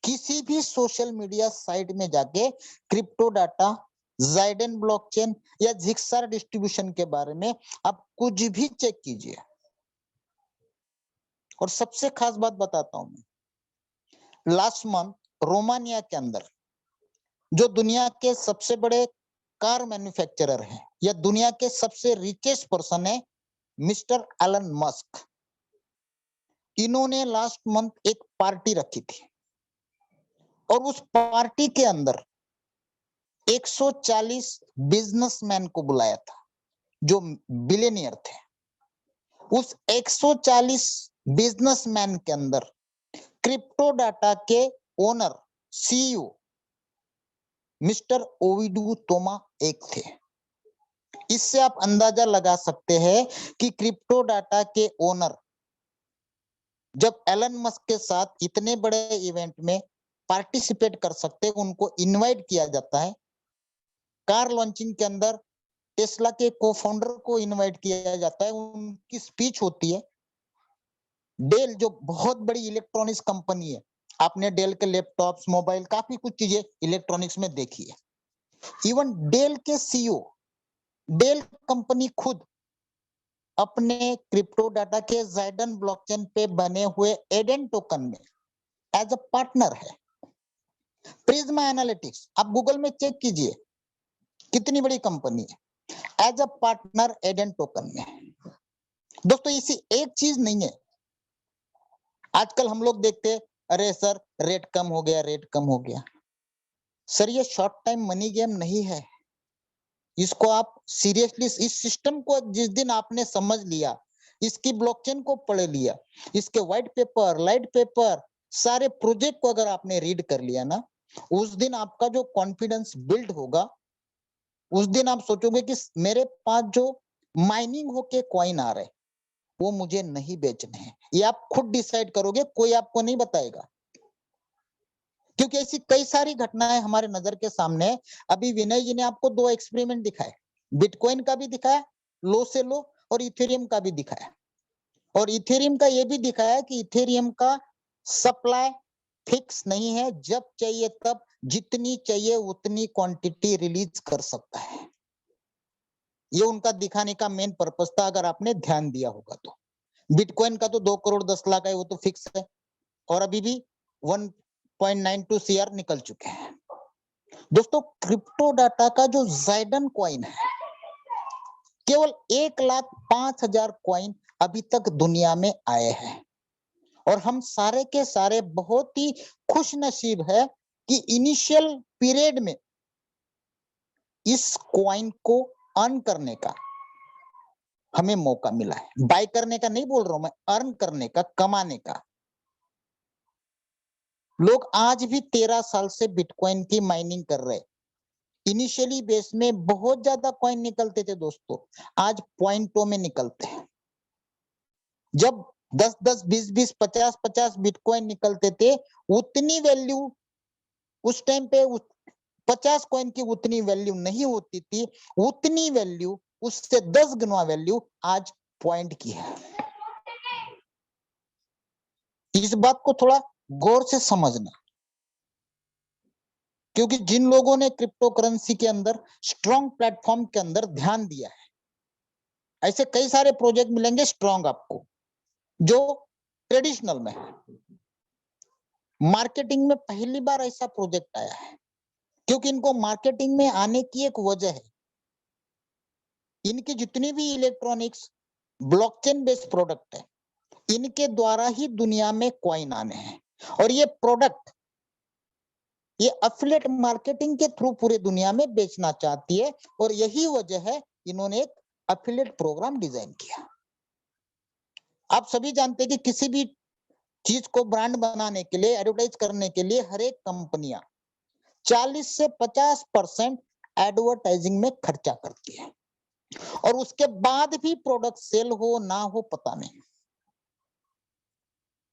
किसी भी सोशल मीडिया साइट में जाके क्रिप्टो डाटा, जाइडेन ब्लॉकचेन या जिक्सार डिस्ट्रीब्यूशन के बारे में आप कुछ भी चेक कीजिए। और सबसे खास बात बताता हूं मैं, लास्ट मंथ रोमानिया के अंदर जो दुनिया के सबसे बड़े कार मैन्युफैक्चरर हैं या दुनिया के सबसे रिचेस्ट पर्सन है मिस्टर एलन मस्क, इन्होंने लास्ट मंथ एक पार्टी रखी थी और उस पार्टी के अंदर 140 बिजनेसमैन को बुलाया था जो बिलियनियर थे। उस 140 बिजनेसमैन के अंदर क्रिप्टो डाटा के ओनर, सीईओ मिस्टर ओविडू तोमा एक थे। इससे आप अंदाजा लगा सकते हैं कि क्रिप्टो डाटा के ओनर जब एलन मस्क के साथ इतने बड़े इवेंट में पार्टिसिपेट कर सकते हैं, उनको इनवाइट किया जाता है। कार लॉन्चिंग के अंदर टेस्ला के को-फाउंडर को इनवाइट किया जाता है, उनकी स्पीच होती है। डेल जो बहुत बड़ी इलेक्ट्रॉनिक्स कंपनी है, आपने डेल के लैपटॉप्स, मोबाइल, काफी कुछ चीजें इलेक्ट्रॉनिक्स में देखी है। इवन डेल के सीईओ, डेल कंपनी खुद अपने क्रिप्टो डाटा के जाइडन ब्लॉकचेन पे बने हुए एडेन टोकन में एज अ पार्टनर है। प्रिज्मा एनालिटिक्स आप गूगल में चेक कीजिए, कितनी बड़ी कंपनी है। एज अ पार्टनर एडेंट टोकन में। दोस्तों इसी एक चीज नहीं है, आजकल हम लोग देखते हैं अरे सर रेट कम हो गया, रेट कम हो गया। सर ये शॉर्ट टाइम मनी गेम नहीं है, इसको आप सीरियसली इस सिस्टम को जिस दिन आपने समझ लिया, इसकी ब्लॉकचेन को पढ़ लिया, इसके व्हाइट पेपर, लाइट पेपर, सारे प्रोजेक्ट को अगर आपने रीड कर लिया ना, उस दिन आपका जो कॉन्फिडेंस बिल्ड होगा, उस दिन आप सोचोगे कि मेरे पास जो माइनिंग होके कॉइन आ रहे वो मुझे नहीं बेचने हैं। ये आप खुद डिसाइड करोगे, कोई आपको नहीं बताएगा, क्योंकि ऐसी कई सारी घटनाएं हमारे नजर के सामने है। अभी विनय जी ने आपको 2 एक्सपेरिमेंट दिखाए, बिटकॉइन का भी दिखाया लो से लो, और इथेरियम का भी दिखाया। और इथेरियम का ये भी दिखाया कि इथेरियम का सप्लाई फिक्स नहीं है, जब चाहिए तब जितनी चाहिए उतनी क्वांटिटी रिलीज कर सकता है। ये उनका दिखाने का मेन पर्पस था, अगर आपने ध्यान दिया होगा तो। बिटकॉइन का तो 2 करोड़ 10 लाख है, वो तो फिक्स है, और अभी भी 1.92 CR निकल चुके हैं। दोस्तों क्रिप्टो डाटा का जो जाइडन कॉइन है, केवल 1,05,000 कॉइन अभी तक दुनिया में आए हैं, और हम सारे के सारे बहुत ही खुश नसीब है कि इनिशियल पीरियड में इस कॉइन को अर्न करने का हमें मौका मिला है। बाय करने का नहीं बोल रहा हूं मैं, अर्न करने का, कमाने का। लोग आज भी 13 साल से बिटकॉइन की माइनिंग कर रहे हैं। इनिशियली बेस में बहुत ज्यादा कॉइन निकलते थे दोस्तों, आज पॉइंटों में निकलते हैं। जब 10-10, 20-20, 50-50 बिटकॉइन निकलते थे, उतनी वैल्यू उस टाइम पे 50 कॉइन की उतनी वैल्यू नहीं होती थी, उतनी वैल्यू उससे 10 गुना वैल्यू आज पॉइंट की है। इस बात को थोड़ा गौर से समझना, क्योंकि जिन लोगों ने क्रिप्टो करेंसी के अंदर स्ट्रॉन्ग प्लेटफॉर्म के अंदर ध्यान दिया है, ऐसे कई सारे प्रोजेक्ट मिलेंगे स्ट्रॉन्ग आपको, जो ट्रेडिशनल में है। मार्केटिंग में पहली बार ऐसा प्रोजेक्ट आया है, क्योंकि इनको मार्केटिंग में आने की एक वजह है, इनकी जितनी भी इलेक्ट्रॉनिक्स ब्लॉकचेन बेस्ड प्रोडक्ट है, इनके द्वारा ही दुनिया में कॉइन आने हैं। और ये प्रोडक्ट ये एफिलिएट मार्केटिंग के थ्रू पूरे दुनिया में बेचना चाहती है, और यही वजह है इन्होंने एक एफिलिएट प्रोग्राम डिजाइन किया। आप सभी जानते हैं कि किसी भी चीज को ब्रांड बनाने के लिए, एडवर्टाइज करने के लिए हर एक कंपनियां 40 से 50% एडवर्टाइजिंग में खर्चा करती है, और उसके बाद भी प्रोडक्ट सेल हो ना हो पता नहीं।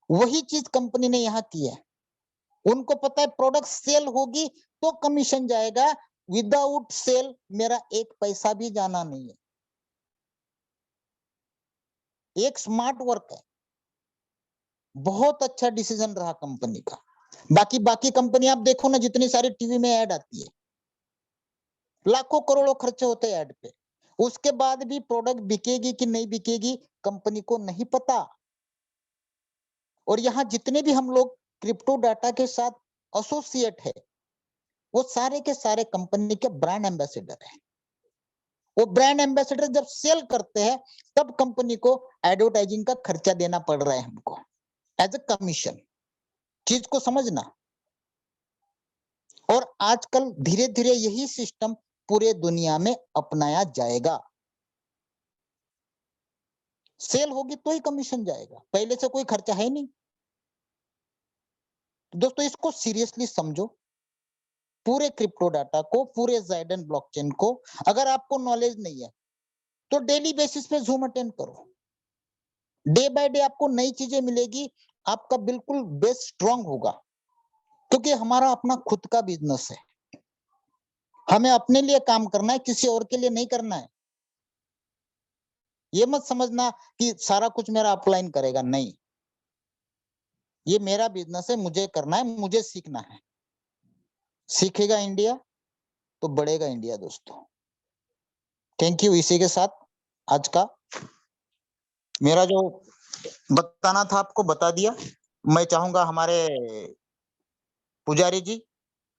वही चीज कंपनी ने यहां की है। उनको पता है प्रोडक्ट सेल होगी तो कमीशन जाएगा, विदाउट सेल मेरा एक पैसा भी जाना नहीं है। एक स्मार्ट वर्क है, बहुत अच्छा डिसीजन रहा कंपनी का। बाकी कंपनी आप देखो ना, जितनी सारी टीवी में ऐड आती है, लाखों करोड़ों खर्चे होते हैं ऐड पे, उसके बाद भी प्रोडक्ट बिकेगी कि नहीं बिकेगी कंपनी को नहीं पता। और यहाँ जितने भी हम लोग क्रिप्टो डाटा के साथ एसोसिएट है, वो सारे के सारे कंपनी के ब्रांड एम्बेसडर है। वो ब्रांड एम्बेसडर जब सेल करते हैं तब कंपनी को एडवर्टाइजिंग का खर्चा देना पड़ रहा है हमको एज ए कमीशन। चीज को समझना। और आजकल धीरे धीरे यही सिस्टम पूरे दुनिया में अपनाया जाएगा। सेल होगी तो ही कमीशन जाएगा, पहले से कोई खर्चा है नहीं। दोस्तों इसको सीरियसली समझो, पूरे क्रिप्टो डाटा को, पूरे जाइडन ब्लॉकचेन को। अगर आपको नॉलेज नहीं है तो डेली बेसिस पे जूम अटेंड करो, डे बाय डे आपको नई चीजें मिलेगी, आपका बिल्कुल बेस स्ट्रांग होगा। क्योंकि हमारा अपना खुद का बिजनेस है, हमें अपने लिए काम करना है, किसी और के लिए नहीं करना है। ये मत समझना कि सारा कुछ मेरा अपलाइन करेगा, नहीं, ये मेरा बिजनेस है, मुझे करना है, मुझे सीखना है। सीखेगा इंडिया तो बढ़ेगा इंडिया दोस्तों। Thank you. इसी के साथ आज का मेरा जो बताना था आपको बता दिया। मैं चाहूंगा हमारे पुजारी जी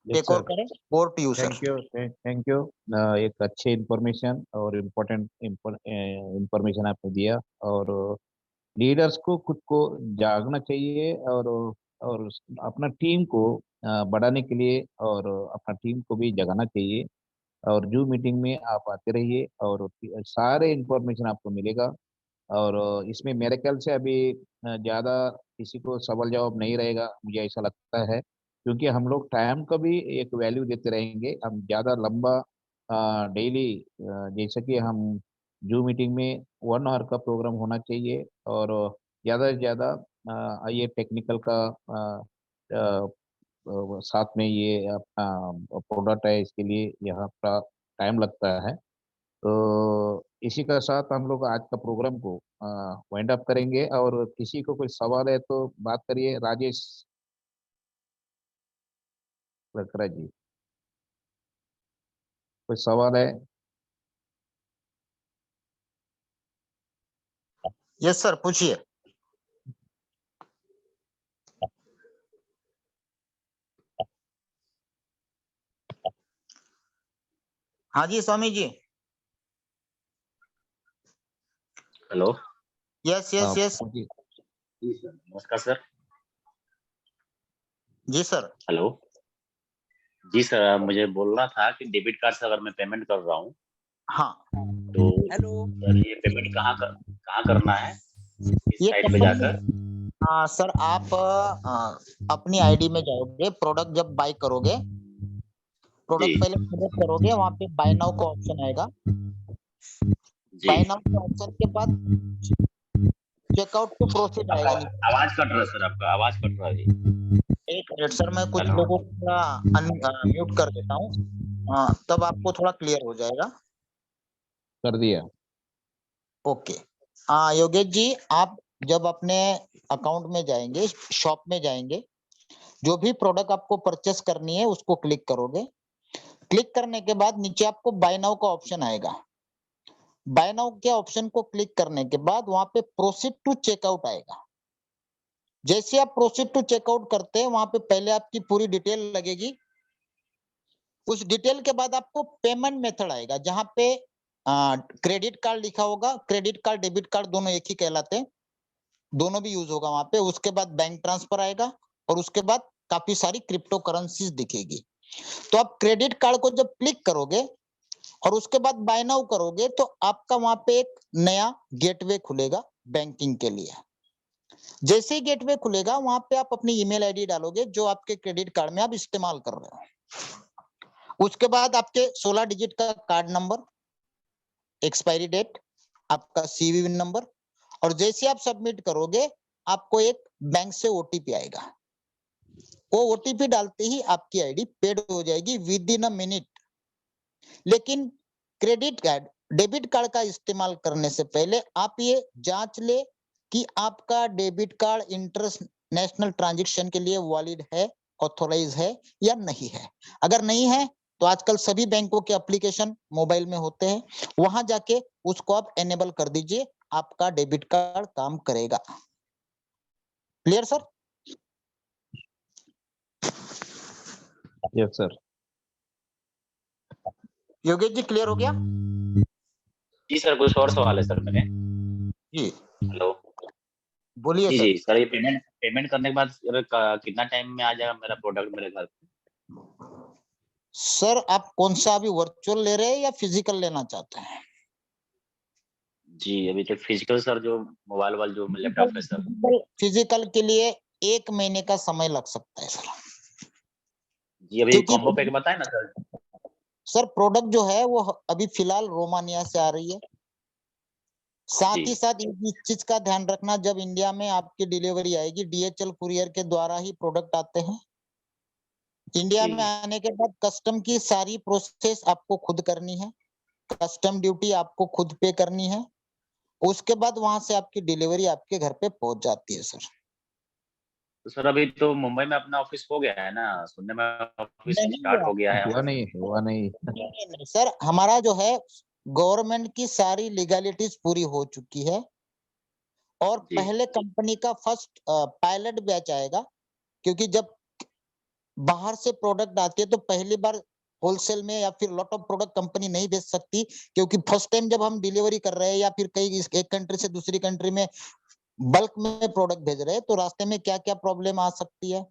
टेक ओवर करें, over to you sir. Thank you. एक अच्छे इंफॉर्मेशन और इम्पोर्टेंट इंफॉर्मेशन आपने दिया। और लीडर्स को खुद को जागना चाहिए और अपना टीम को बढ़ाने के लिए और अपना टीम को भी जगाना चाहिए। और जो मीटिंग में आप आते रहिए और सारे इंफॉर्मेशन आपको मिलेगा। और इसमें मेरे ख्याल से अभी ज़्यादा किसी को सवाल जवाब नहीं रहेगा, मुझे ऐसा लगता है, क्योंकि हम लोग टाइम को भी एक वैल्यू देते रहेंगे। हम ज़्यादा लंबा डेली, जैसे कि हम जूम मीटिंग में 1 आवर का प्रोग्राम होना चाहिए। और ज़्यादा से ज़्यादा ये टेक्निकल का साथ में ये अपना प्रोडक्ट है, इसके लिए यहाँ का टाइम लगता है। तो इसी का साथ हम लोग आज का प्रोग्राम को वाइंड अप करेंगे। और किसी को कोई सवाल है तो बात करिए। राजेश लकड़ा जी, कोई सवाल है? यस सर, पूछिए। हाँ जी Swami ji. Hello. Yes yes yes. पूछिए। जी सर, नमस्कार सर। जी सर। हेलो। जी सर, मुझे बोलना था कि डेबिट कार्ड से अगर मैं पेमेंट कर रहा हूँ हाँ, तो सर ये पेमेंट कहाँ करना है, किस ये साइट पे कंपनी जाकर? हाँ सर, आप अपनी आईडी में जाओगे, प्रोडक्ट जब बाय करोगे, प्रोडक्ट जी पहले सिलेक्ट करोगे, वहां पे बाय नाउ का ऑप्शन आएगा। जी। बाय नाउ के ऑप्शन के बाद चेकआउट टू प्रोसीड आपका आएगा नीचे। आवाज कट रहा है सर, आपका आवाज कट रहा है। एक मिनट सर, मैं कुछ हेलो। लोगों को थोड़ा म्यूट कर देता हूँ, तब आपको थोड़ा क्लियर हो जाएगा। कर दिया। ओके। हाँ योगेश जी, आप जब अपने अकाउंट में जाएंगे, शॉप में जाएंगे, जो भी प्रोडक्ट आपको परचेस करनी है उसको क्लिक करोगे। क्लिक करने के बाद नीचे आपको बाय नाउ का ऑप्शन आएगा। बाय नाउ के ऑप्शन को क्लिक करने के बाद वहां पे प्रोसीड टू चेकआउट आएगा। जैसे आप प्रोसीड टू चेकआउट करते हैं, वहां पे पहले आपकी पूरी डिटेल लगेगी। उस डिटेल के बाद आपको पेमेंट मेथड आएगा, जहां पे क्रेडिट कार्ड लिखा होगा। क्रेडिट कार्ड, डेबिट कार्ड दोनों एक ही कहलाते हैं, दोनों भी यूज होगा वहां पे। उसके बाद बैंक ट्रांसफर आएगा और उसके बाद काफी सारी क्रिप्टो करेंसीज दिखेगी। तो आप क्रेडिट कार्ड को जब क्लिक करोगे और उसके बाद बाय नाउ करोगे तो आपका वहां पे एक नया गेटवे खुलेगा बैंकिंग के लिए। जैसे ही गेटवे खुलेगा, वहां पे आप अपनी ईमेल आईडी डालोगे जो आपके क्रेडिट कार्ड में आप इस्तेमाल कर रहे हो। उसके बाद आपके 16 डिजिट का कार्ड नंबर, एक्सपायरी डेट, आपका सीवीवी नंबर, और जैसे आप सबमिट करोगे आपको एक बैंक से ओटीपी आएगा। वो ओटीपी डालते ही आपकी आईडी पेड हो जाएगी विद इन अ मिनट। लेकिन क्रेडिट कार्ड, डेबिट कार्ड का इस्तेमाल करने से पहले आप ये जांच ले कि आपका डेबिट कार्ड इंटरनेशनल ट्रांजैक्शन के लिए वैलिड है, ऑथोराइज है या नहीं है। अगर नहीं है तो आजकल सभी बैंकों के एप्लीकेशन मोबाइल में होते हैं, वहां जाके उसको आप एनेबल कर दीजिए, आपका डेबिट कार्ड काम करेगा। Clear sir? Yes sir. Yogesh ji, clear हो गया? जी सर, कुछ और सवाल है सर मेरे। जी हेलो। बोलिए जी सर। जी सर, ये पेमेंट पेमेंट करने के बाद सर कितना टाइम में आ जाएगा मेरा प्रोडक्ट मेरे घर पे? सर आप कौन सा अभी वर्चुअल ले रहे हैं या फिजिकल लेना चाहते हैं? जी अभी तो फिजिकल सर, जो मोबाइल वाला जो लैपटॉप है सर। फिजिकल के लिए 1 महीने का समय लग सकता है सर। जी अभी क्योंकि कॉम्बो पैक बताए ना सर। सर प्रोडक्ट जो है वो अभी फिलहाल रोमानिया से आ रही है। साथ जी ही साथ इस चीज का ध्यान रखना, जब इंडिया में आपकी डिलीवरी आएगी, डीएचएल कुरियर के द्वारा ही प्रोडक्ट आते हैं। इंडिया जी में आने के बाद कस्टम की सारी प्रोसेस आपको खुद करनी है, कस्टम ड्यूटी आपको खुद पे करनी है। उसके बाद वहां से आपकी डिलीवरी आपके घर पे पहुंच जाती है सर। तो सर अभी तो मुंबई में अपना ऑफिस हो गया है ना, सुनने में ऑफिस नहीं स्टार्ट हुआ। हो गया है हुआ हमारा। नहीं, हुआ नहीं। नहीं सर, हमारा जो है गवर्नमेंट की सारी लीगलिटीज पूरी हो चुकी है और जी पहले कंपनी का फर्स्ट पायलट बैच आएगा। क्योंकि जब बाहर से प्रोडक्ट आती है तो पहली बार होलसेल में या फिर लॉट ऑफ प्रोडक्ट कंपनी नहीं बेच सकती, क्योंकि फर्स्ट टाइम जब हम डिलीवरी कर रहे हैं या फिर कई एक कंट्री से दूसरी कंट्री में बल्क में प्रोडक्ट भेज रहे हैं, तो रास्ते में क्या क्या प्रॉब्लम आ सकती है,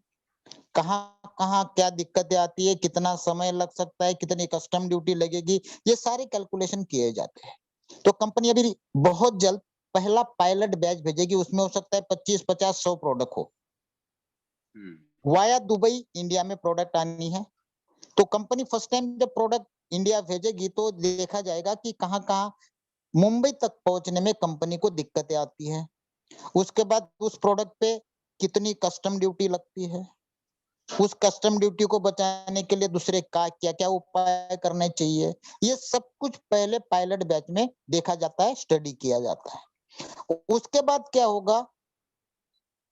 कहाँ कहाँ क्या दिक्कतें आती है, कितना समय लग सकता है, कितनी कस्टम ड्यूटी लगेगी, ये सारे कैलकुलेशन किए जाते हैं। तो कंपनी अभी बहुत जल्द पहला पायलट बैच भेजेगी, उसमें हो सकता है 25, 50, 100 प्रोडक्ट हो। वाया दुबई इंडिया में प्रोडक्ट आनी है, तो कंपनी फर्स्ट टाइम जब प्रोडक्ट इंडिया भेजेगी तो देखा जाएगा कि कहाँ कहाँ मुंबई तक पहुंचने में कंपनी को दिक्कतें आती है। उसके बाद उस प्रोडक्ट पे कितनी कस्टम ड्यूटी लगती है, उस कस्टम ड्यूटी को बचाने के लिए दूसरे का क्या क्या उपाय करने चाहिए, ये सब कुछ पहले पायलट बैच में देखा जाता है, स्टडी किया जाता है। उसके बाद क्या होगा,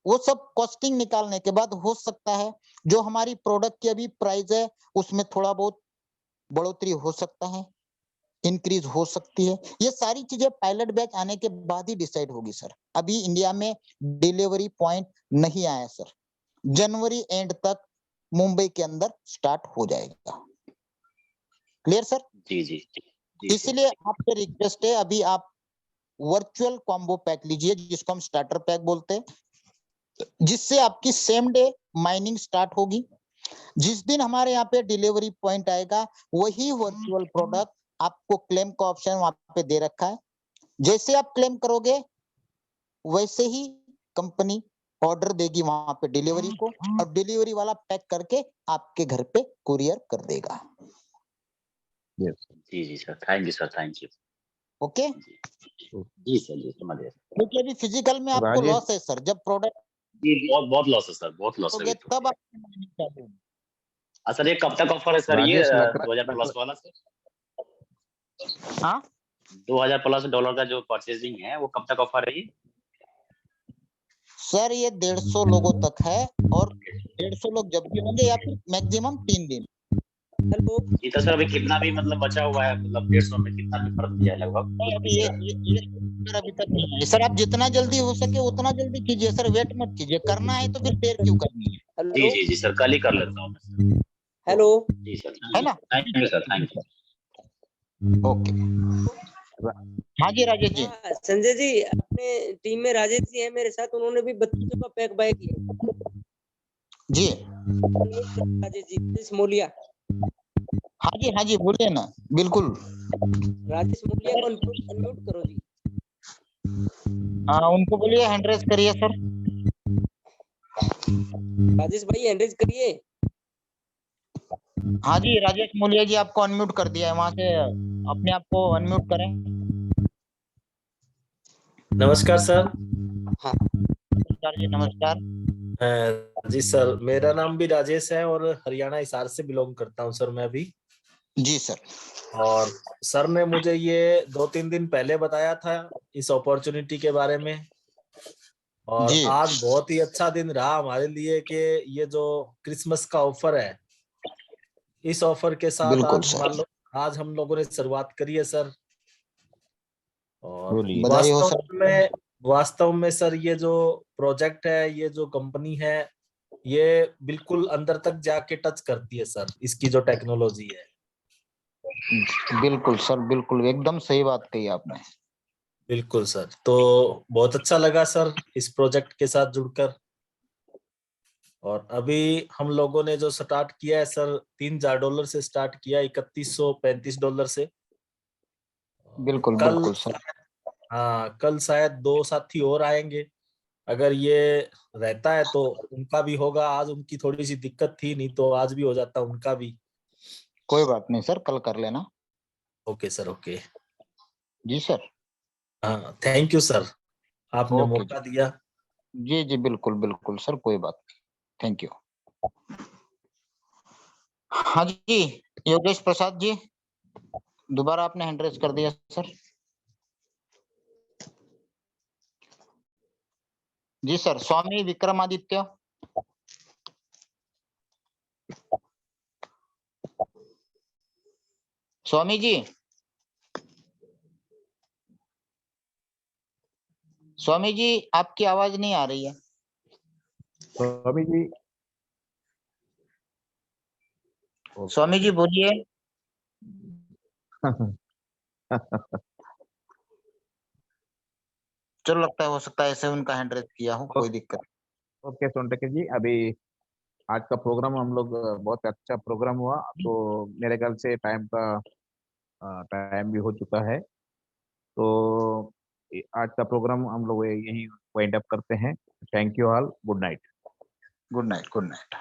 वो सब कॉस्टिंग निकालने के बाद हो सकता है जो हमारी प्रोडक्ट की अभी प्राइस है उसमें थोड़ा बहुत बढ़ोतरी हो सकता है, इंक्रीज हो सकती है। ये सारी चीजें पायलट बैच आने के बाद ही डिसाइड होगी सर। अभी इंडिया में डिलीवरी पॉइंट नहीं आया सर, जनवरी एंड तक मुंबई के अंदर स्टार्ट हो जाएगा। Clear sir? जी जी जी सर। इसलिए आपसे रिक्वेस्ट है, अभी आप वर्चुअल कॉम्बो पैक लीजिए जिसको हम स्टार्टर पैक बोलते हैं, जिससे आपकी सेम डे माइनिंग स्टार्ट होगी। जिस दिन हमारे यहाँ पे डिलीवरी पॉइंट आएगा वही वर्चुअल प्रोडक्ट आपको क्लेम का ऑप्शन वहां पे दे रखा है, जैसे आप क्लेम करोगे वैसे ही कंपनी ऑर्डर देगी वहां पे डिलीवरी को, और डिलीवरी वाला पैक करके आपके घर पे कुरियर कर देगा। जी जी sir, thank you sir, thank you. Okay, जी सर, जी समझ गया। क्योंकि अभी फिजिकल में आपको राजेश, लॉस है सर, जब प्रोडक्ट जी बहुत बहुत लॉस है सर, बहुत लॉस है लोगे अभी तो। तब आपकी माइनिंग चालू होगी। सर ये कब तक ऑफर है सर, ये राजेश लग 2000 रहा प्लस वाला सर? हाँ 2000 प्लस डॉलर का जो परचेजिंग है वो कब तक ऑफर है ये? सर, ये 150 लोगों तक है, और 150 लोग जब भी होंगे या फिर मैक्सिमम 3 दिन। हेलो जी तो सर अभी कितना भी मतलब बचा हुआ है, मतलब 150 में कितना भी फर्क दिया है लगभग कुछ सर, अभी भी? ये सर अभी तक नहीं है सर। आप जितना जल्दी हो सके उतना जल्दी कीजिए सर, वेट मत कीजिए। करना है तो फिर देर क्यों करनी है? जी हेलो जी जी सर, कल ही कर लेता हूँ मैं सर। हेलो, जी सर, है ना? Thank you sir, thank you. Okay, हाँ जी राजेश जी। हाँ संजय जी, अपने टीम में राजेश जी हैं मेरे साथ, उन्होंने भी 32 का पैक बाय किया। जी राजेश जी, राजेश मोलिया, हाँ जी बोलिए ना, बिल्कुल। राजेश मोलिया को अनम्यूट करो जी। हाँ, उनको बोलिए हैंड रेज करिए सर। राजेश भाई हैंड रेज करिए। हाँ जी, राजेश मोलिया जी आपको अनम्यूट कर दिया है, वहां से अपने आप को अनम्यूट करें। नमस्कार सर। हाँ नमस्कार जी, नमस्कार। जी सर, मेरा नाम भी राजेश है और हरियाणा हिसार से बिलोंग करता हूं सर मैं भी। जी सर। और सर ने मुझे ये 2-3 दिन पहले बताया था इस अपॉर्चुनिटी के बारे में, और जी आज बहुत ही अच्छा दिन रहा हमारे लिए कि ये जो क्रिसमस का ऑफर है, इस ऑफर के साथ बिल्कुल सर, आज हम लोगों ने शुरुआत करी है सर। और बोलिए। बधाई हो सर। वास्तव में सर ये जो प्रोजेक्ट है, ये जो कंपनी है, ये बिल्कुल अंदर तक जाके टच करती है सर, इसकी जो टेक्नोलॉजी है। बिल्कुल सर, बिल्कुल एकदम सही बात कही आपने। बिल्कुल सर, तो बहुत अच्छा लगा सर इस प्रोजेक्ट के साथ जुड़कर। और अभी हम लोगों ने जो स्टार्ट किया है सर, $3000 से स्टार्ट किया, $3135 से। बिल्कुल कल, बिल्कुल सर। हाँ कल शायद 2 साथी और आएंगे, अगर ये रहता है तो उनका भी होगा। आज उनकी थोड़ी सी दिक्कत थी, नहीं तो आज भी हो जाता उनका भी। कोई बात नहीं सर, कल कर लेना। Okay sir, okay. जी सर। हाँ थैंक यू सर, आपने ओके मौका दिया। जी जी, बिल्कुल बिल्कुल सर, कोई बात नहीं। Thank you. हाँ जी, योगेश प्रसाद जी, दोबारा आपने हैंड रेज कर दिया सर। जी सर। स्वामी विक्रमादित्य। स्वामी जी, स्वामी जी आपकी आवाज नहीं आ रही है। स्वामी जी, स्वामी जी बोलिए। चलो, लगता है हो सकता है ऐसे उनका हैंड रेज किया हो, कोई दिक्कत नहीं। ओके सोनटके जी, अभी आज का प्रोग्राम हम लोग बहुत अच्छा प्रोग्राम हुआ, तो मेरे ख्याल से टाइम भी हो चुका है, तो आज का प्रोग्राम हम लोग यही वाइंड अप करते हैं। Thank you all, good night. Good night, good night.